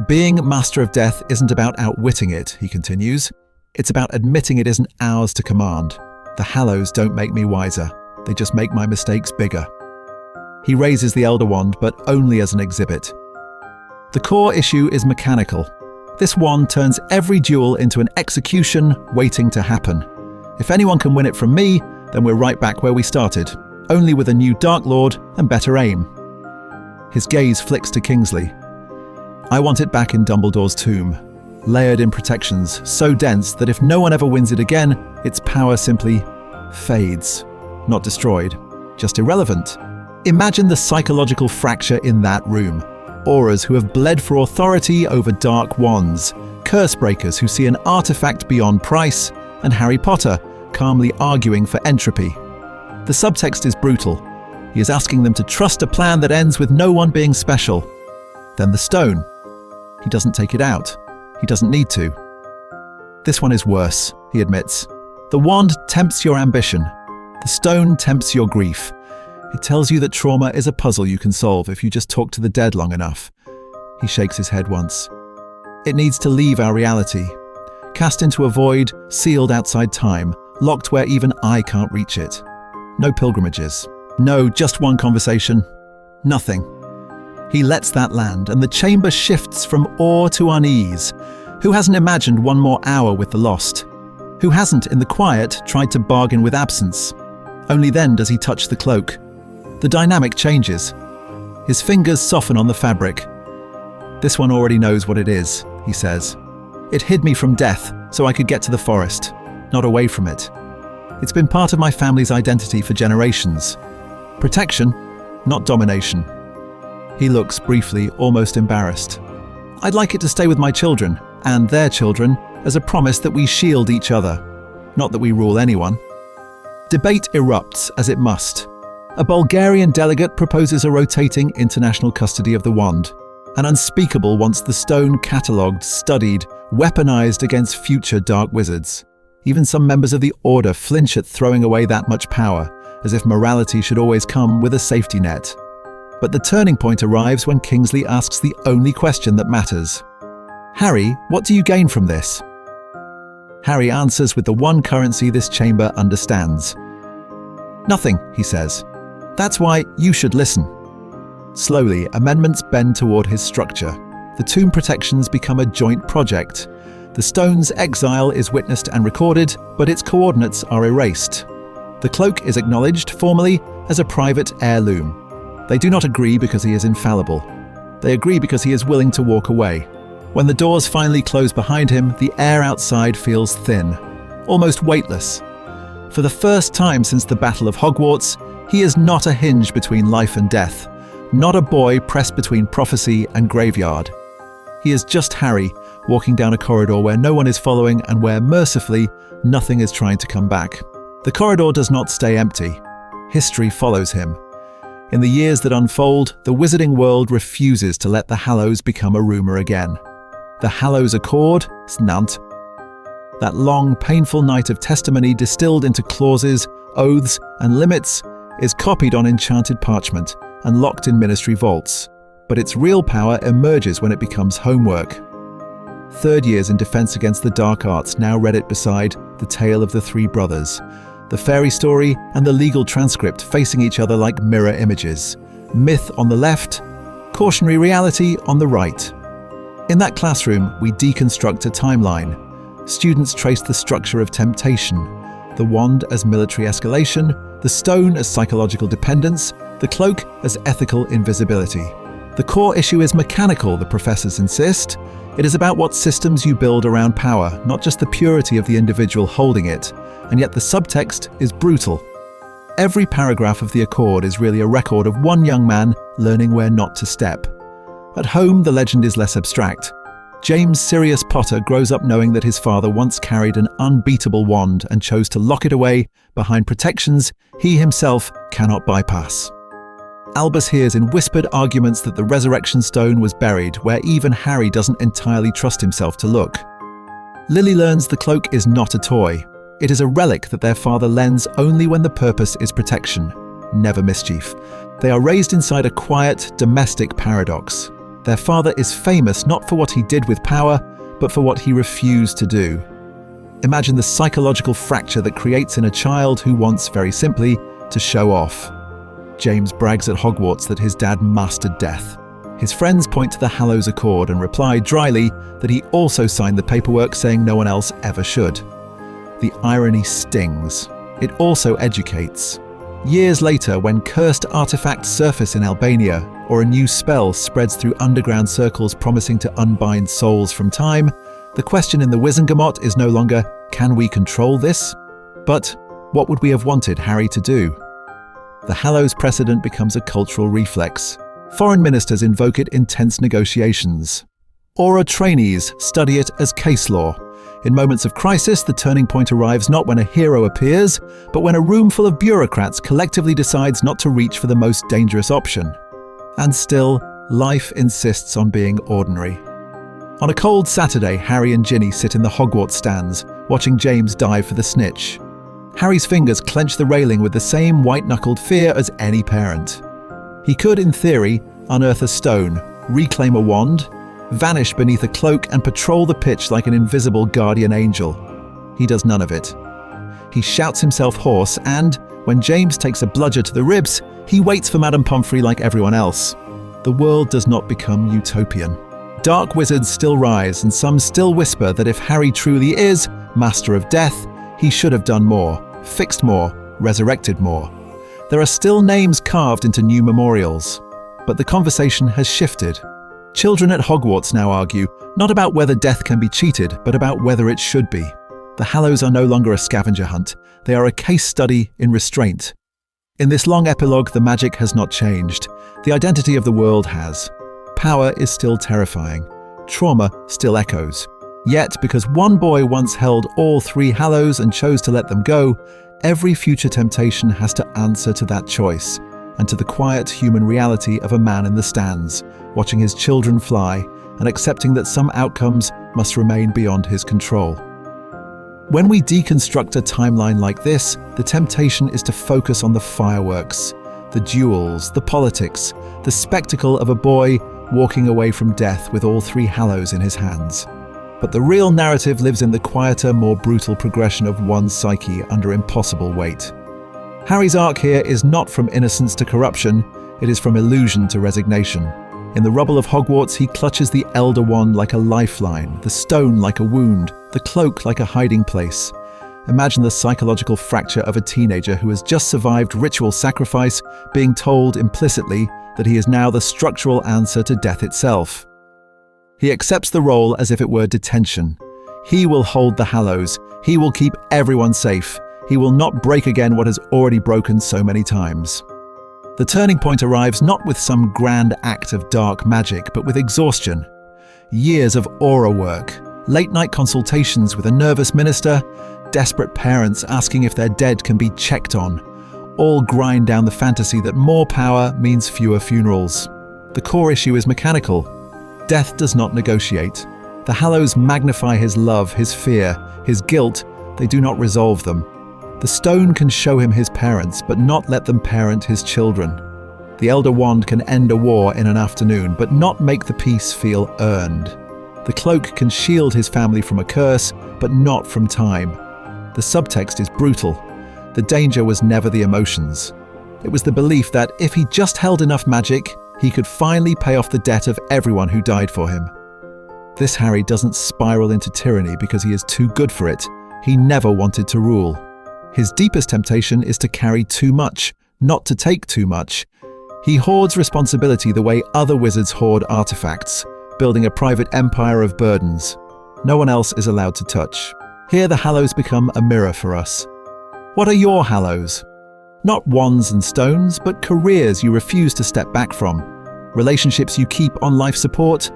Being Master of Death isn't about outwitting it, he continues. It's about admitting it isn't ours to command. The Hallows don't make me wiser. They just make my mistakes bigger. He raises the Elder Wand, but only as an exhibit. The core issue is mechanical. This wand turns every duel into an execution waiting to happen. If anyone can win it from me, then we're right back where we started, only with a new Dark Lord and better aim. His gaze flicks to Kingsley. "I want it back in Dumbledore's tomb, layered in protections so dense that if no one ever wins it again, its power simply fades. Not destroyed, just irrelevant. Imagine the psychological fracture in that room. Auras who have bled for authority over dark wands, curse breakers who see an artifact beyond price, and Harry Potter calmly arguing for entropy. The subtext is brutal. He is asking them to trust a plan that ends with no one being special. Then the stone. He doesn't take it out. He doesn't need to. This one is worse, he admits. The wand tempts your ambition. The stone tempts your grief. It tells you that trauma is a puzzle you can solve if you just talk to the dead long enough. He shakes his head once. It needs to leave our reality. Cast into a void, sealed outside time, locked where even I can't reach it. No pilgrimages. No, just one conversation. Nothing. He lets that land, and the chamber shifts from awe to unease. Who hasn't imagined one more hour with the lost? Who hasn't, in the quiet, tried to bargain with absence? Only then does he touch the cloak. The dynamic changes. His fingers soften on the fabric. "This one already knows what it is," he says. "It hid me from death, so I could get to the forest, not away from it. It's been part of my family's identity for generations. Protection, not domination." He looks briefly, almost embarrassed. "I'd like it to stay with my children, and their children, as a promise that we shield each other, not that we rule anyone." Debate erupts, as it must. A Bulgarian delegate proposes a rotating international custody of the wand. An unspeakable wants the stone catalogued, studied, weaponized against future dark wizards. Even some members of the Order flinch at throwing away that much power, as if morality should always come with a safety net. But the turning point arrives when Kingsley asks the only question that matters. "Harry, what do you gain from this?" Harry answers with the one currency this chamber understands. "Nothing," he says. "That's why you should listen." Slowly, amendments bend toward his structure. The tomb protections become a joint project. The stone's exile is witnessed and recorded, but its coordinates are erased. The cloak is acknowledged formally as a private heirloom. They do not agree because he is infallible. They agree because he is willing to walk away. When the doors finally close behind him, the air outside feels thin, almost weightless. For the first time since the Battle of Hogwarts, he is not a hinge between life and death, not a boy pressed between prophecy and graveyard. He is just Harry, walking down a corridor where no one is following and where, mercifully, nothing is trying to come back. The corridor does not stay empty. History follows him. In the years that unfold, the wizarding world refuses to let the Hallows become a rumor again. The Hallows Accord, Snant. That long, painful night of testimony distilled into clauses, oaths, and limits is copied on enchanted parchment and locked in ministry vaults. But its real power emerges when it becomes homework. Third years in defense against the dark arts now read it beside the tale of the three brothers, the fairy story and the legal transcript facing each other like mirror images. Myth on the left, cautionary reality on the right. In that classroom, we deconstruct a timeline. Students trace the structure of temptation, the wand as military escalation, the stone as psychological dependence, the cloak as ethical invisibility. The core issue is mechanical, the professors insist. It is about what systems you build around power, not just the purity of the individual holding it. And yet the subtext is brutal. Every paragraph of the Accord is really a record of one young man learning where not to step. At home, the legend is less abstract. James Sirius Potter grows up knowing that his father once carried an unbeatable wand and chose to lock it away behind protections he himself cannot bypass. Albus hears in whispered arguments that the resurrection stone was buried where even Harry doesn't entirely trust himself to look. Lily learns the cloak is not a toy. It is a relic that their father lends only when the purpose is protection, never mischief. They are raised inside a quiet, domestic paradox. Their father is famous not for what he did with power, but for what he refused to do. Imagine the psychological fracture that creates in a child who wants, very simply, to show off. James brags at Hogwarts that his dad mastered death. His friends point to the Hallows Accord and reply dryly that he also signed the paperwork saying no one else ever should. The irony stings. It also educates. Years later, when cursed artifacts surface in Albania, or a new spell spreads through underground circles promising to unbind souls from time, the question in the Wizengamot is no longer, can we control this? But, what would we have wanted Harry to do? The Hallows precedent becomes a cultural reflex. Foreign ministers invoke it in tense negotiations. Aurora trainees study it as case law. In moments of crisis, the turning point arrives not when a hero appears, but when a room full of bureaucrats collectively decides not to reach for the most dangerous option. And still, life insists on being ordinary. On a cold Saturday, Harry and Ginny sit in the Hogwarts stands, watching James dive for the snitch. Harry's fingers clench the railing with the same white-knuckled fear as any parent. He could, in theory, unearth a stone, reclaim a wand, vanish beneath a cloak and patrol the pitch like an invisible guardian angel. He does none of it. He shouts himself hoarse and, when James takes a bludger to the ribs, he waits for Madame Pomfrey like everyone else. The world does not become utopian. Dark wizards still rise, and some still whisper that if Harry truly is Master of Death, he should have done more, fixed more, resurrected more. There are still names carved into new memorials. But the conversation has shifted. Children at Hogwarts now argue, not about whether death can be cheated, but about whether it should be. The Hallows are no longer a scavenger hunt. They are a case study in restraint. In this long epilogue, the magic has not changed. The identity of the world has. Power is still terrifying. Trauma still echoes. Yet, because one boy once held all three Hallows and chose to let them go, every future temptation has to answer to that choice, and to the quiet human reality of a man in the stands, watching his children fly and accepting that some outcomes must remain beyond his control. When we deconstruct a timeline like this, the temptation is to focus on the fireworks, the duels, the politics, the spectacle of a boy walking away from death with all three Hallows in his hands. But the real narrative lives in the quieter, more brutal progression of one's psyche under impossible weight. Harry's arc here is not from innocence to corruption, it is from illusion to resignation. In the rubble of Hogwarts, he clutches the Elder Wand like a lifeline, the stone like a wound, the cloak like a hiding place. Imagine the psychological fracture of a teenager who has just survived ritual sacrifice, being told implicitly that he is now the structural answer to death itself. He accepts the role as if it were detention. He will hold the Hallows. He will keep everyone safe. He will not break again what has already broken so many times. The turning point arrives not with some grand act of dark magic, but with exhaustion. Years of aura work, late-night consultations with a nervous minister, desperate parents asking if their dead can be checked on. All grind down the fantasy that more power means fewer funerals. The core issue is mechanical. Death does not negotiate. The Hallows magnify his love, his fear, his guilt. They do not resolve them. The stone can show him his parents, but not let them parent his children. The Elder Wand can end a war in an afternoon, but not make the peace feel earned. The cloak can shield his family from a curse, but not from time. The subtext is brutal. The danger was never the emotions. It was the belief that if he just held enough magic, he could finally pay off the debt of everyone who died for him. This Harry doesn't spiral into tyranny because he is too good for it. He never wanted to rule. His deepest temptation is to carry too much, not to take too much. He hoards responsibility the way other wizards hoard artifacts, building a private empire of burdens. No one else is allowed to touch. Here the Hallows become a mirror for us. What are your Hallows? Not wands and stones, but careers you refuse to step back from. Relationships you keep on life support.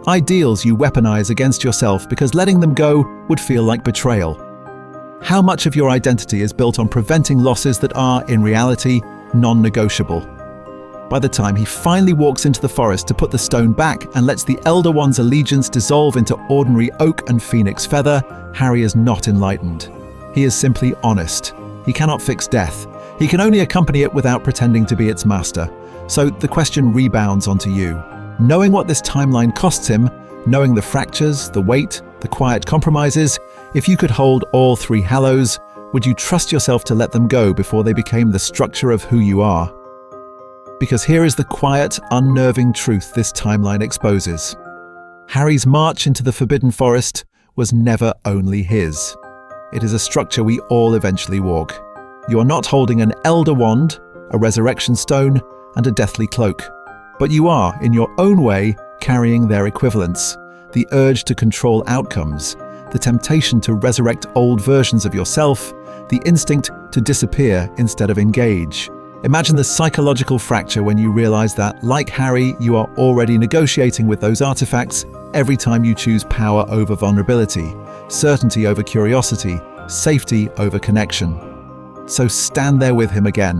Ideals you weaponize against yourself because letting them go would feel like betrayal. How much of your identity is built on preventing losses that are, in reality, non-negotiable? By the time he finally walks into the forest to put the stone back and lets the Elder One's allegiance dissolve into ordinary oak and phoenix feather, Harry is not enlightened. He is simply honest. He cannot fix death. He can only accompany it without pretending to be its master. So the question rebounds onto you. Knowing what this timeline costs him, knowing the fractures, the weight, the quiet compromises, if you could hold all three Hallows, would you trust yourself to let them go before they became the structure of who you are? Because here is the quiet, unnerving truth this timeline exposes. Harry's march into the Forbidden Forest was never only his. It is a structure we all eventually walk. You are not holding an Elder Wand, a Resurrection Stone, and a Deathly Cloak. But you are, in your own way, carrying their equivalents. The urge to control outcomes, the temptation to resurrect old versions of yourself, the instinct to disappear instead of engage. Imagine the psychological fracture when you realize that, like Harry, you are already negotiating with those artifacts every time you choose power over vulnerability, certainty over curiosity, safety over connection. So stand there with him again.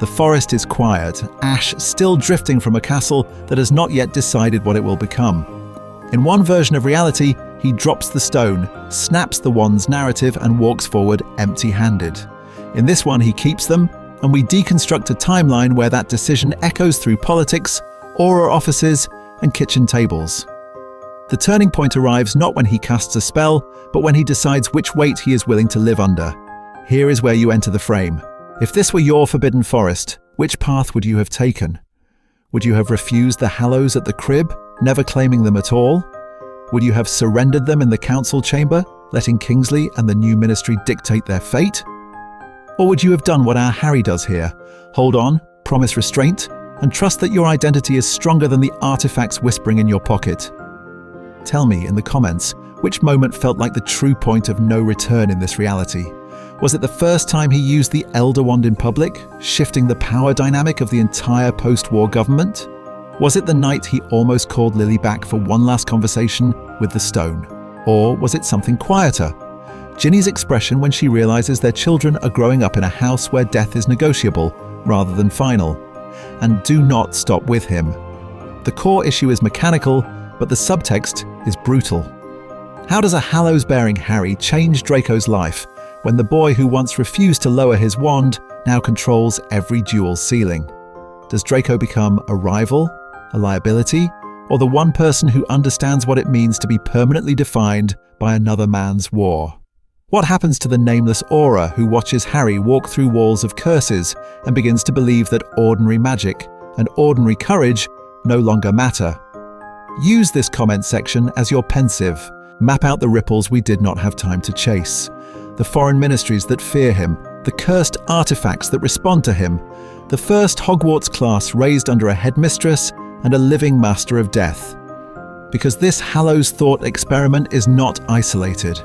The forest is quiet, ash still drifting from a castle that has not yet decided what it will become. In one version of reality, he drops the stone, snaps the wand's narrative and walks forward empty-handed. In this one, he keeps them, and we deconstruct a timeline where that decision echoes through politics, aura offices, and kitchen tables. The turning point arrives not when he casts a spell, but when he decides which weight he is willing to live under. Here is where you enter the frame. If this were your Forbidden Forest, which path would you have taken? Would you have refused the Hallows at the crib, never claiming them at all? Would you have surrendered them in the council chamber, letting Kingsley and the new ministry dictate their fate? Or would you have done what our Harry does here? Hold on, promise restraint, and trust that your identity is stronger than the artifacts whispering in your pocket? Tell me in the comments, which moment felt like the true point of no return in this reality? Was it the first time he used the Elder Wand in public, shifting the power dynamic of the entire post-war government? Was it the night he almost called Lily back for one last conversation with the stone? Or was it something quieter? Ginny's expression when she realizes their children are growing up in a house where death is negotiable rather than final. And do not stop with him. The core issue is mechanical, but the subtext is brutal. How does a Hallows-bearing Harry change Draco's life when the boy who once refused to lower his wand now controls every duel ceiling? Does Draco become a rival, a liability, or the one person who understands what it means to be permanently defined by another man's war? What happens to the nameless Aurora who watches Harry walk through walls of curses and begins to believe that ordinary magic and ordinary courage no longer matter? Use this comment section as your pensive. Map out the ripples we did not have time to chase. The foreign ministries that fear him, the cursed artifacts that respond to him, the first Hogwarts class raised under a headmistress and a living master of death. Because this Hallows thought experiment is not isolated.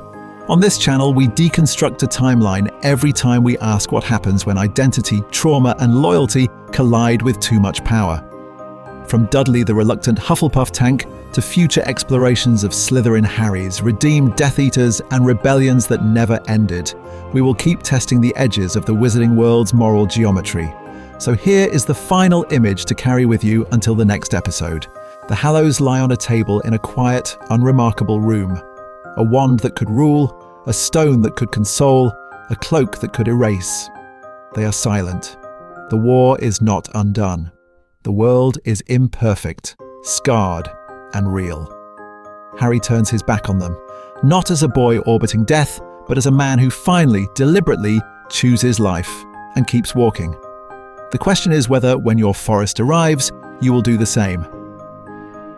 On this channel, we deconstruct a timeline every time we ask what happens when identity, trauma, and loyalty collide with too much power. From Dudley the reluctant Hufflepuff tank to future explorations of Slytherin Harrys, redeemed Death Eaters, and rebellions that never ended, we will keep testing the edges of the wizarding world's moral geometry. So here is the final image to carry with you until the next episode. The Hallows lie on a table in a quiet, unremarkable room. A wand that could rule, a stone that could console, a cloak that could erase. They are silent. The war is not undone. The world is imperfect, scarred, and real. Harry turns his back on them, not as a boy orbiting death, but as a man who finally, deliberately, chooses life and keeps walking. The question is whether, when your forest arrives, you will do the same.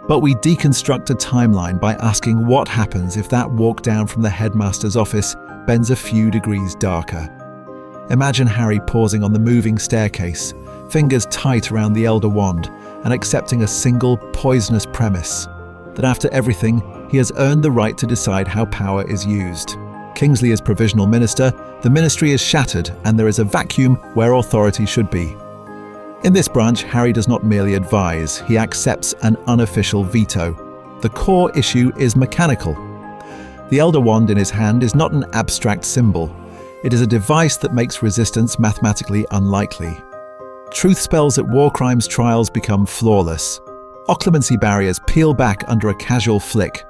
But we deconstruct a timeline by asking what happens if that walk down from the headmaster's office bends a few degrees darker. Imagine Harry pausing on the moving staircase, fingers tight around the Elder Wand, and accepting a single poisonous premise: that after everything, he has earned the right to decide how power is used. Kingsley is provisional minister, the ministry is shattered, and there is a vacuum where authority should be. In this branch, Harry does not merely advise, he accepts an unofficial veto. The core issue is mechanical. The Elder Wand in his hand is not an abstract symbol. It is a device that makes resistance mathematically unlikely. Truth spells at war crimes trials become flawless. Occlumency barriers peel back under a casual flick.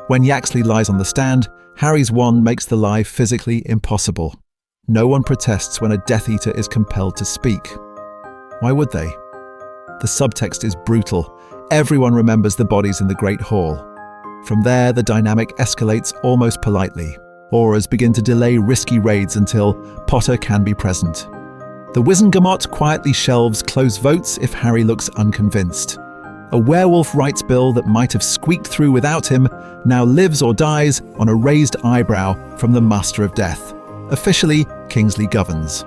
When Yaxley lies on the stand, Harry's wand makes the lie physically impossible. No one protests when a Death Eater is compelled to speak. Why would they? The subtext is brutal. Everyone remembers the bodies in the Great Hall. From there, the dynamic escalates almost politely. Auras begin to delay risky raids until Potter can be present. The Wizengamot quietly shelves close votes if Harry looks unconvinced. A werewolf rights bill that might have squeaked through without him now lives or dies on a raised eyebrow from the Master of Death. Officially, Kingsley governs.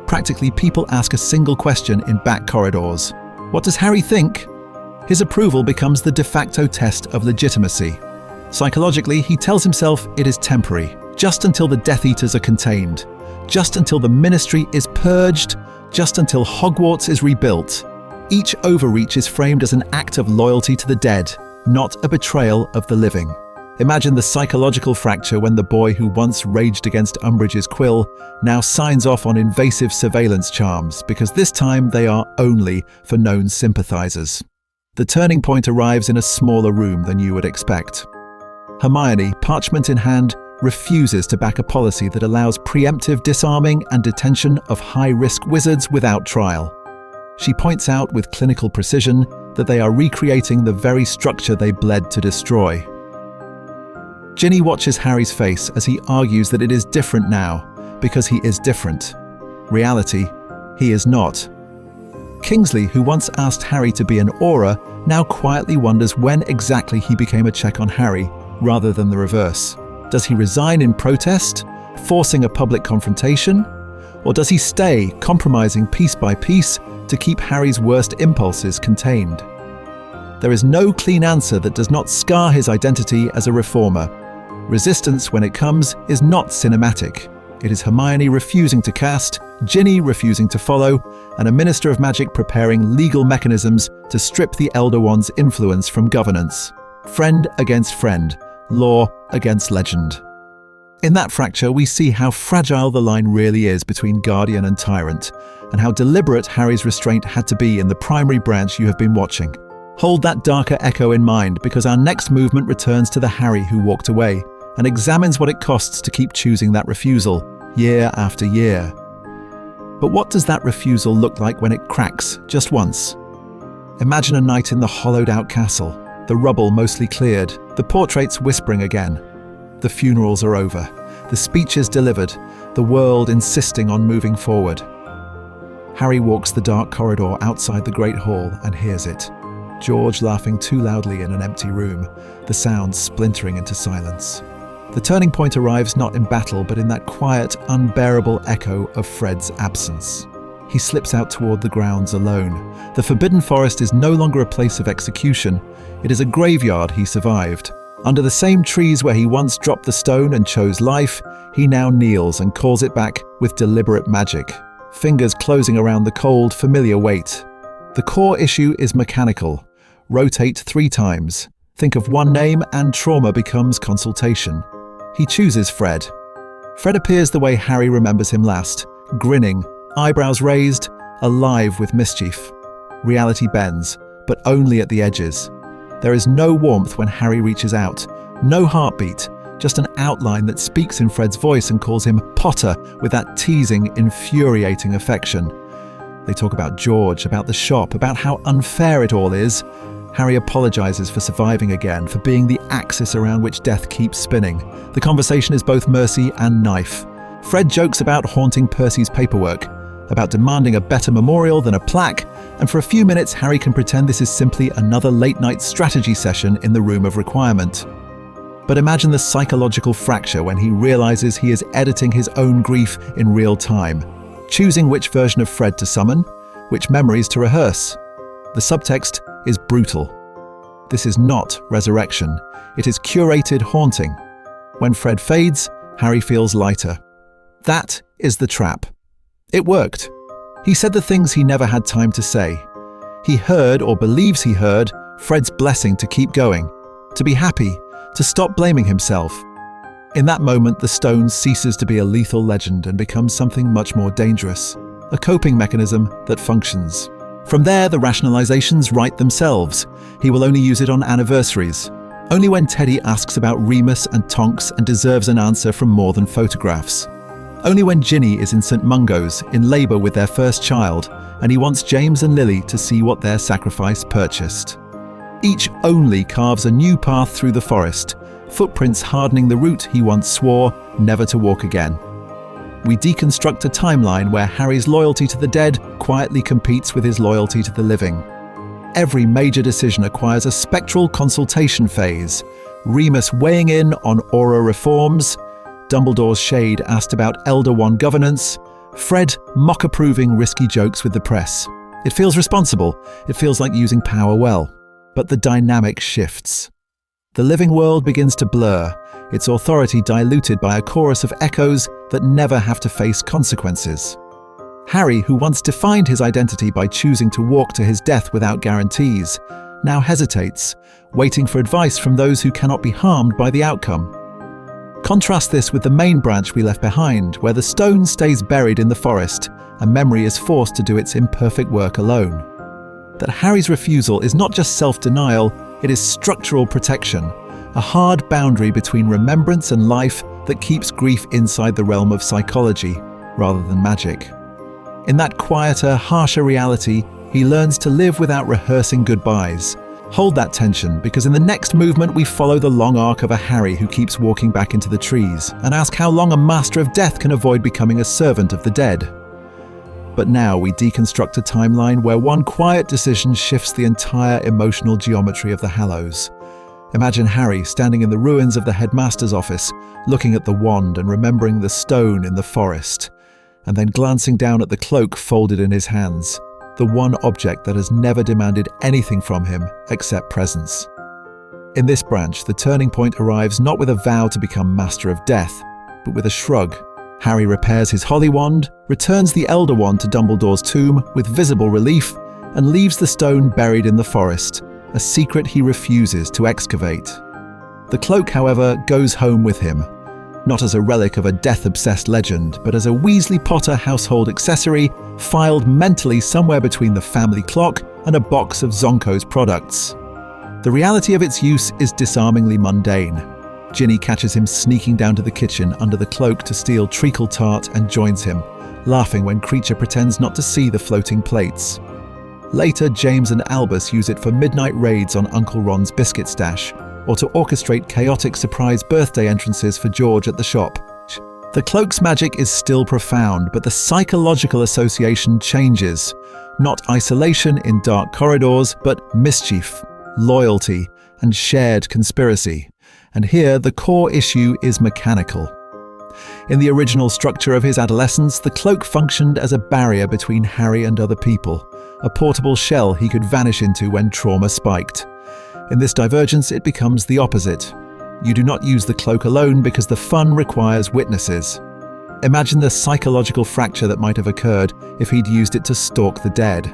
Practically, people ask a single question in back corridors. What does Harry think? His approval becomes the de facto test of legitimacy. Psychologically, he tells himself it is temporary, just until the Death Eaters are contained, just until the Ministry is purged, just until Hogwarts is rebuilt. Each overreach is framed as an act of loyalty to the dead, not a betrayal of the living. Imagine the psychological fracture when the boy who once raged against Umbridge's quill now signs off on invasive surveillance charms, because this time they are only for known sympathizers. The turning point arrives in a smaller room than you would expect. Hermione, parchment in hand, refuses to back a policy that allows preemptive disarming and detention of high-risk wizards without trial. She points out with clinical precision that they are recreating the very structure they bled to destroy. Ginny watches Harry's face as he argues that it is different now, because he is different. Reality, he is not. Kingsley, who once asked Harry to be an Aurora, now quietly wonders when exactly he became a check on Harry, rather than the reverse. Does he resign in protest, forcing a public confrontation? Or does he stay, compromising piece by piece, to keep Harry's worst impulses contained? There is no clean answer that does not scar his identity as a reformer. Resistance, when it comes, is not cinematic. It is Hermione refusing to cast, Ginny refusing to follow, and a Minister of Magic preparing legal mechanisms to strip the Elder Wand's influence from governance. Friend against friend, law against legend. In that fracture, we see how fragile the line really is between Guardian and Tyrant, and how deliberate Harry's restraint had to be in the primary branch you have been watching. Hold that darker echo in mind, because our next movement returns to the Harry who walked away, and examines what it costs to keep choosing that refusal, year after year. But what does that refusal look like when it cracks, just once? Imagine a night in the hollowed-out castle, the rubble mostly cleared, the portraits whispering again. The funerals are over, the speeches delivered, the world insisting on moving forward. Harry walks the dark corridor outside the Great Hall and hears it. George laughing too loudly in an empty room, the sounds splintering into silence. The turning point arrives not in battle, but in that quiet, unbearable echo of Fred's absence. He slips out toward the grounds alone. The Forbidden Forest is no longer a place of execution. It is a graveyard he survived. Under the same trees where he once dropped the stone and chose life, he now kneels and calls it back with deliberate magic, fingers closing around the cold, familiar weight. The core issue is mechanical. Rotate 3 times. Think of one name and trauma becomes consultation. He chooses Fred. Fred appears the way Harry remembers him last, grinning, eyebrows raised, alive with mischief. Reality bends, but only at the edges. There is no warmth when Harry reaches out, no heartbeat, just an outline that speaks in Fred's voice and calls him Potter with that teasing, infuriating affection. They talk about George, about the shop, about how unfair it all is. Harry apologizes for surviving again, for being the axis around which death keeps spinning. The conversation is both mercy and knife. Fred jokes about haunting Percy's paperwork, about demanding a better memorial than a plaque, and for a few minutes Harry can pretend this is simply another late-night strategy session in the room of requirement. But imagine the psychological fracture when he realizes he is editing his own grief in real time, choosing which version of Fred to summon, which memories to rehearse. The subtext is brutal. This is not resurrection. It is curated haunting. When Fred fades, Harry feels lighter. That is the trap. It worked. He said the things he never had time to say. He heard, or believes he heard, Fred's blessing to keep going, to be happy, to stop blaming himself. In that moment, the stone ceases to be a lethal legend and becomes something much more dangerous, a coping mechanism that functions. From there, the rationalizations write themselves. He will only use it on anniversaries. Only when Teddy asks about Remus and Tonks and deserves an answer from more than photographs. Only when Ginny is in St. Mungo's, in labour with their first child, and he wants James and Lily to see what their sacrifice purchased. Each only carves a new path through the forest, footprints hardening the route he once swore never to walk again. We deconstruct a timeline where Harry's loyalty to the dead quietly competes with his loyalty to the living. Every major decision acquires a spectral consultation phase. Remus weighing in on Aurora reforms, Dumbledore's shade asked about Elder One governance, Fred mock-approving risky jokes with the press. It feels responsible, it feels like using power well. But the dynamic shifts. The living world begins to blur, its authority diluted by a chorus of echoes that never have to face consequences. Harry, who once defined his identity by choosing to walk to his death without guarantees, now hesitates, waiting for advice from those who cannot be harmed by the outcome. Contrast this with the main branch we left behind, where the stone stays buried in the forest and memory is forced to do its imperfect work alone. That Harry's refusal is not just self-denial, it is structural protection, a hard boundary between remembrance and life that keeps grief inside the realm of psychology rather than magic. In that quieter, harsher reality, he learns to live without rehearsing goodbyes. Hold that tension, because in the next movement we follow the long arc of a Harry who keeps walking back into the trees and ask how long a master of death can avoid becoming a servant of the dead. But now we deconstruct a timeline where one quiet decision shifts the entire emotional geometry of the Hallows. Imagine Harry standing in the ruins of the headmaster's office, looking at the wand and remembering the stone in the forest, and then glancing down at the cloak folded in his hands, the one object that has never demanded anything from him except presence. In this branch, the turning point arrives not with a vow to become Master of Death, but with a shrug. Harry repairs his holly wand, returns the Elder Wand to Dumbledore's tomb with visible relief, and leaves the stone buried in the forest, a secret he refuses to excavate. The cloak, however, goes home with him, not as a relic of a death-obsessed legend, but as a Weasley Potter household accessory filed mentally somewhere between the family clock and a box of Zonko's products. The reality of its use is disarmingly mundane. Ginny catches him sneaking down to the kitchen under the cloak to steal treacle tart and joins him, laughing when Creature pretends not to see the floating plates. Later, James and Albus use it for midnight raids on Uncle Ron's biscuit stash, or to orchestrate chaotic surprise birthday entrances for George at the shop. The cloak's magic is still profound, but the psychological association changes. Not isolation in dark corridors, but mischief, loyalty, and shared conspiracy. And here, the core issue is mechanical. In the original structure of his adolescence, the cloak functioned as a barrier between Harry and other people, a portable shell he could vanish into when trauma spiked. In this Divergence, it becomes the opposite. You do not use the cloak alone because the fun requires witnesses. Imagine the psychological fracture that might have occurred if he'd used it to stalk the dead.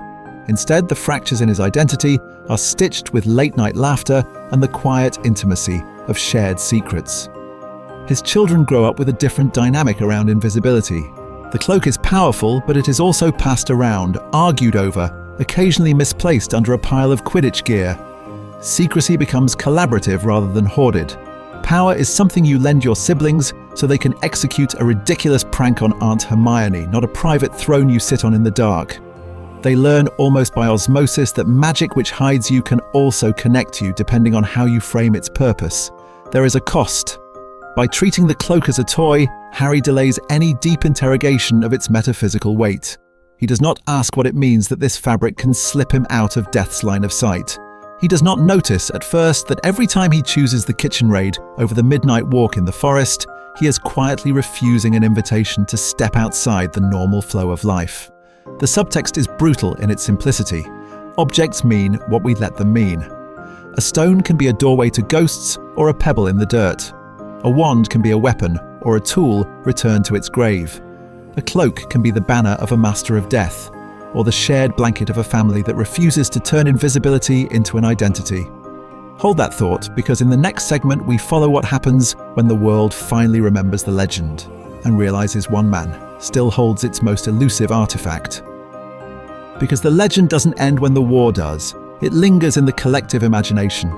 Instead, the fractures in his identity are stitched with late-night laughter and the quiet intimacy of shared secrets. His children grow up with a different dynamic around invisibility. The cloak is powerful, but it is also passed around, argued over, occasionally misplaced under a pile of Quidditch gear. Secrecy becomes collaborative rather than hoarded. Power is something you lend your siblings so they can execute a ridiculous prank on Aunt Hermione, not a private throne you sit on in the dark. They learn almost by osmosis that magic which hides you can also connect you depending on how you frame its purpose. There is a cost. By treating the cloak as a toy, Harry delays any deep interrogation of its metaphysical weight. He does not ask what it means that this fabric can slip him out of death's line of sight. He does not notice at first that every time he chooses the kitchen raid over the midnight walk in the forest, he is quietly refusing an invitation to step outside the normal flow of life. The subtext is brutal in its simplicity. Objects mean what we let them mean. A stone can be a doorway to ghosts or a pebble in the dirt. A wand can be a weapon or a tool returned to its grave. A cloak can be the banner of a master of death, or the shared blanket of a family that refuses to turn invisibility into an identity. Hold that thought, because in the next segment we follow what happens when the world finally remembers the legend and realizes one man still holds its most elusive artifact. Because the legend doesn't end when the war does, it lingers in the collective imagination.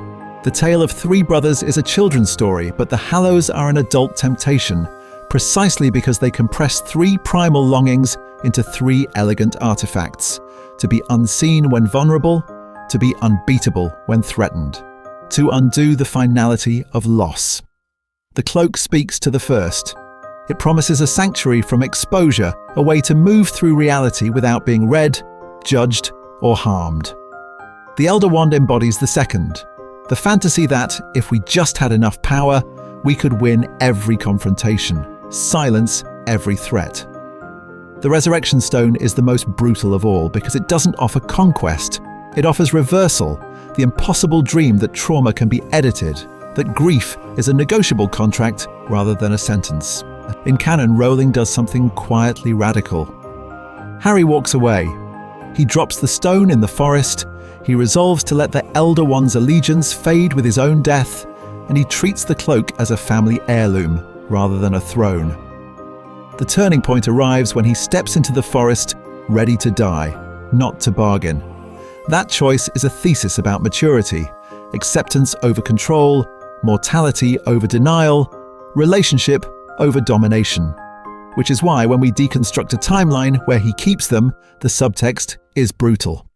The tale of three brothers is a children's story, but the Hallows are an adult temptation, precisely because they compress three primal longings into three elegant artifacts: to be unseen when vulnerable, to be unbeatable when threatened, to undo the finality of loss. The cloak speaks to the first. It promises a sanctuary from exposure, a way to move through reality without being read, judged, or harmed. The Elder Wand embodies the second, the fantasy that, if we just had enough power, we could win every confrontation, silence every threat. The Resurrection Stone is the most brutal of all because it doesn't offer conquest. It offers reversal, the impossible dream that trauma can be edited, that grief is a negotiable contract rather than a sentence. In canon, Rowling does something quietly radical. Harry walks away. He drops the stone in the forest, he resolves to let the Elder Wand's allegiance fade with his own death, and he treats the cloak as a family heirloom rather than a throne. The turning point arrives when he steps into the forest, ready to die, not to bargain. That choice is a thesis about maturity, acceptance over control, mortality over denial, relationship over domination. Which is why when we deconstruct a timeline where he keeps them, the subtext is brutal.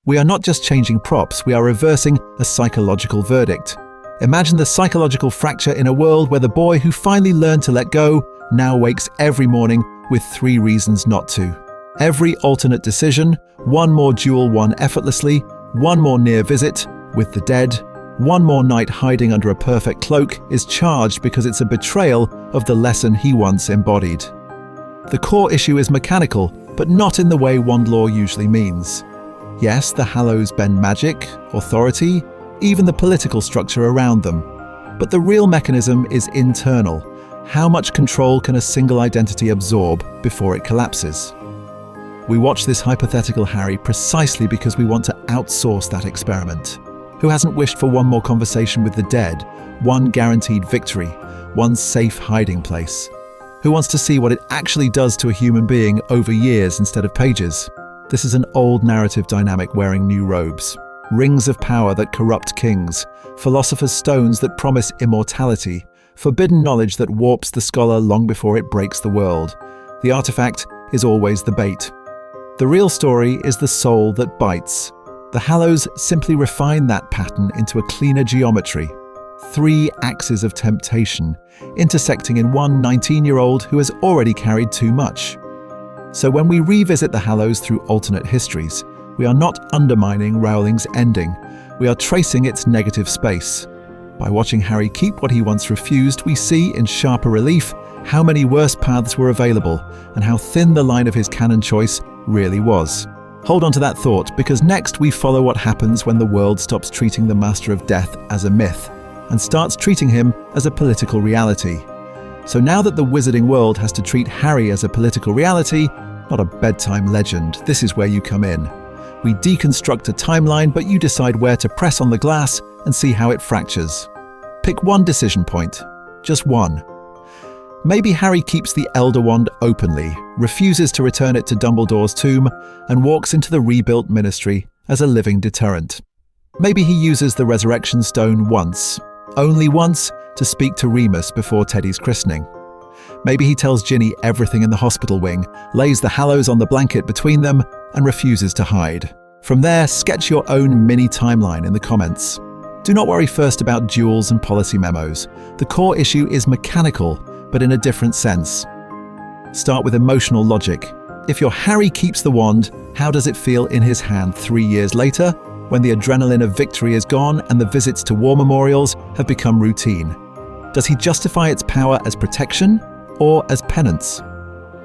We are not just changing props, we are reversing a psychological verdict. Imagine the psychological fracture in a world where the boy who finally learned to let go now wakes every morning with 3 reasons not to. Every alternate decision, one more duel won effortlessly, one more near visit with the dead, one more night hiding under a perfect cloak is charged because it's a betrayal of the lesson he once embodied. The core issue is mechanical, but not in the way wand law usually means. Yes, the Hallows bend magic, authority, even the political structure around them. But the real mechanism is internal. How much control can a single identity absorb before it collapses? We watch this hypothetical Harry precisely because we want to outsource that experiment. Who hasn't wished for one more conversation with the dead, one guaranteed victory, one safe hiding place? Who wants to see what it actually does to a human being over years instead of pages? This is an old narrative dynamic wearing new robes. Rings of power that corrupt kings, philosopher's stones that promise immortality, forbidden knowledge that warps the scholar long before it breaks the world. The artifact is always the bait. The real story is the soul that bites. The Hallows simply refine that pattern into a cleaner geometry. 3 axes of temptation, intersecting in one 19-year-old who has already carried too much. So when we revisit the Hallows through alternate histories, we are not undermining Rowling's ending, we are tracing its negative space. By watching Harry keep what he once refused, we see in sharper relief how many worse paths were available and how thin the line of his canon choice really was. Hold on to that thought, because next we follow what happens when the world stops treating the Master of Death as a myth and starts treating him as a political reality. So now that the wizarding world has to treat Harry as a political reality, not a bedtime legend, this is where you come in. we deconstruct a timeline, but you decide where to press on the glass and see how it fractures. Pick one decision point, just one. Maybe Harry keeps the Elder Wand openly, refuses to return it to Dumbledore's tomb, and walks into the rebuilt Ministry as a living deterrent. Maybe he uses the Resurrection Stone once, only once, to speak to Remus before Teddy's christening. Maybe he tells Ginny everything in the hospital wing, lays the Hallows on the blanket between them, and refuses to hide. From there, sketch your own mini timeline in the comments. Do not worry first about duels and policy memos. The core issue is mechanical, but in a different sense. Start with emotional logic. If your Harry keeps the wand, how does it feel in his hand 3 years later, when the adrenaline of victory is gone and the visits to war memorials have become routine? Does he justify its power as protection or as penance?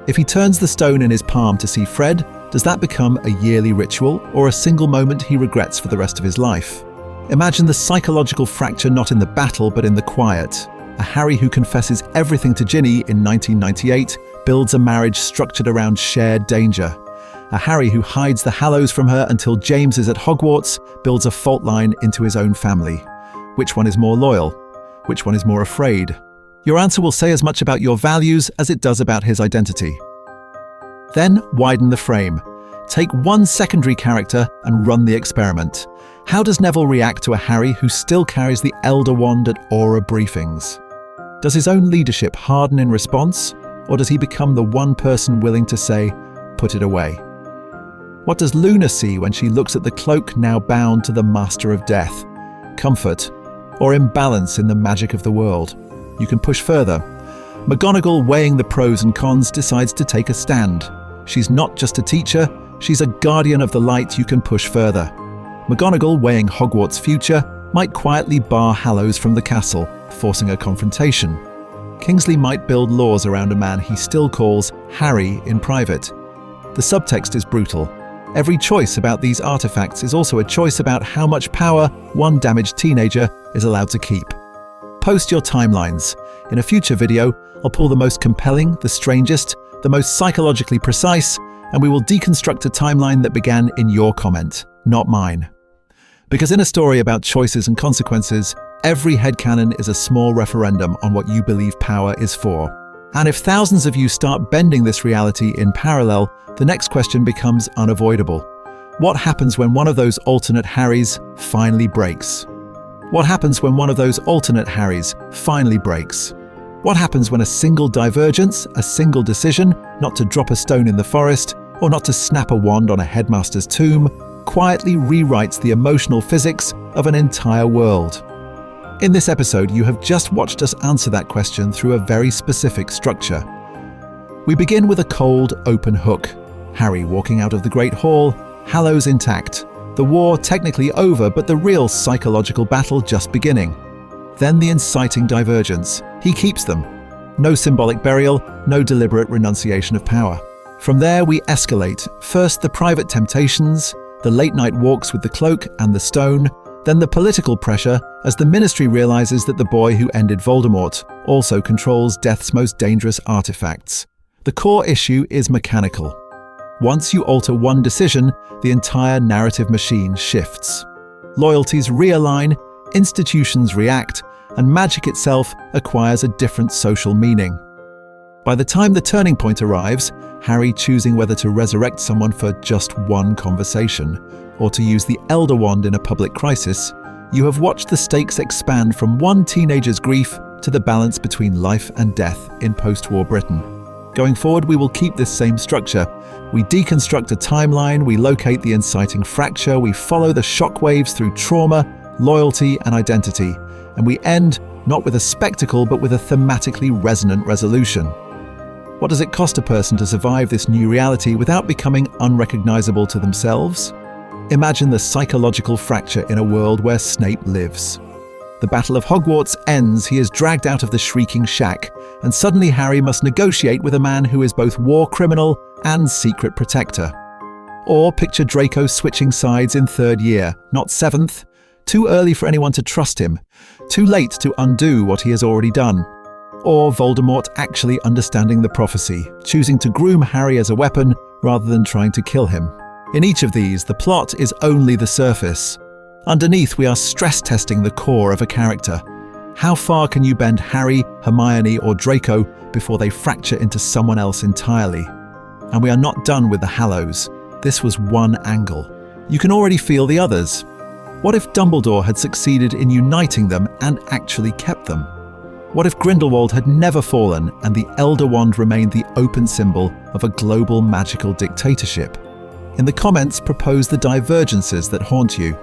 If he turns the stone in his palm to see Fred, does that become a yearly ritual or a single moment he regrets for the rest of his life? Imagine the psychological fracture not in the battle but in the quiet. A Harry who confesses everything to Ginny in 1998 builds a marriage structured around shared danger. A Harry who hides the Hallows from her until James is at Hogwarts builds a fault line into his own family. Which one is more loyal? Which one is more afraid? Your answer will say as much about your values as it does about his identity. Then widen the frame. Take one secondary character and run the experiment. How does Neville react to a Harry who still carries the Elder Wand at Aura briefings? Does his own leadership harden in response, or does he become the one person willing to say, "Put it away"? What does Luna see when she looks at the cloak now bound to the Master of Death? Comfort, or imbalance in the magic of the world? You can push further. McGonagall, weighing the pros and cons, decides to take a stand. She's not just a teacher, she's a guardian of the light. You can push further. McGonagall, weighing Hogwarts' future, might quietly bar Hallows from the castle, forcing a confrontation. Kingsley might build laws around a man he still calls Harry in private. The subtext is brutal. Every choice about these artifacts is also a choice about how much power one damaged teenager is allowed to keep. Post your timelines. In a future video, I'll pull the most compelling, the strangest, the most psychologically precise, and we will deconstruct a timeline that began in your comment, not mine. Because in a story about choices and consequences, every headcanon is a small referendum on what you believe power is for. And if thousands of you start bending this reality in parallel, the next question becomes unavoidable. What happens when one of those alternate Harrys finally breaks? What happens when one of those alternate Harrys finally breaks? What happens when a single divergence, a single decision, not to drop a stone in the forest, or not to snap a wand on a headmaster's tomb, quietly rewrites the emotional physics of an entire world? In this episode, you have just watched us answer that question through a very specific structure. We begin with a cold, open hook. Harry walking out of the Great Hall, Hallows intact. The war technically over, but the real psychological battle just beginning. Then the inciting divergence. He keeps them. No symbolic burial, no deliberate renunciation of power. From there we escalate. First the private temptations, the late-night walks with the cloak and the stone, then the political pressure as the Ministry realizes that the boy who ended Voldemort also controls Death's most dangerous artifacts. The core issue is mechanical. Once you alter one decision, the entire narrative machine shifts. Loyalties realign, institutions react, and magic itself acquires a different social meaning. By the time the turning point arrives, Harry choosing whether to resurrect someone for just one conversation, or to use the Elder Wand in a public crisis, you have watched the stakes expand from one teenager's grief to the balance between life and death in post-war Britain. Going forward, we will keep this same structure. We deconstruct a timeline, we locate the inciting fracture, we follow the shockwaves through trauma, loyalty, and identity, and we end not with a spectacle but with a thematically resonant resolution. What does it cost a person to survive this new reality without becoming unrecognizable to themselves? Imagine the psychological fracture in a world where Snape lives. The Battle of Hogwarts ends, he is dragged out of the shrieking shack, and suddenly Harry must negotiate with a man who is both war criminal and secret protector. Or picture Draco switching sides in third year, not seventh. Too early for anyone to trust him, too late to undo what he has already done. Or Voldemort actually understanding the prophecy, choosing to groom Harry as a weapon rather than trying to kill him. In each of these, the plot is only the surface. Underneath, we are stress testing the core of a character. How far can you bend Harry, Hermione, or Draco before they fracture into someone else entirely? And we are not done with the Hallows. This was one angle. You can already feel the others. What if Dumbledore had succeeded in uniting them and actually kept them? What if Grindelwald had never fallen and the Elder Wand remained the open symbol of a global magical dictatorship? In the comments, propose the divergences that haunt you.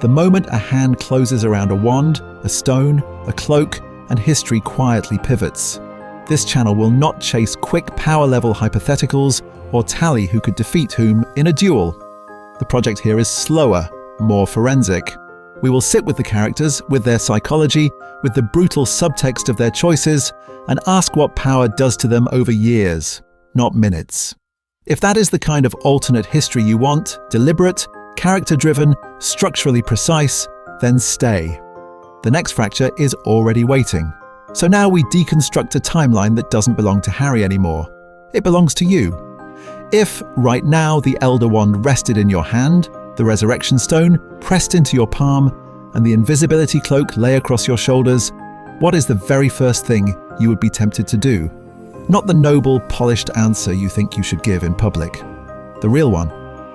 The moment a hand closes around a wand, a stone, a cloak, and history quietly pivots. This channel will not chase quick power-level hypotheticals or tally who could defeat whom in a duel. The project here is slower, more forensic. We will sit with the characters, with their psychology, with the brutal subtext of their choices, and ask what power does to them over years, not minutes. If that is the kind of alternate history you want, deliberate, character-driven, structurally precise, then stay. The next fracture is already waiting. So now we deconstruct a timeline that doesn't belong to Harry anymore. It belongs to you. If, right now, the Elder Wand rested in your hand, the Resurrection Stone pressed into your palm, and the Invisibility Cloak lay across your shoulders, what is the very first thing you would be tempted to do? Not the noble, polished answer you think you should give in public. The real one.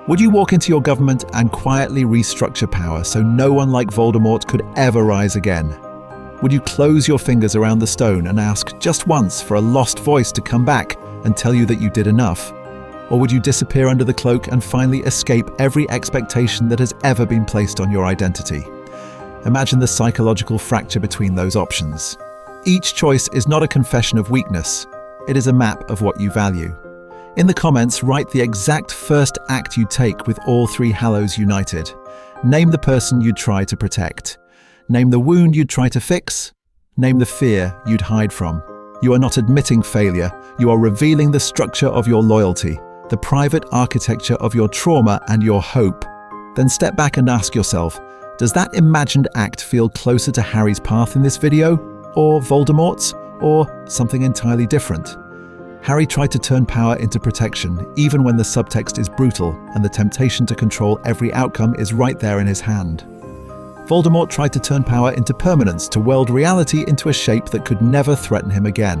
Would you walk into your government and quietly restructure power so no one like Voldemort could ever rise again? Would you close your fingers around the stone and ask just once for a lost voice to come back and tell you that you did enough? Or would you disappear under the cloak and finally escape every expectation that has ever been placed on your identity? Imagine the psychological fracture between those options. Each choice is not a confession of weakness. It is a map of what you value. In the comments, write the exact first act you take with all three Hallows united. Name the person you'd try to protect. Name the wound you'd try to fix. Name the fear you'd hide from. You are not admitting failure. You are revealing the structure of your loyalty, the private architecture of your trauma and your hope. Then step back and ask yourself, does that imagined act feel closer to Harry's path in this video? Or Voldemort's? Or something entirely different? Harry tried to turn power into protection, even when the subtext is brutal and the temptation to control every outcome is right there in his hand. Voldemort tried to turn power into permanence, to weld reality into a shape that could never threaten him again.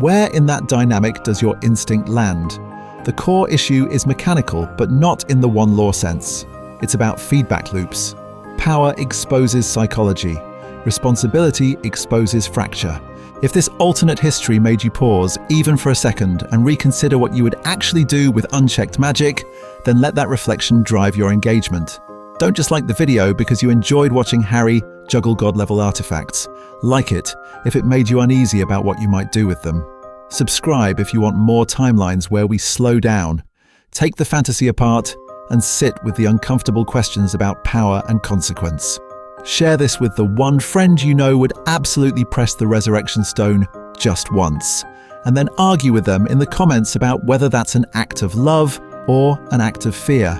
Where in that dynamic does your instinct land? The core issue is mechanical, but not in the one law sense. It's about feedback loops. Power exposes psychology. Responsibility exposes fracture. If this alternate history made you pause, even for a second, and reconsider what you would actually do with unchecked magic, then let that reflection drive your engagement. Don't just like the video because you enjoyed watching Harry juggle god-level artifacts. Like it if it made you uneasy about what you might do with them. Subscribe if you want more timelines where we slow down, take the fantasy apart, and sit with the uncomfortable questions about power and consequence. Share this with the one friend you know would absolutely press the Resurrection Stone just once, and then argue with them in the comments about whether that's an act of love or an act of fear.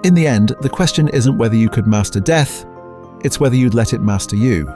In the end, the question isn't whether you could master death, it's whether you'd let it master you.